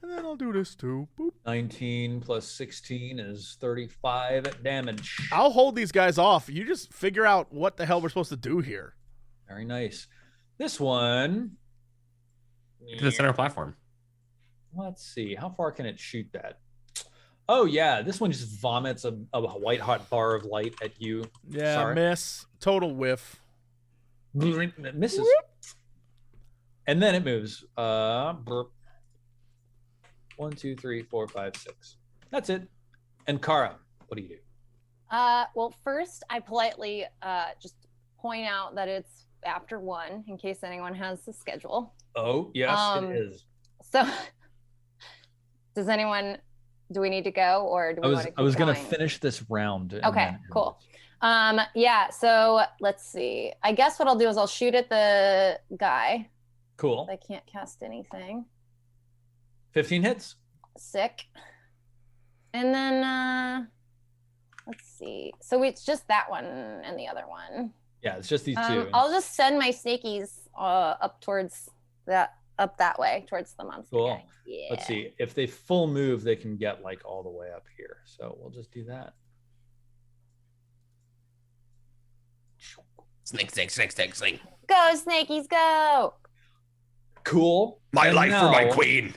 And then I'll do this too. Boop. 19 plus 16 is 35 damage. I'll hold these guys off. You just figure out what the hell we're supposed to do here. Very nice. This one. To the center platform. Let's see. How far can it shoot that? Oh, yeah. This one just vomits a white hot bar of light at you. Yeah, Sorry. miss. Total whiff. It misses. And then it moves. 1, 2, 3, 4, 5, 6. That's it. And Kara, what do you do? Well, first I politely just point out that it's after 1 in case anyone has the schedule. Oh, yes, it is. So do we need to go or do we want to keep I was going? going to finish this round. Okay, cool. Yeah, so let's see. I guess what I'll do is I'll shoot at the guy. Cool. I can't cast anything. 15 hits. Sick. And then let's see. So it's just that one and the other one. Yeah, it's just these two. I'll just send my snakies up that way towards the monster Cool. guy. Yeah. Let's see. If they full move, they can get like all the way up here. So we'll just do that. Snake. Go, snakies, go. Cool. My And life for my now, queen.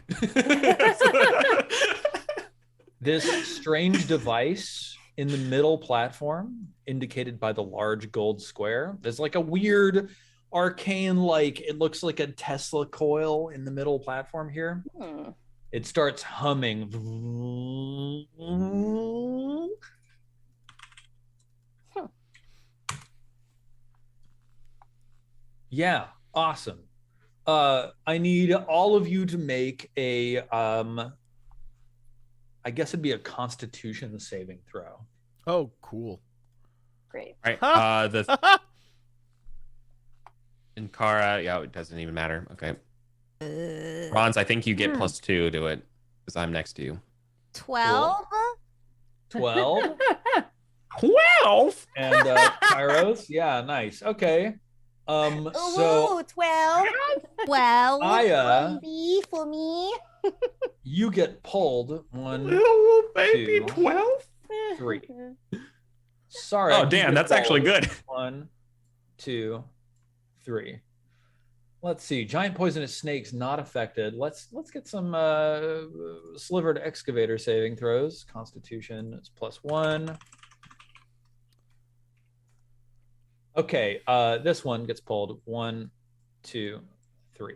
This strange device in the middle platform, indicated by the large gold square. There's like a weird arcane, like it looks like a Tesla coil in the middle platform here. It starts humming. Yeah, awesome. I need all of you to make a I guess it'd be a Constitution saving throw. Oh, cool. Great. All right. And Kara, yeah, it doesn't even matter. Okay. Ronz, I think you get +2 to it because I'm next to you. 12. 12. 12. And Kairos, yeah, nice. Okay. So 12. Well, Aya, B for me. you get pulled. 1, Little baby 2, 12. 3. Sorry. Oh, damn, that's actually good. 1, 2, 3. Let's see. Giant poisonous snakes not affected. Let's get some slivered excavator saving throws. Constitution is +1. Okay, this one gets pulled. 1, 2, 3.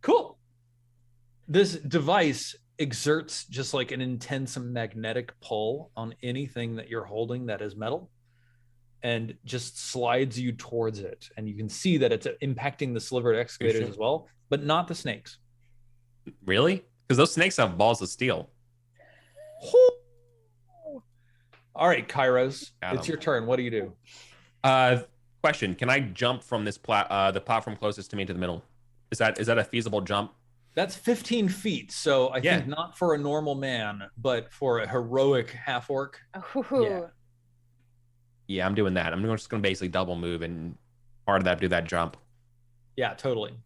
Cool. This device exerts just like an intense magnetic pull on anything that you're holding that is metal, and just slides you towards it. And you can see that it's impacting the slivered excavators as well, but not the snakes. Really? Because those snakes have balls of steel. All right, Kairos, Got it's 'em. your turn. What do you do? Question: can I jump from this the platform closest to me to the middle? Is that a feasible jump? That's 15 feet. So I think not for a normal man, but for a heroic half orc. Yeah. Yeah, I'm doing that. I'm just going to basically double move and part of that do that jump. Yeah, totally.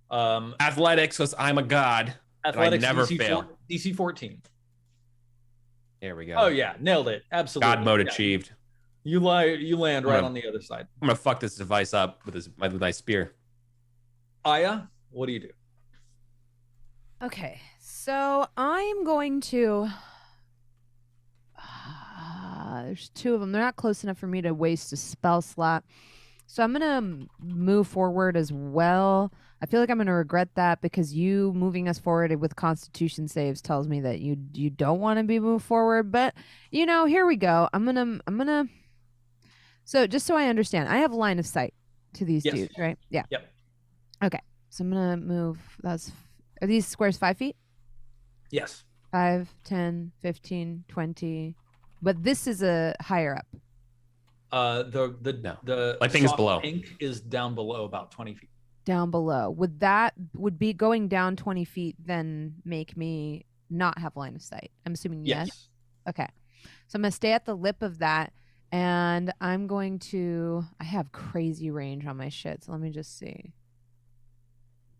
Athletics, because I'm a god. Athletics, I never DC fail. DC 14. There we go. Oh yeah, nailed it. Absolutely. God mode Yeah. achieved. You land right on the other side. I'm gonna fuck this device up with my spear. Aya, what do you do? Okay, so I'm going to. There's two of them. They're not close enough for me to waste a spell slot. So I'm going to move forward as well. I feel like I'm going to regret that because you moving us forward with Constitution saves tells me that you don't want to be moved forward. But, you know, here we go. I'm going to. So just so I understand, I have line of sight to these dudes, right? Yeah. Yep. Okay. So I'm going to move. Are these squares 5 feet? Yes. 5, 10, 15, 20. But this is a higher up. The I think it's soft below. pink is down below about 20 feet. Down below. Would be going down 20 feet then make me not have line of sight? I'm assuming yes. Okay. So I'm going to stay at the lip of that, and I'm going to. I have crazy range on my shit, so let me just see.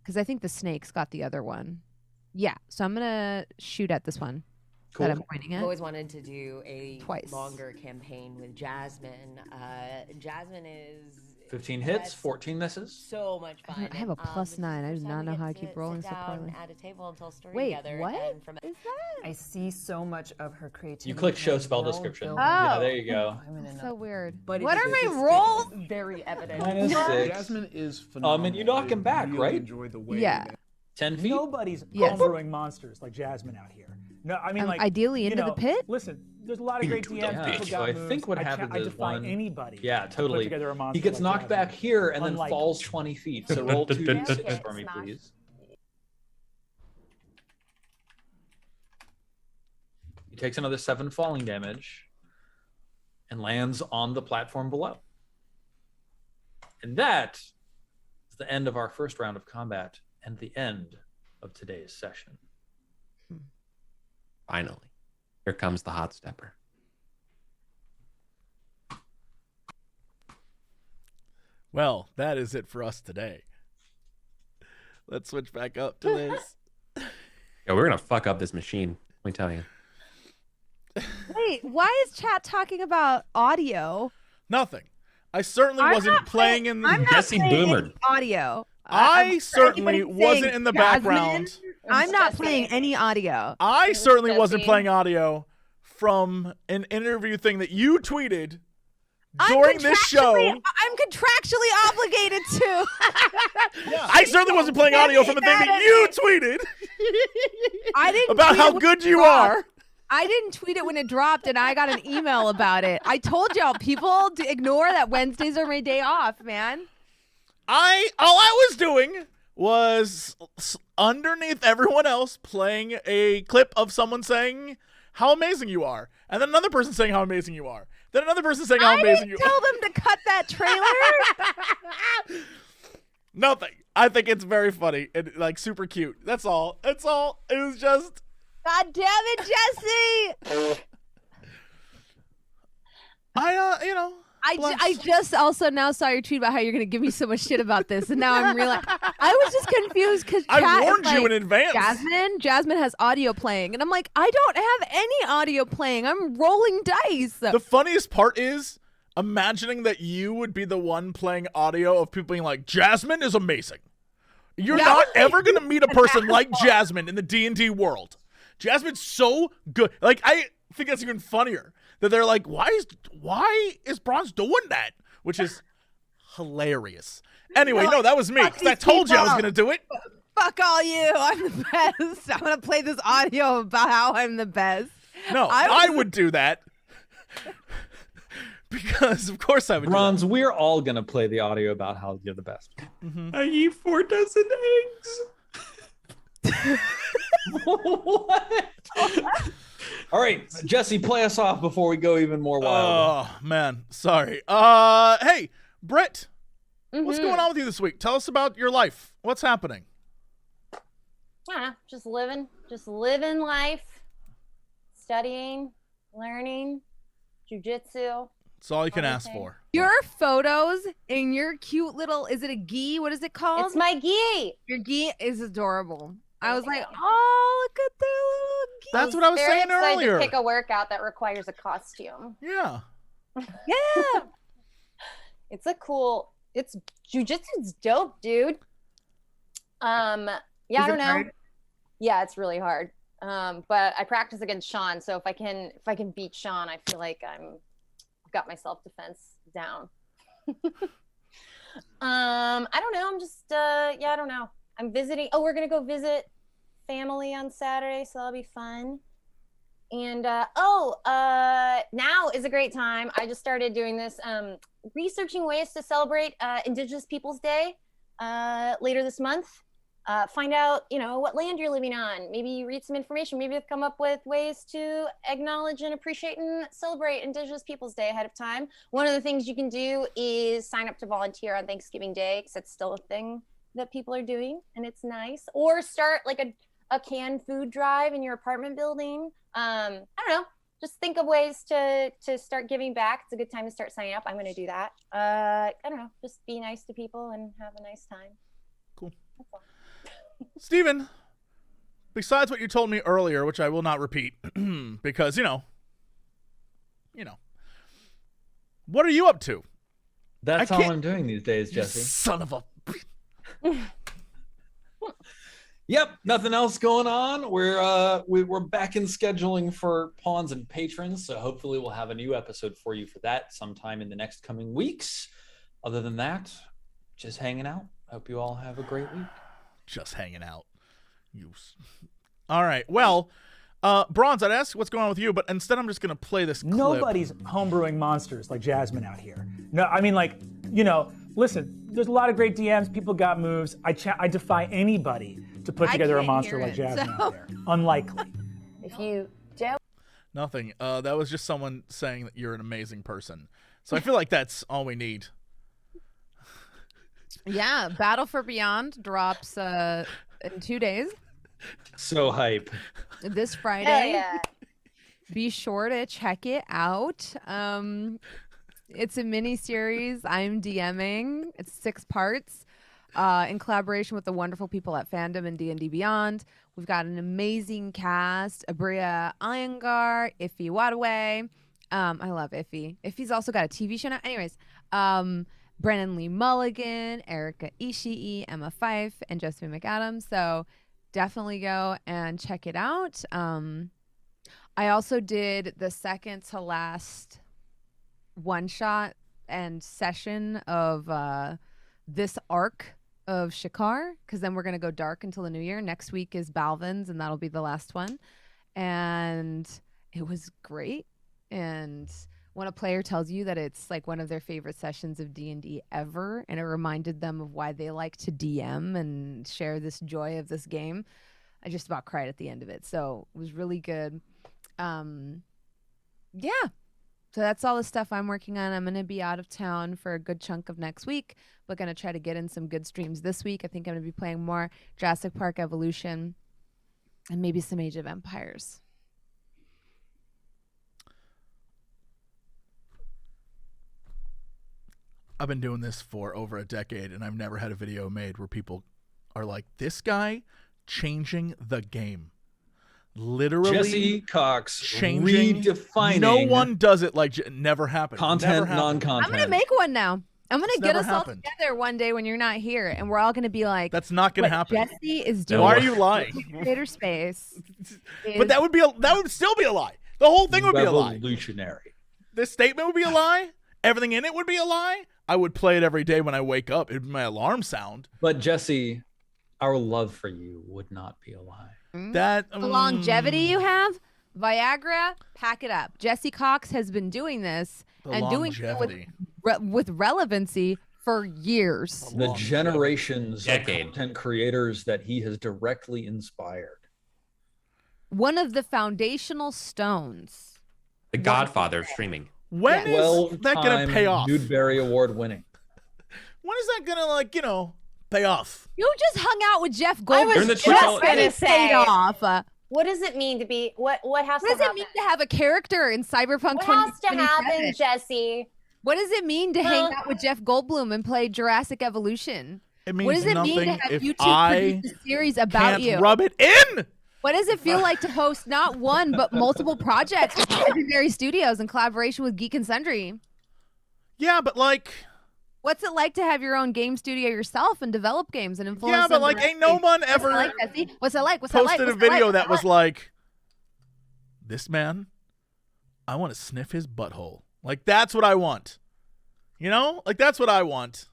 Because I think the snake's got the other one. Yeah. So I'm going to shoot at this one. Cool. That I'm pointing I've at. always wanted to do a Twice. longer campaign with Jasmine. Jasmine is 15 hits, 14 misses. so much fun. I have a plus 9. I do not know how I keep rolling so poorly. At a table and tell a story Wait, together. what And from is that? I see so much of her creativity. You click show and spell well description. built. Yeah, there you go. I'm in So weird. But What it's- are my it's- rolls? it's very evident. -6. Jasmine is phenomenal. And you knock him back, I really right? Enjoy the way Yeah. 10 feet. Nobody's Yes. homebrewing monsters like Jasmine out here. No, I mean, I'm like ideally you into the know, pit? Listen, there's a lot of great Into the DMs. pit. People So got I moves. think what I happens is defy one- anybody. Yeah, to put totally. together a monster He gets like knocked Jasmine. back here and then Unlike- falls 20 feet. So roll 2d6 for me, Smash. please. He takes another 7 falling damage and lands on the platform below. And that is the end of our first round of combat and the end of today's session. Finally, here comes the hot stepper. Well, that is it for us today. Let's switch back up to this. Yeah, we're gonna fuck up this machine. Let me tell you. Wait, why is chat talking about audio? Nothing. I certainly I'm wasn't not playing in the. I'm not Jesse playing Boomered. any audio. I I'm certainly anybody wasn't saying in the Jasmine? background. I'm not Jesse. playing any audio. I certainly wasn't Jesse. playing audio from an interview thing that you tweeted I'm during this show. I'm contractually obligated to. I certainly wasn't playing audio from the thing that you tweeted I didn't about tweet it how when good it you dropped. are. I didn't tweet it when it dropped, and I got an email about it. I told y'all, people, to ignore that Wednesdays are my day off, man. All I was doing was underneath everyone else playing a clip of someone saying how amazing you are, and then another person saying how amazing you are, then another person saying how I amazing you didn't tell them to cut that trailer. Nothing. I think it's very funny and like super cute. That's all. That's all. It was just. God damn it, Jesse! I just also now saw your tweet about how you're going to give me so much shit about this, and now I'm realizing I was just confused because I warned you in advance. Jasmine has audio playing, and I'm like, I don't have any audio playing. I'm rolling dice. The funniest part is imagining that you would be the one playing audio of people being like, Jasmine is amazing. You're That not would be ever going to meet a person like Jasmine in the D&D world. Jasmine's so good. Like, I think that's even funnier. That they're like, why is Bronze doing that? Which is hilarious. Anyway, no, that was me. 'Cause I told you I was going to do it. Fuck all you. I'm the best. I'm going to play this audio about how I'm the best. No, I would do that. Because, of course, I would Bronze, we're all going to play the audio about how you're the best. I eat 4 dozen eggs. What? All right, Jesse, play us off before we go even more wild. Oh, man. Sorry. Hey, Britt, what's Mm-hmm. going on with you this week? Tell us about your life. What's happening? Yeah, just living life, studying, learning, jujitsu. That's all you can ask Everything. for. Your photos in your cute little, is it a gi? What is it called? It's my gi. Your gi is adorable. I was like, oh, look at their little gi. That's what I was Very saying excited earlier. to pick a workout that requires a costume. Yeah. Yeah. It's jujitsu's dope, dude. Yeah, I don't know. Yeah, it's really hard. But I practice against Sean, so if I can beat Sean, I feel like I've got my self-defense down. I don't know. I'm just I don't know. I'm visiting. Oh, we're gonna go visit family on Saturday, so that'll be fun. And now is a great time. I just started doing this, researching ways to celebrate Indigenous Peoples Day later this month. Find out, what land you're living on. Maybe read some information. Maybe come up with ways to acknowledge and appreciate and celebrate Indigenous Peoples Day ahead of time. One of the things you can do is sign up to volunteer on Thanksgiving Day, because it's still a thing that people are doing, and it's nice. Or start like a canned food drive in your apartment building. I don't know. Just think of ways to start giving back. It's a good time to start signing up. I'm going to do that. I don't know. Just be nice to people and have a nice time. Cool. Steven, besides what you told me earlier, which I will not repeat, because, what are you up to? That's all I'm doing these days, Jesse. Son of a... Yep, nothing else going on. We're back in scheduling for pawns and patrons, so hopefully we'll have a new episode for you for that sometime in the next coming weeks. Other than that, just hanging out. Hope you all have a great week. Just hanging out. All right. Well, Bronze, I'd ask what's going on with you, but instead I'm just going to play this clip. Nobody's homebrewing monsters like Jasmine out here. No, I mean, listen, there's a lot of great DMs. People got moves. I defy anybody to put together a monster like Jasmine out there. Unlikely. If you don't. Nothing. That was just someone saying that you're an amazing person. So I feel like that's all we need. Yeah, Battle for Beyond drops in 2 days. So hype. This Friday. Hell yeah. Be sure to check it out. It's a mini series. I'm DMing. It's 6 parts. In collaboration with the wonderful people at Fandom and D&D Beyond. We've got an amazing cast. Abria Iyengar, Iffy Wadaway. I love Iffy. Iffy's also got a TV show now. Anyways, Brennan Lee Mulligan, Erica Ishii, Emma Fife, and Josephine McAdams. So definitely go and check it out. I also did the second to last one-shot and session of this arc of Shikar, because then we're going to go dark until the new year. Next week is Balvin's, and that'll be the last one. And it was great. And when a player tells you that it's like one of their favorite sessions of D&D ever, and it reminded them of why they like to DM and share this joy of this game, I just about cried at the end of it. So it was really good. Yeah. So that's all the stuff I'm working on. I'm going to be out of town for a good chunk of next week, but going to try to get in some good streams this week. I think I'm going to be playing more Jurassic Park Evolution and maybe some Age of Empires. I've been doing this for over a decade, and I've never had a video made where people are like, this guy changing the game. Literally Jesse Cox changing, redefining. No one does it like never happened. Content, never happened. non-content. I'm gonna make one now. I'm gonna It's get never us happened. all together one day when you're not here, and we're all gonna be like, That's not gonna happen. Jesse is doing. Why are you lying? Creator space. But that would still be a lie. The whole thing would be a lie. Revolutionary. This statement would be a lie. Everything in it would be a lie. I would play it every day when I wake up. It'd be my alarm sound. But Jesse, our love for you would not be a lie. That the longevity you have, Viagra, pack it up. Jesse Cox has been doing this and doing it with relevancy for years. The generations of Decade. content creators that he has directly inspired. One of the foundational stones. The Godfather of streaming. When is that going to pay off? Newbery Award winning. When is that going to, pay off? You just hung out with Jeff I Goldblum. was Just just Paid gonna say, off. what does it mean to be? What has What to does it happen? mean to have a character in Cyberpunk What has to 2077? happen, Jesse? What does it mean to hang out with Jeff Goldblum and play Jurassic Evolution? It means What does it nothing mean to have if YouTube I produce a series about can't you? rub it in. What does it feel like to host not one but multiple projects with Legendary Studios in collaboration with Geek and Sundry? Yeah, but What's it like to have your own game studio yourself and develop games and influence? Yeah, but like, ain't no one ever What's it like? posted a video that was like, this man, I want to sniff his butthole. Like, that's what I want. You know? Like, that's what I want.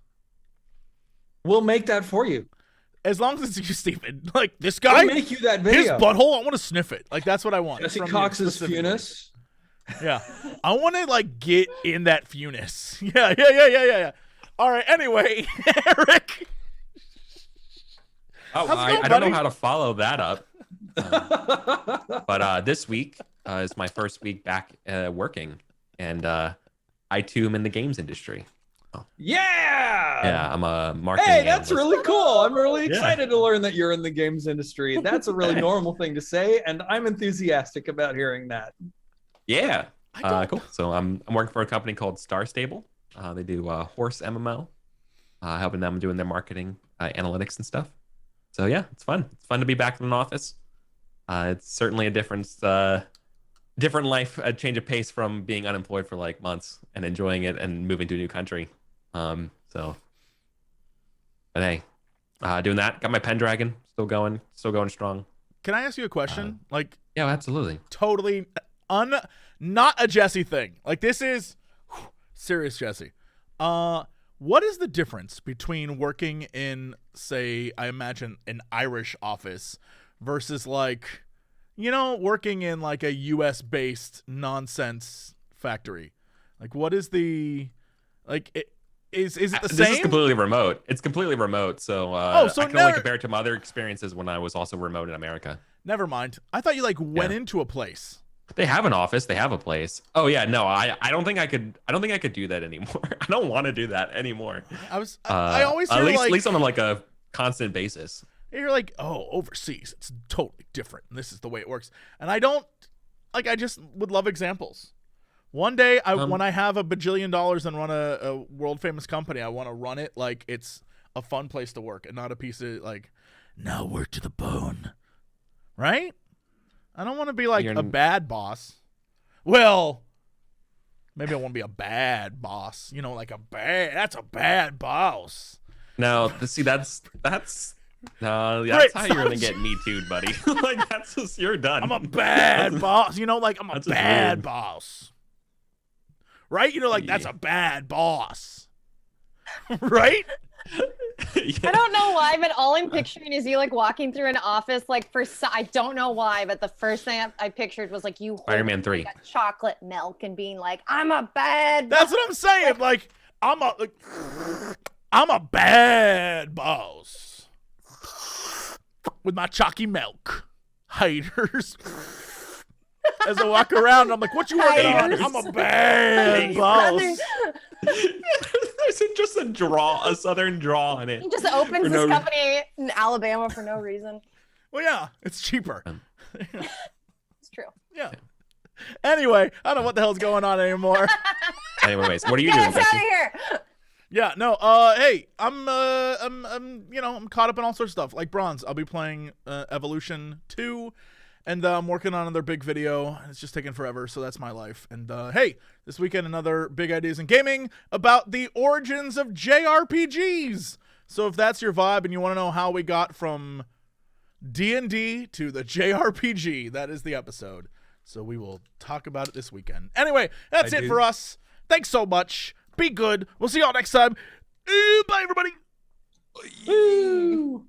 We'll make that for you. As long as it's you, Steven. Like, this guy, We'll make you that video. his butthole, I want to sniff it. Like, that's what I want. Jesse from you Cox's specifically. Funis. Yeah. I want to, like, get in that Funis. Yeah. All right, anyway, Eric. Oh, How's it going, I don't know buddy? how to follow that up. But this week is my first week back working, and I too am in the games industry. Yeah, I'm a marketing Hey, that's analyst. really cool. I'm really Yeah. excited to learn that you're in the games industry. That's a really normal thing to say, and I'm enthusiastic about hearing that. Yeah. Cool. So I'm working for a company called Star Stable. They do horse MMO, helping them doing their marketing, analytics and stuff. So yeah, it's fun. It's fun to be back in an office. It's certainly a different life, a change of pace from being unemployed for like months and enjoying it and moving to a new country. But hey, doing that. Got my Pendragon still going strong. Can I ask you a question? Like, Yeah, absolutely. totally not a Jesse thing. Like, this is serious Jesse. What is the difference between working in, say, I imagine an Irish office versus like, you know, working in like a US based nonsense factory? Like, what is the, like, is it the This same? is completely remote. It's completely remote. So, so I can only never- compare it to my other experiences when I was also remote in America. Never mind. I thought you like went Yeah. into a place. They have an office. They have a place. Oh yeah, no, I don't think I could. I don't think I could do that anymore. I don't want to do that anymore. I always hear at like, least on like a constant basis. you're like, oh, overseas, it's totally different. And this is the way it works. And I don't, like, I just would love examples. One day, when I have $1 bajillion and run a world famous company, I want to run it like it's a fun place to work and not a piece of like, now work to the bone. Right? I don't want to be like a bad boss. Well, maybe I want to be a bad boss. You know, like that's a bad boss. No, see, that's no, Right, that's how you're gonna get me too, buddy. Like that's just you're done. I'm a bad boss. You know, like I'm a That's just bad weird. boss. Right? You know, like that's a bad boss. Right? I don't know why, but all I'm picturing is you like walking through an office. Like I don't know why, but the first thing I pictured was like you holding Iron Man 3. like, a chocolate milk and being like, "I'm a bad." That's what I'm saying. Like I'm a bad boss with my chalky milk. Haters. As I walk around, I'm like, "What you working on?" Haters. I'm a bad boss. There's just a southern draw on it. He just opens For this no- company in Alabama for no reason. Well, yeah, it's cheaper. It's true. Yeah. Anyway, I don't know what the hell's going on anymore. Anyways, what are you Get doing, us out of Jesse? here. Yeah, no. Hey, I'm you know, I'm caught up in all sorts of stuff. Like Bronze, I'll be playing Evolution 2, and I'm working on another big video. It's just taking forever, so that's my life. And hey, this weekend another big ideas in gaming about the origins of JRPGs. So if that's your vibe and you want to know how we got from D&D to the JRPG, that is the episode. So we will talk about it this weekend. Anyway, that's it for us. Thanks so much. Be good. We'll see y'all next time. Bye, everybody. Woo!